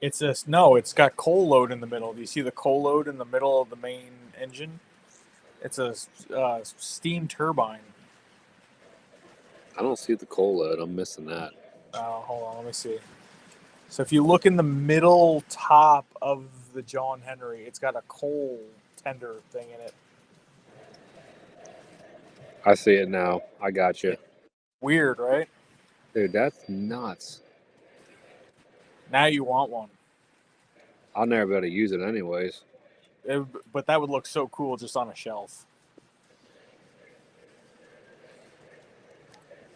It's got coal load in the middle. Do you see the coal load in the middle of the main engine? It's a steam turbine. I don't see the coal load. I'm missing that. Hold on, let me see. So if you look in the middle top of the John Henry, it's got a coal tender thing in it. I see it now. I got you. Weird, right? Dude, that's nuts. Now you want one. I'll never be able to use it anyways. But that would look so cool just on a shelf.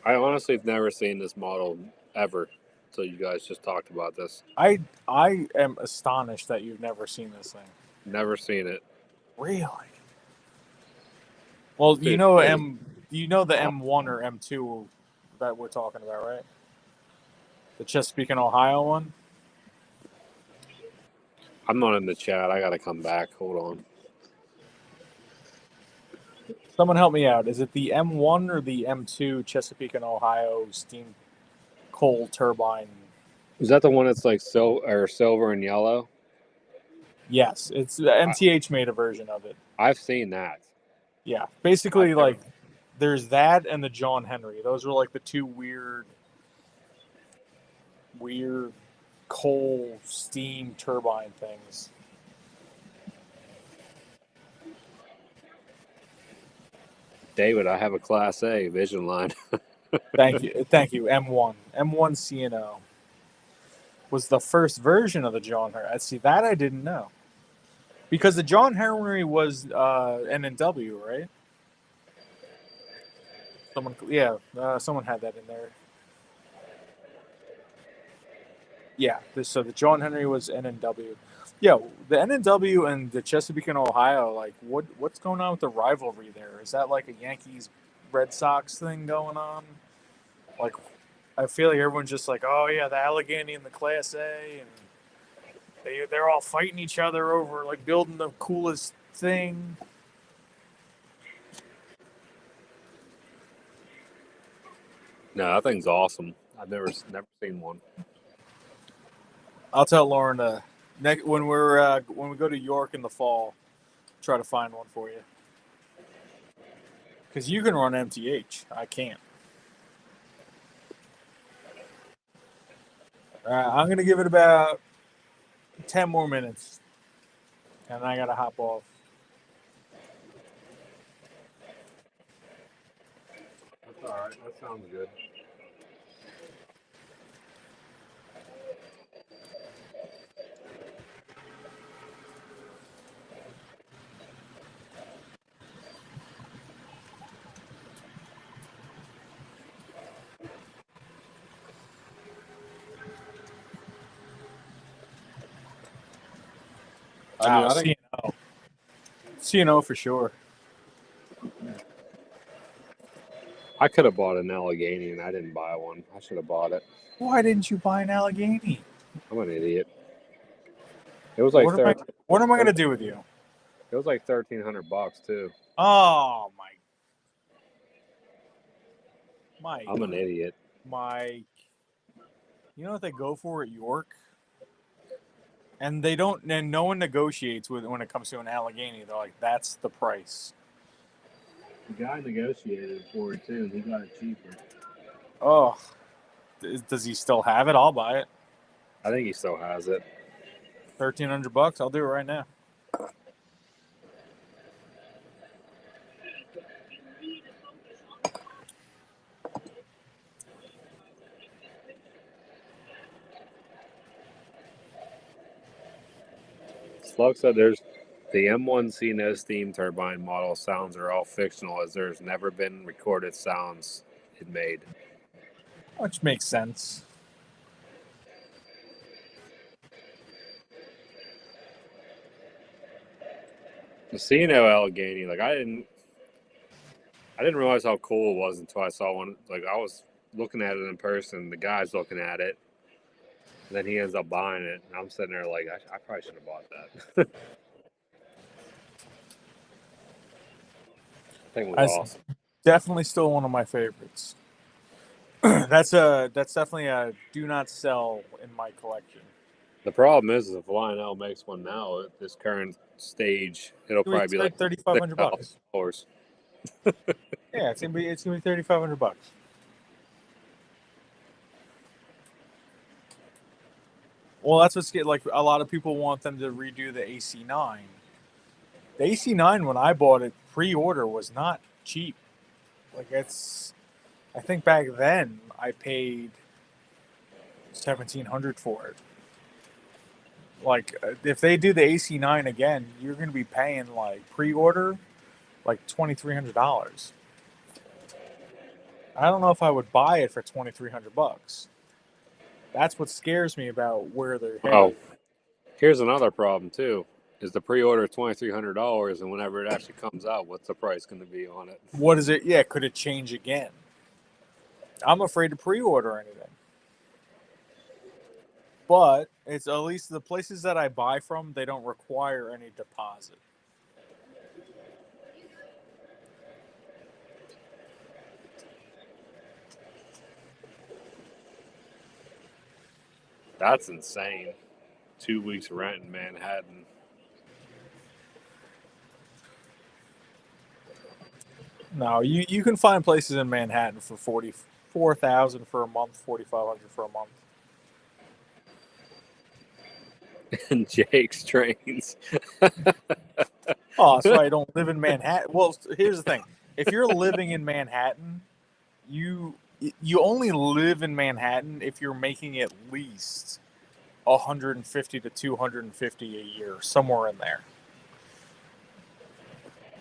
I honestly have never seen this model ever until you guys just talked about this. I am astonished that you've never seen this thing. Never seen it. Really? Well, Dude, you know the M1 or M2 that we're talking about, right? The Chesapeake and Ohio one? I'm not in the chat. I gotta come back. Hold on. Someone help me out. Is it the M1 or the M2 Chesapeake and Ohio steam coal turbine? Is that the one that's like silver and yellow? Yes, it's the MTH made a version of it. I've seen that. Yeah, basically I've never- like there's that and the John Henry. Those were like the two weird coal steam turbine things. David, I have a Class A Vision line. Thank you. M1 CNO was the first version of the John Henry. See, that I didn't know, because the John Henry was N&W, right? Someone had that in there. Yeah, so the John Henry was N&W. Yeah, the N&W and the Chesapeake and Ohio, like what's going on with the rivalry there? Is that like a Yankees Red Sox thing going on? Like, I feel like everyone's just like, oh yeah, the Allegheny and the Class A, and they're all fighting each other over like building the coolest thing. No, that thing's awesome. I've never seen one. I'll tell Lauren when we go to York in the fall, try to find one for you. Because you can run MTH, I can't. I'm gonna give it about 10 more minutes, and I gotta hop off. That's all right. That sounds good. I think CNO for sure. I could have bought an Allegheny and I didn't buy one. I should have bought it. Why didn't you buy an Allegheny? I'm an idiot. It was like what am I gonna do with you? It was like $1,300 too. Oh my, Mike. I'm an idiot. Mike, you know what they go for at York? And they don't, and no one negotiates when it comes to an Allegheny. They're like, that's the price. The guy negotiated for it too, and he got it cheaper. Oh, does he still have it? I'll buy it. I think he still has it. $1,300. I'll do it right now. Slug said there's the M1C no steam turbine model sounds are all fictional as there's never been recorded sounds it made. Which makes sense. Seeing Allegheny, like I didn't realize how cool it was until I saw one. Like I was looking at it in person, the guy's looking at it, and then he ends up buying it, and I'm sitting there like I probably should have bought that. Thing was awesome. Definitely still one of my favorites. That's definitely a do not sell in my collection. The problem is if Lionel makes one now at this current stage, it'll probably be like $3,500. $6,000. Yeah, it's gonna be $3,500. Well, that's what's get like a lot of people want them to redo the AC9. The AC9 when I bought it pre-order was not cheap. Like I think back then I paid $1,700 for it. Like if they do the AC9 again, you're going to be paying like pre-order like $2,300. I don't know if I would buy it for $2,300. That's what scares me about where they're headed. Oh, here's another problem too: is the pre-order $2,300, and whenever it actually comes out, what's the price going to be on it? What is it? Yeah, could it change again? I'm afraid to pre-order anything. But it's at least the places that I buy from, they don't require any deposit. That's insane. 2 weeks rent in Manhattan. No, you can find places in Manhattan for $44,000 for a month, $4,500 for a month. And Jake's trains. Oh, that's why I don't live in Manhattan. Well, here's the thing: if you're living in Manhattan, you only live in Manhattan if you're making at least $150 to $250 a year, somewhere in there.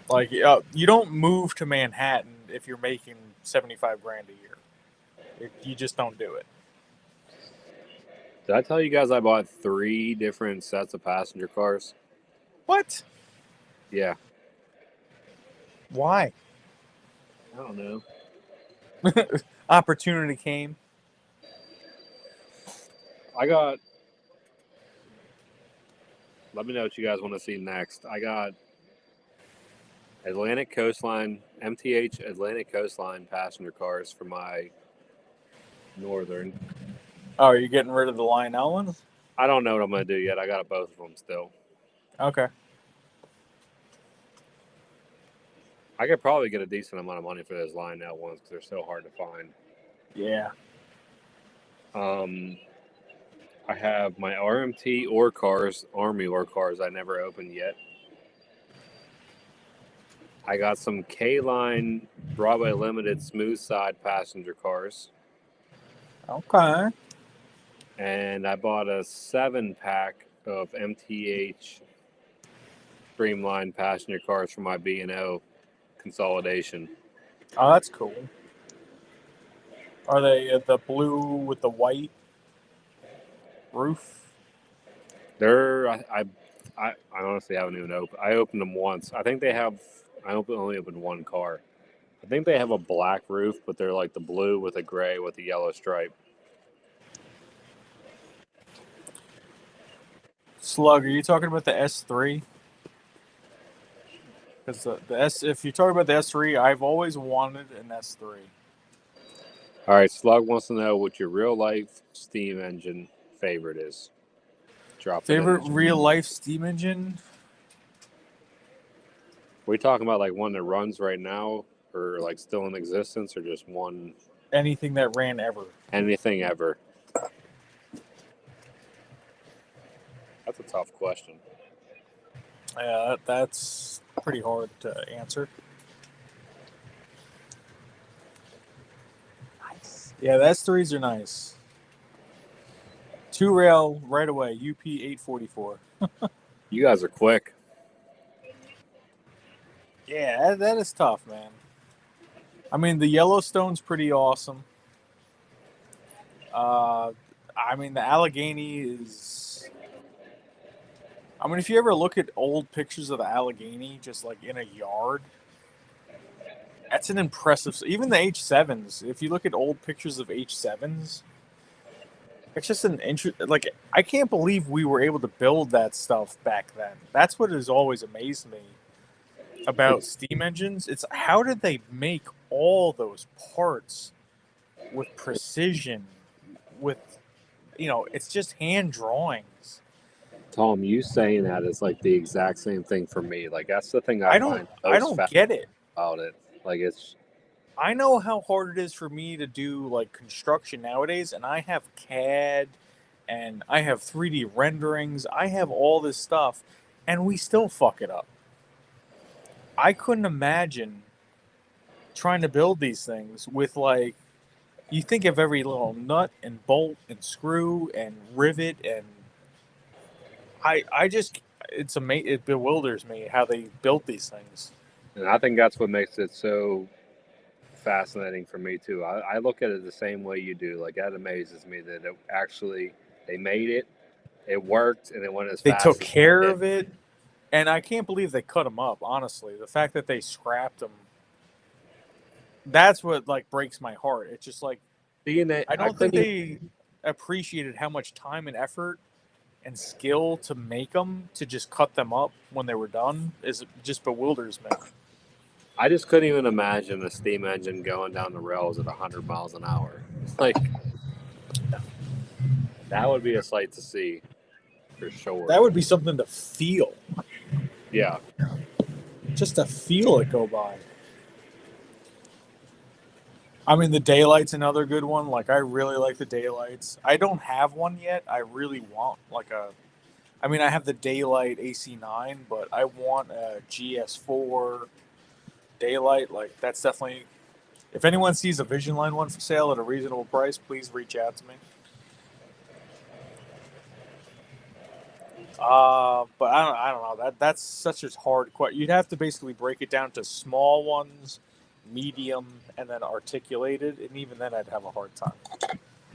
Like you don't move to Manhattan if you're making $75,000 a year. You just don't do it. Did I tell you guys I bought 3 different sets of passenger cars? What? Yeah. Why? I don't know. Opportunity came. Let me know what you guys want to see next. I got Atlantic Coastline, MTH Atlantic Coastline passenger cars for my Northern. Oh, are you getting rid of the Lionel ones? I don't know what I'm going to do yet. I got both of them still. Okay. I could probably get a decent amount of money for those Lionel ones because they're so hard to find. Yeah. I have my RMT ore cars, Army ore cars I never opened yet. I got some K-Line Broadway Limited smooth side passenger cars. Okay. And I bought a 7-pack of MTH Streamline passenger cars for my B&O consolidation. Oh, that's cool. Are they the blue with the white roof? I honestly haven't even opened. I opened them once. I think they have. I only opened one car. I think they have a black roof, but they're like the blue with a gray with a yellow stripe. Slug, are you talking about the S3? Because if you're talking about the S3, I've always wanted an S3. All right, Slug wants to know what your real life steam engine favorite is. Drop favorite real life steam engine? Are we talking about like one that runs right now? or like still in existence, or just one? Anything that ran ever. Anything ever? That's a tough question. Yeah, that's pretty hard to answer. Nice. Yeah, the S3s are nice. 2-rail right away, UP 844. You guys are quick. Yeah, that is tough, man. I mean, the Yellowstone's pretty awesome. I mean, the Allegheny is. I mean, if you ever look at old pictures of the Allegheny, just like in a yard, that's an impressive. Even the H7s. If you look at old pictures of H7s, it's just an interest. Like, I can't believe we were able to build that stuff back then. That's what has always amazed me about steam engines. It's how did they make all those parts with precision? With it's just hand drawings. Tom, you saying that is like the exact same thing for me. Like that's the thing I find don't most get it. about it. Like it's. I know how hard it is for me to do like construction nowadays, and I have CAD and I have 3D renderings. I have all this stuff, and we still fuck it up. I couldn't imagine trying to build these things with like you think of every little nut and bolt and screw and rivet and I just it bewilders me how they built these things. And I think that's what makes it so fascinating for me too. I look at it the same way you do. Like that amazes me that it actually they made it, it worked, and it went as They fast. took as care it did. of it, and I can't believe they cut them up. Honestly, the fact that they scrapped them, that's what like breaks my heart. It's just like Being that I don't think couldn't they appreciated how much time and effort and skill to make them to just cut them up when they were done is just bewilders me. I just couldn't even imagine a steam engine going down the rails at 100 miles an hour. Like that would be a sight to see, for sure. That would be something to feel, Yeah, just to feel it go by. I mean, the Daylight's another good one. Like, I really like the Daylights. I don't have one yet. I really want like a. I mean, I have the Daylight AC9, but I want a GS4 Daylight. Like, that's definitely. If anyone sees a Vision Line one for sale at a reasonable price, please reach out to me. But I don't know. That's such a hard question. You'd have to basically break it down to small ones, medium, and then articulated, and even then I'd have a hard time.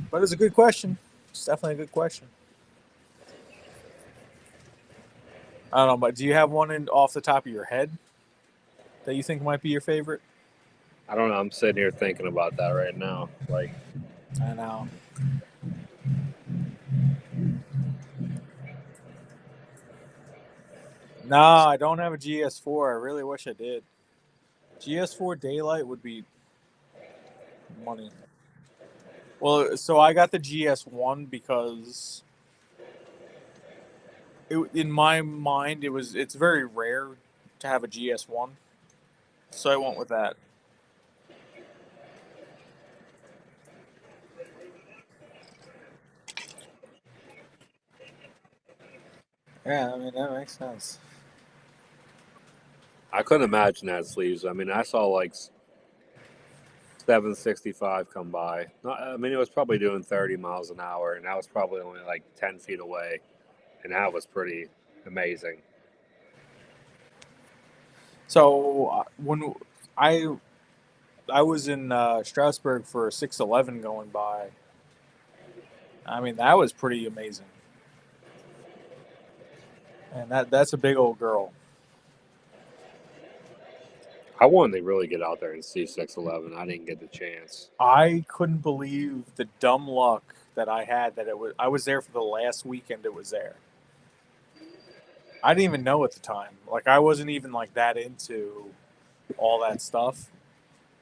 But it's a good question. It's definitely a good question. I don't know, but do you have one off the top of your head that you think might be your favorite? I don't know. I'm sitting here thinking about that right now. Like, I know. No, I don't have a GS4. I really wish I did. GS4 Daylight would be money. Well, so I got the GS1 because in my mind it's very rare to have a GS1. So I went with that. Yeah, I mean that makes sense. I couldn't imagine that sleeves. I mean, I saw like 765 come by. I mean, it was probably doing 30 miles an hour, and that was probably only like 10 feet away, and that was pretty amazing. So when I was in Strasbourg for a 611 going by, I mean that was pretty amazing, and that's a big old girl. I wanted to really get out there and see 611. I didn't get the chance. I couldn't believe the dumb luck that I had that I was there for the last weekend it was there. I didn't even know at the time. Like I wasn't even like that into all that stuff.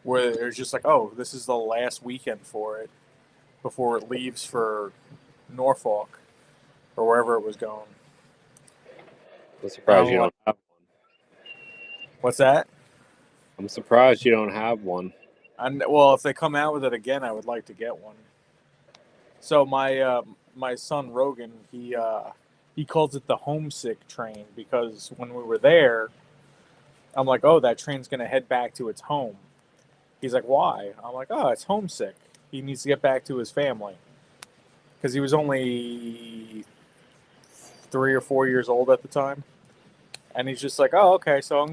Where it's just like, oh, this is the last weekend for it before it leaves for Norfolk or wherever it was going. I'm surprised you don't have one. What's that? I'm surprised you don't have one. And well, if they come out with it again, I would like to get one. So my son Rogan, he calls it the homesick train because when we were there, I'm like, oh, that train's gonna head back to its home. He's like, why? I'm like, oh, it's homesick. He needs to get back to his family because he was only 3 or 4 years old at the time, and he's just like, oh, okay, so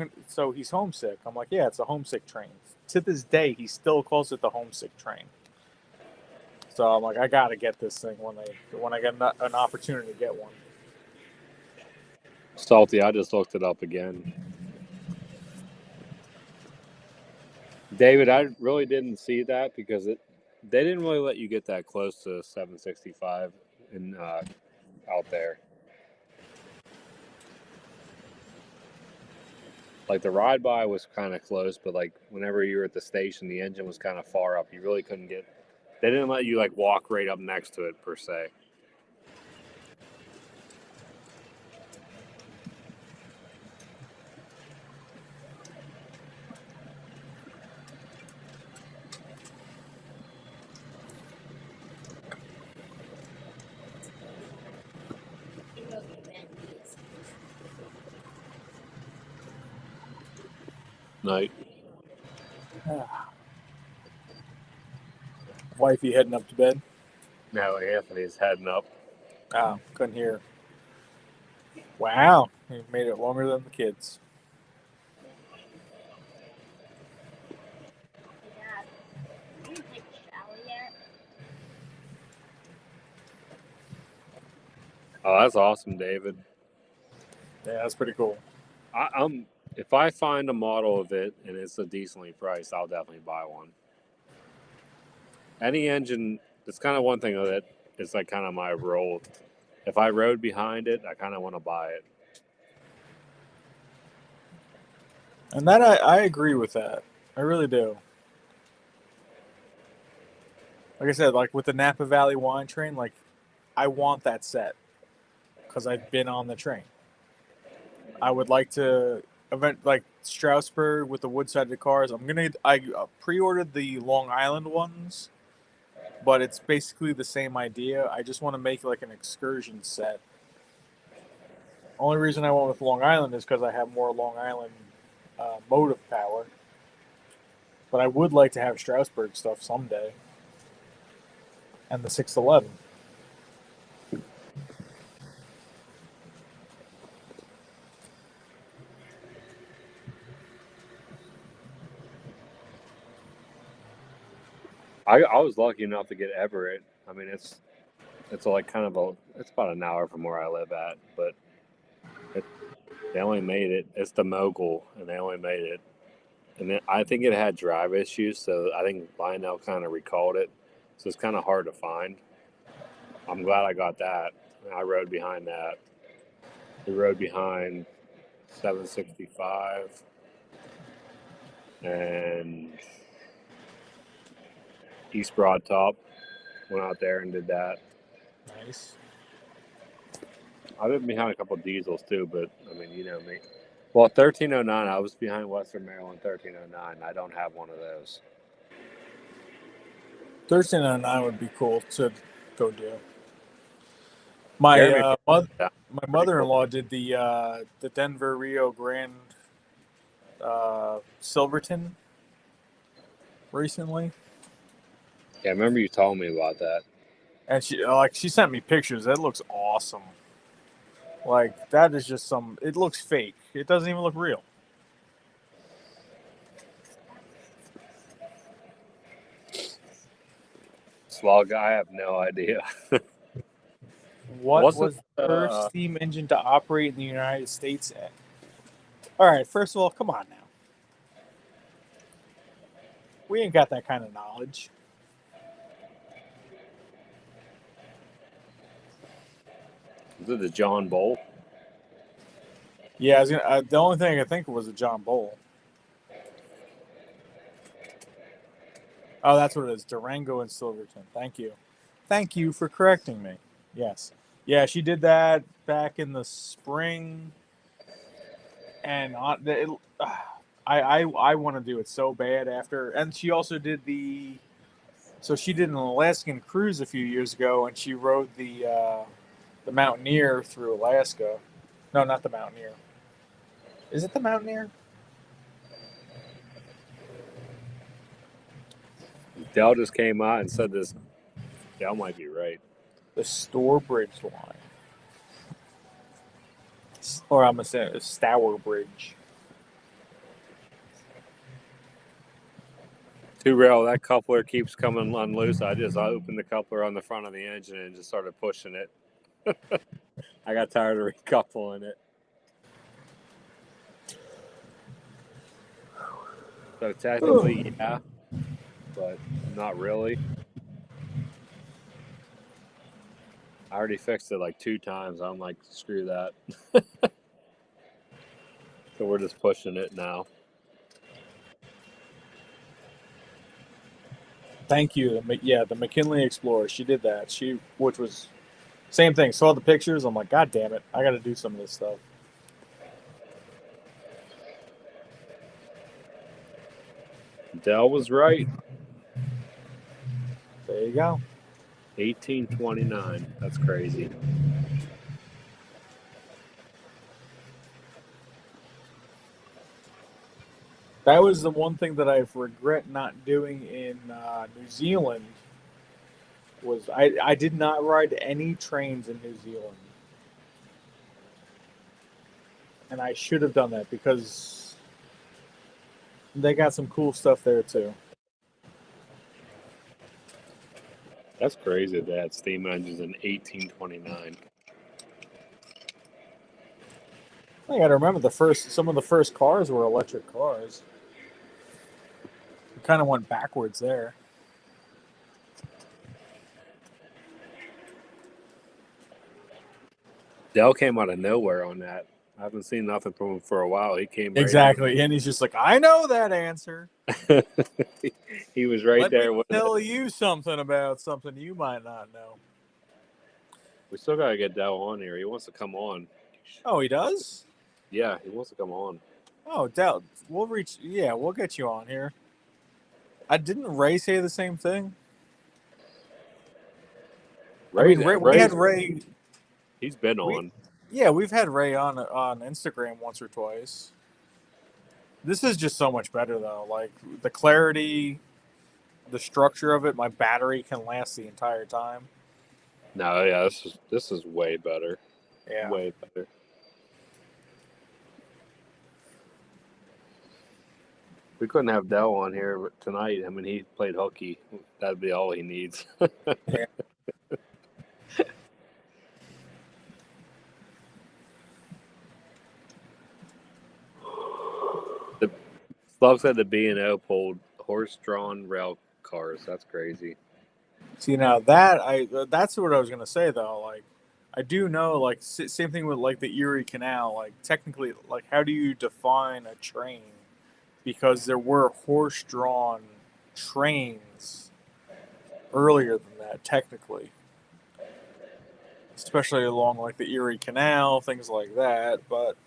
he's homesick. I'm like, yeah, it's a homesick train. To this day, he still calls it the homesick train. So I'm like, I gotta get this thing when I get an opportunity to get one. Salty, I just looked it up again. David, I really didn't see that because they didn't really let you get that close to 765 in out there. Like the ride by was kind of close, but like whenever you were at the station, the engine was kind of far up. You really couldn't get. They didn't let you like walk right up next to it per se. Night. Wifey heading up to bed. No, Anthony's heading up. Oh, couldn't hear. Wow, he made it longer than the kids. Dad, you didn't take a shower yet? Oh, that's awesome, David. Yeah, that's pretty cool. I'm if I find a model of it and it's a decently priced, I'll definitely buy one. Any engine, it's kind of one thing that is like kind of my role. If I rode behind it, I kind of want to buy it. And that I agree with that. I really do. Like I said, like with the Napa Valley wine train, like I want that set because I've been on the train. I would like to event like Strasbourg with the wood-sided cars. I pre-ordered the Long Island ones, but it's basically the same idea. I just want to make like an excursion set. Only reason I went with Long Island is because I have more Long Island motive power. But I would like to have Strasbourg stuff someday. And the 611. I was lucky enough to get Everett. I mean, it's like kind of it's about an hour from where I live at, but they only made it. It's the Mogul, and they only made it. And then I think it had drive issues, so I think Lionel kind of recalled it. So it's kind of hard to find. I'm glad I got that. I rode behind that. We rode behind 765 and East Broad Top. Went out there and did that. Nice. I've been behind a couple of diesels too, but I mean, you know me. Well, 1309, I was behind Western Maryland 1309. I don't have one of those. 1309 would be cool to go do. My mother-in-law did the Denver Rio Grande Silverton recently. Yeah, I remember you told me about that. And she sent me pictures. That looks awesome. Like that is just it looks fake. It doesn't even look real. Slug, I have no idea. What What's was the first steam engine to operate in the United States? All right, first of all, come on now. We ain't got that kind of knowledge. Is it the John Bull? Yeah, the only thing I could think of was a John Bull. Oh, that's what it is. Durango and Silverton. Thank you. Thank you for correcting me. Yes. Yeah, she did that back in the spring. And I I want to do it so bad after. And she also did so she did an Alaskan cruise a few years ago, and she rode the Mountaineer through Alaska. No, not the Mountaineer. Is it the Mountaineer? Dell just came out and said this. Dell might be right. The Store Bridge line. Or I'm going to say Stour Bridge. Too real. That coupler keeps coming unloose. I opened the coupler on the front of the engine and just started pushing it. I got tired of recoupling it. So technically, yeah, but not really. I already fixed it like 2 times. I'm like, screw that. So we're just pushing it now. Thank you. Yeah, the McKinley Explorer. She did that. Which was same thing. Saw the pictures. I'm like, God damn it! I got to do some of this stuff. Dell was right. There you go. 1829. That's crazy. That was the one thing that I regret not doing in New Zealand. Was I did not ride any trains in New Zealand, and I should have done that because they got some cool stuff there too. That's crazy that they had steam engines in 1829. I got to remember some of the first cars were electric cars. We kind of went backwards there. Dell came out of nowhere on that. I haven't seen nothing from him for a while. He came right Exactly, and he's just like, I know that answer. He was right Let there me with tell it. you something about something you might not know. We still gotta get Dell on here. He wants to come on. Oh, he does? Yeah, he wants to come on. Oh, Dell, we'll get you on here. Didn't Ray say the same thing? Ray, We had Ray. He's been on. Yeah, we've had Ray on Instagram once or twice. This is just so much better though. Like the clarity, the structure of it. My battery can last the entire time. No, yeah, this is way better. Yeah. Way better. We couldn't have Dell on here tonight. I mean, he played hooky. That'd be all he needs. Yeah. Slug said the B&O pulled horse-drawn rail cars. That's crazy. See now that's what I was gonna say though. Like I do know like same thing with like the Erie Canal. Like technically, like how do you define a train? Because there were horse-drawn trains earlier than that, technically. Especially along like the Erie Canal, things like that. But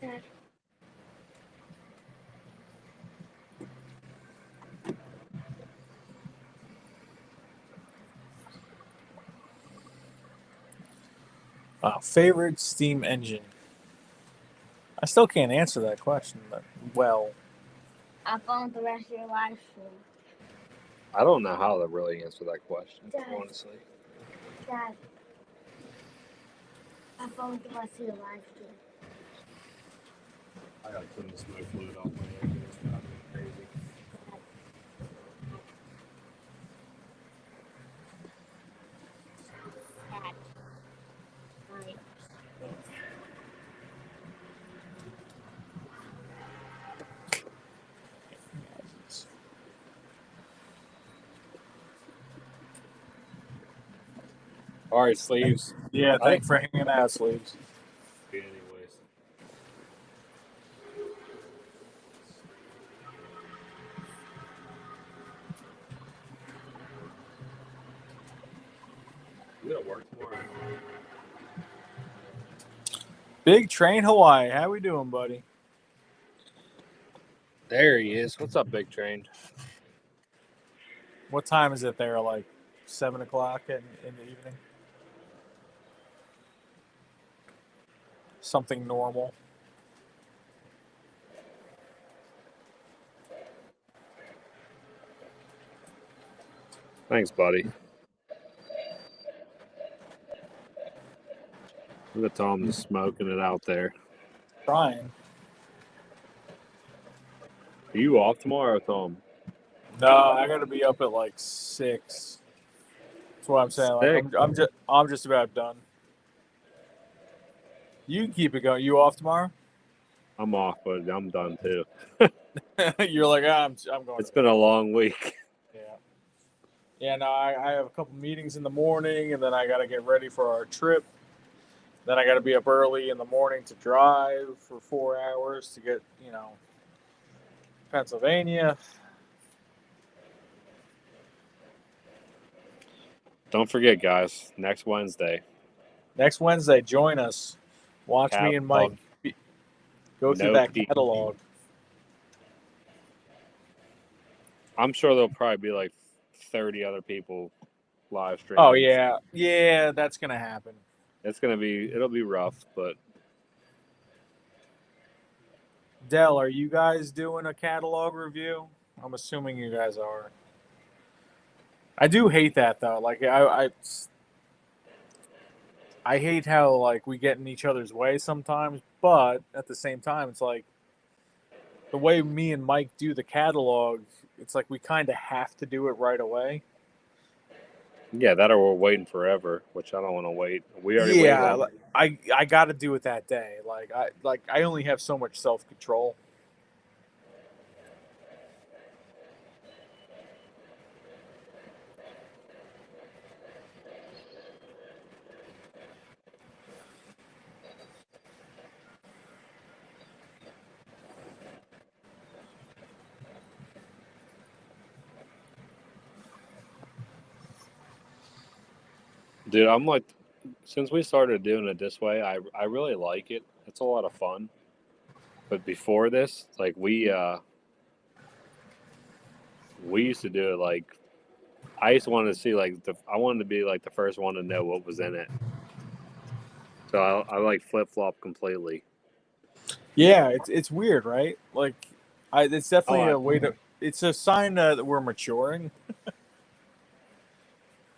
Dad. favorite steam engine? I still can't answer that question but well. I found the rest of your live stream. I don't know how to really answer that question, Dad. honestly. Dad. I found the rest of your live stream. I gotta clean the smoke fluid off my engine. It's driving me crazy. Dad. Right. All right, sleeves. Yeah, thanks for hanging out, Sleeves. Anyways. You gotta work tomorrow. Big Train Hawaii. How we doing, buddy? There he is. What's up, Big Train? What time is it there? Like 7 o'clock in the evening? Something normal. Thanks, buddy. Look at Tom just smoking it out there. Trying. Are you off tomorrow, Tom? No, I got to be up at like 6. That's what I'm saying. Like, I'm just about done. You can keep it going. You off tomorrow? I'm off, but I'm done too. You're like, I'm going. It's been a long week. Yeah. Yeah, no, I have a couple meetings in the morning, and then I got to get ready for our trip. Then I got to be up early in the morning to drive for 4 hours to get, Pennsylvania. Don't forget, guys, next Wednesday. Next Wednesday, join us. Watch me and Mike go through that catalog. I'm sure there'll probably be like 30 other people live streaming. Oh, yeah. Yeah, that's going to happen. It'll be rough, but. Dell, are you guys doing a catalog review? I'm assuming you guys are. I do hate that, though. Like, I hate how, like, we get in each other's way sometimes, but at the same time, it's like the way me and Mike do the catalog, it's like we kind of have to do it right away. Yeah, that or we're waiting forever, which I don't want to wait. We already waited. I got to do it that day. I only have so much self-control. Dude, I'm like, since we started doing it this way, I really like it. It's a lot of fun. But before this, like we used to do it like I used to want to see I wanted to be like the first one to know what was in it. So I like flip flop completely. Yeah, it's weird, right? Like, it's definitely a way to. It's a sign that we're maturing.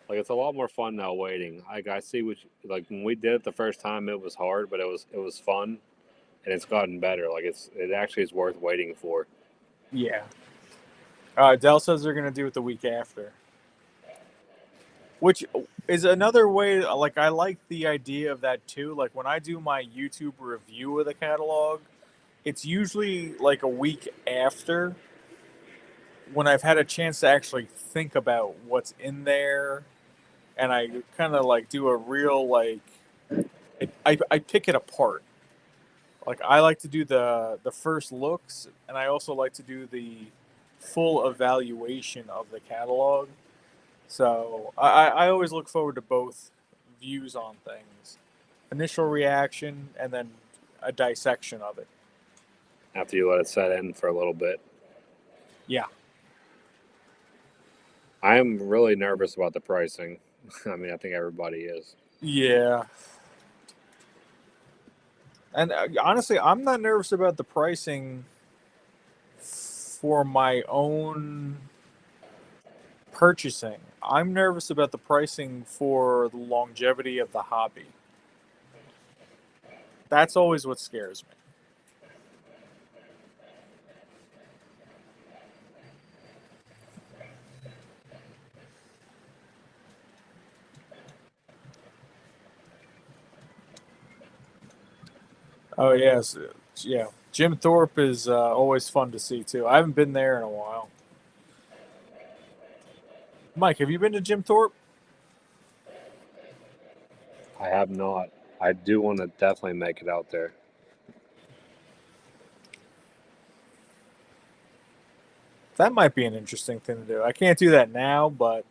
Like it's a lot more fun now waiting. Like I see like when we did it the first time, it was hard, but it was fun, and it's gotten better. Like it actually is worth waiting for. Yeah. Dell says they're gonna do it the week after, which is another way. Like I like the idea of that too. Like when I do my YouTube review of the catalog, it's usually like a week after when I've had a chance to actually think about what's in there. And I kind of like do a real I pick it apart. Like I like to do the first looks, and I also like to do the full evaluation of the catalog. So I always look forward to both views on things, initial reaction, and then a dissection of it. After you let it set in for a little bit. Yeah. I am really nervous about the pricing. I mean, I think everybody is. Yeah. And honestly, I'm not nervous about the pricing for my own purchasing. I'm nervous about the pricing for the longevity of the hobby. That's always what scares me. Oh yes, yeah. Jim Thorpe is always fun to see too. I haven't been there in a while. Mike, have you been to Jim Thorpe? I have not. I do want to definitely make it out there. That might be an interesting thing to do. I can't do that now, but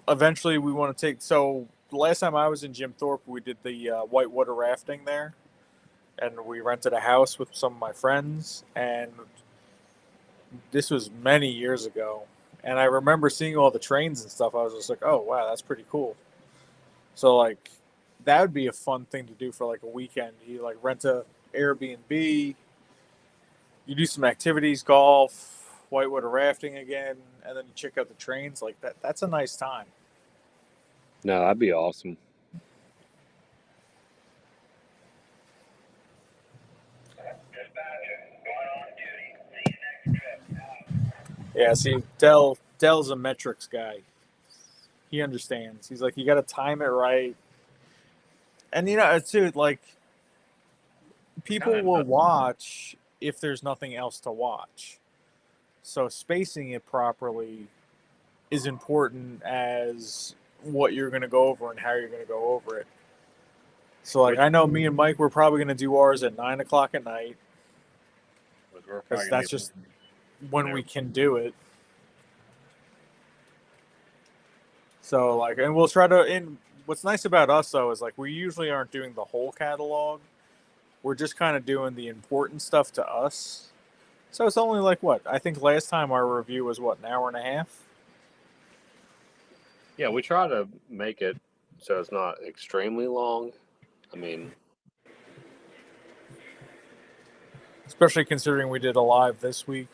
eventually we want to take. So the last time I was in Jim Thorpe, we did the whitewater rafting there. and we rented a house with some of my friends, and this was many years ago. And I remember seeing all the trains and stuff. I was just like, oh wow, that's pretty cool. So like that would be a fun thing to do for like a weekend. You like rent a Airbnb, you do some activities, golf, whitewater rafting again, and then you check out the trains. Like that's a nice time. No, that'd be awesome. Yeah, see, Dell's a metrics guy. He understands. He's like, you got to time it right, and too, like people will watch if there's nothing else to watch. So spacing it properly is important as what you're going to go over and how you're going to go over it. So like I know me and Mike, we're probably going to do ours at 9:00 at night because that's just when we can do it. So like, and we'll try to. And what's nice about us though is like we usually aren't doing the whole catalog. We're just kind of doing the important stuff to us. So it's only like what? I think last time our review was what, an hour and a half? Yeah, we try to make it so it's not extremely long. I mean, Especially considering we did a live this week.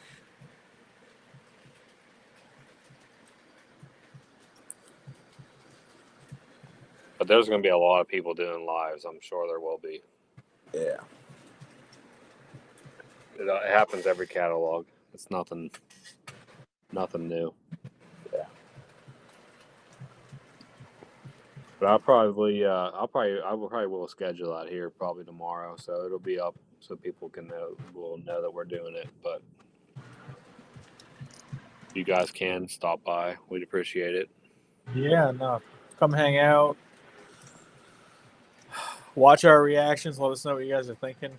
but there's going to be a lot of people doing lives. I'm sure there will be. Yeah. It happens every catalog. It's nothing new. Yeah. But I probably will schedule that here probably tomorrow, so it'll be up so people will know that we're doing it. But if you guys can stop by, we'd appreciate it. Yeah, no. Come hang out. Watch our reactions. Let us know what you guys are thinking.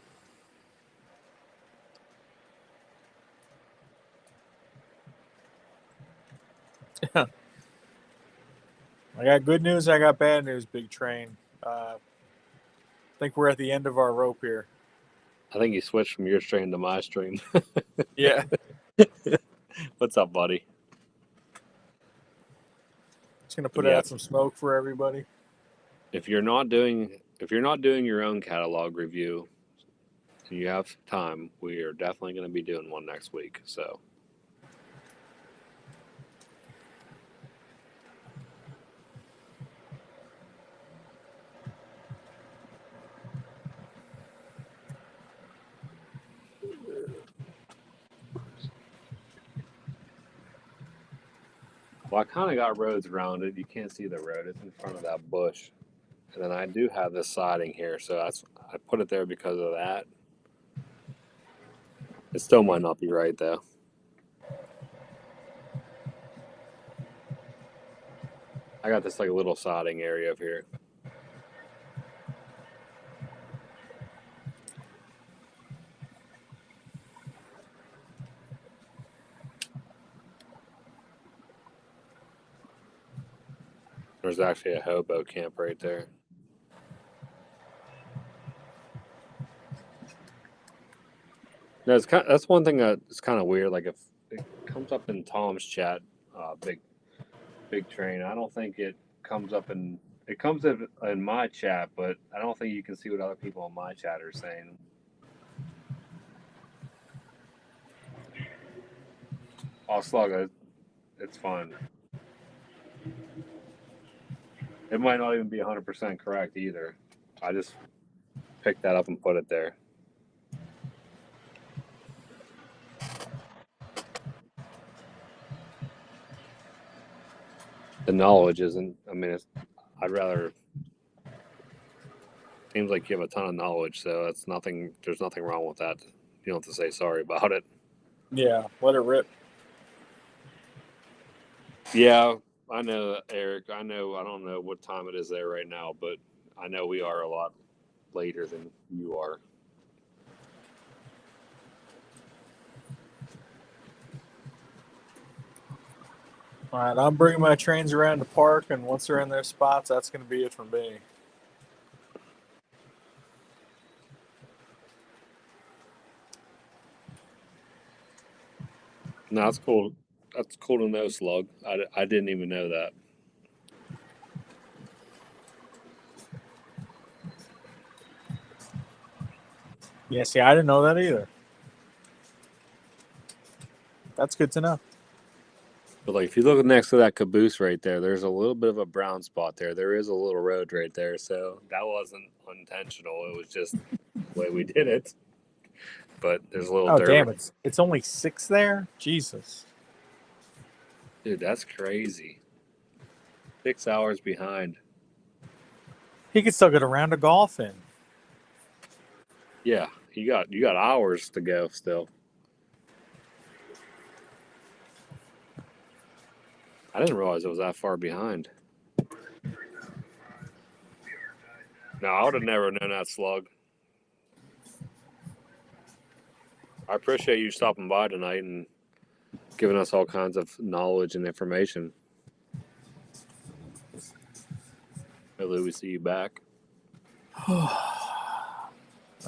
I got good news. I got bad news, Big Train. I think we're at the end of our rope here. I think you switched from your stream to my stream. Yeah. What's up, buddy? Just gonna put out some smoke for everybody. If you're not doing your own catalog review and you have time, we are definitely going to be doing one next week. So well, I kind of got roads around it. You can't see the road. It's in front of that bush. And then I do have this siding here, so I put it there because of that. It still might not be right, though. I got this like little siding area up here. There's actually a hobo camp right there. No, that's one thing that's kind of weird. Like if it comes up in Tom's chat, big train. I don't think it comes up in my chat, but I don't think you can see what other people in my chat are saying. Oh, slug, it's fine. It might not even be 100% correct either. I just picked that up and put it there. The knowledge isn't. I mean, I'd rather. Seems like you have a ton of knowledge, so that's nothing. There's nothing wrong with that. You don't have to say sorry about it. Yeah, let it rip. Yeah, I know, Eric. I know. I don't know what time it is there right now, but I know we are a lot later than you are. All right, I'm bringing my trains around the park, and once they're in their spots, that's going to be it for me. No, that's cool. That's cool to know, Slug. I didn't even know that. Yeah, see, I didn't know that either. That's good to know. But like, if you look next to that caboose right there, there's a little bit of a brown spot there. There is a little road right there, so that wasn't unintentional. It was just the way we did it. But there's a little Oh, dirt. damn, it's only 6 there? Jesus. Dude, that's crazy. 6 hours behind. He could still get around to golf in. Yeah, you got hours to go still. I didn't realize it was that far behind. No, I would have never known that, Slug. I appreciate you stopping by tonight and giving us all kinds of knowledge and information. Hopefully we see you back. All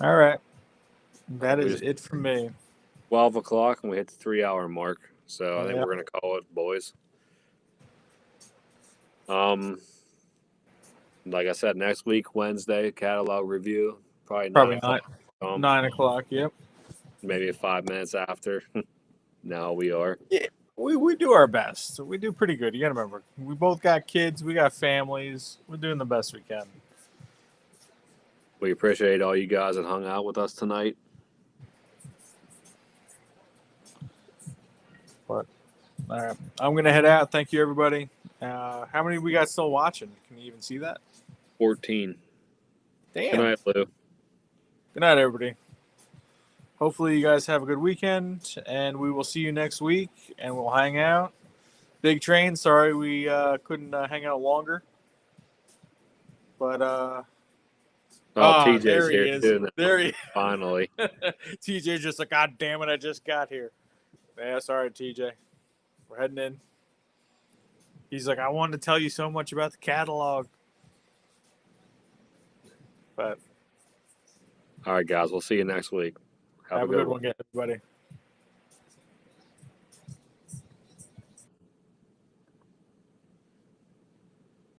right. That is it for me. 12 o'clock and we hit the 3-hour mark. So I think we're going to call it, boys. Like I said, next week, Wednesday, catalog review. Probably 9 o'clock, yep. Maybe 5 minutes after. Now we are. Yeah, we do our best. We do pretty good. You got to remember, we both got kids. We got families. We're doing the best we can. We appreciate all you guys that hung out with us tonight. But all right, I'm going to head out. Thank you, everybody. How many we got still watching? Can you even see that? 14. Damn. Good night, Lou. Good night, everybody. Hopefully you guys have a good weekend, and we will see you next week, and we'll hang out. Big Train, sorry we couldn't hang out longer. But, TJ's there he here is. too. There he Finally. TJ's just like, God damn it, I just got here. Yeah, sorry, TJ. We're heading in. He's like, I wanted to tell you so much about the catalog. But All right, guys. We'll see you next week. have a good one, everybody.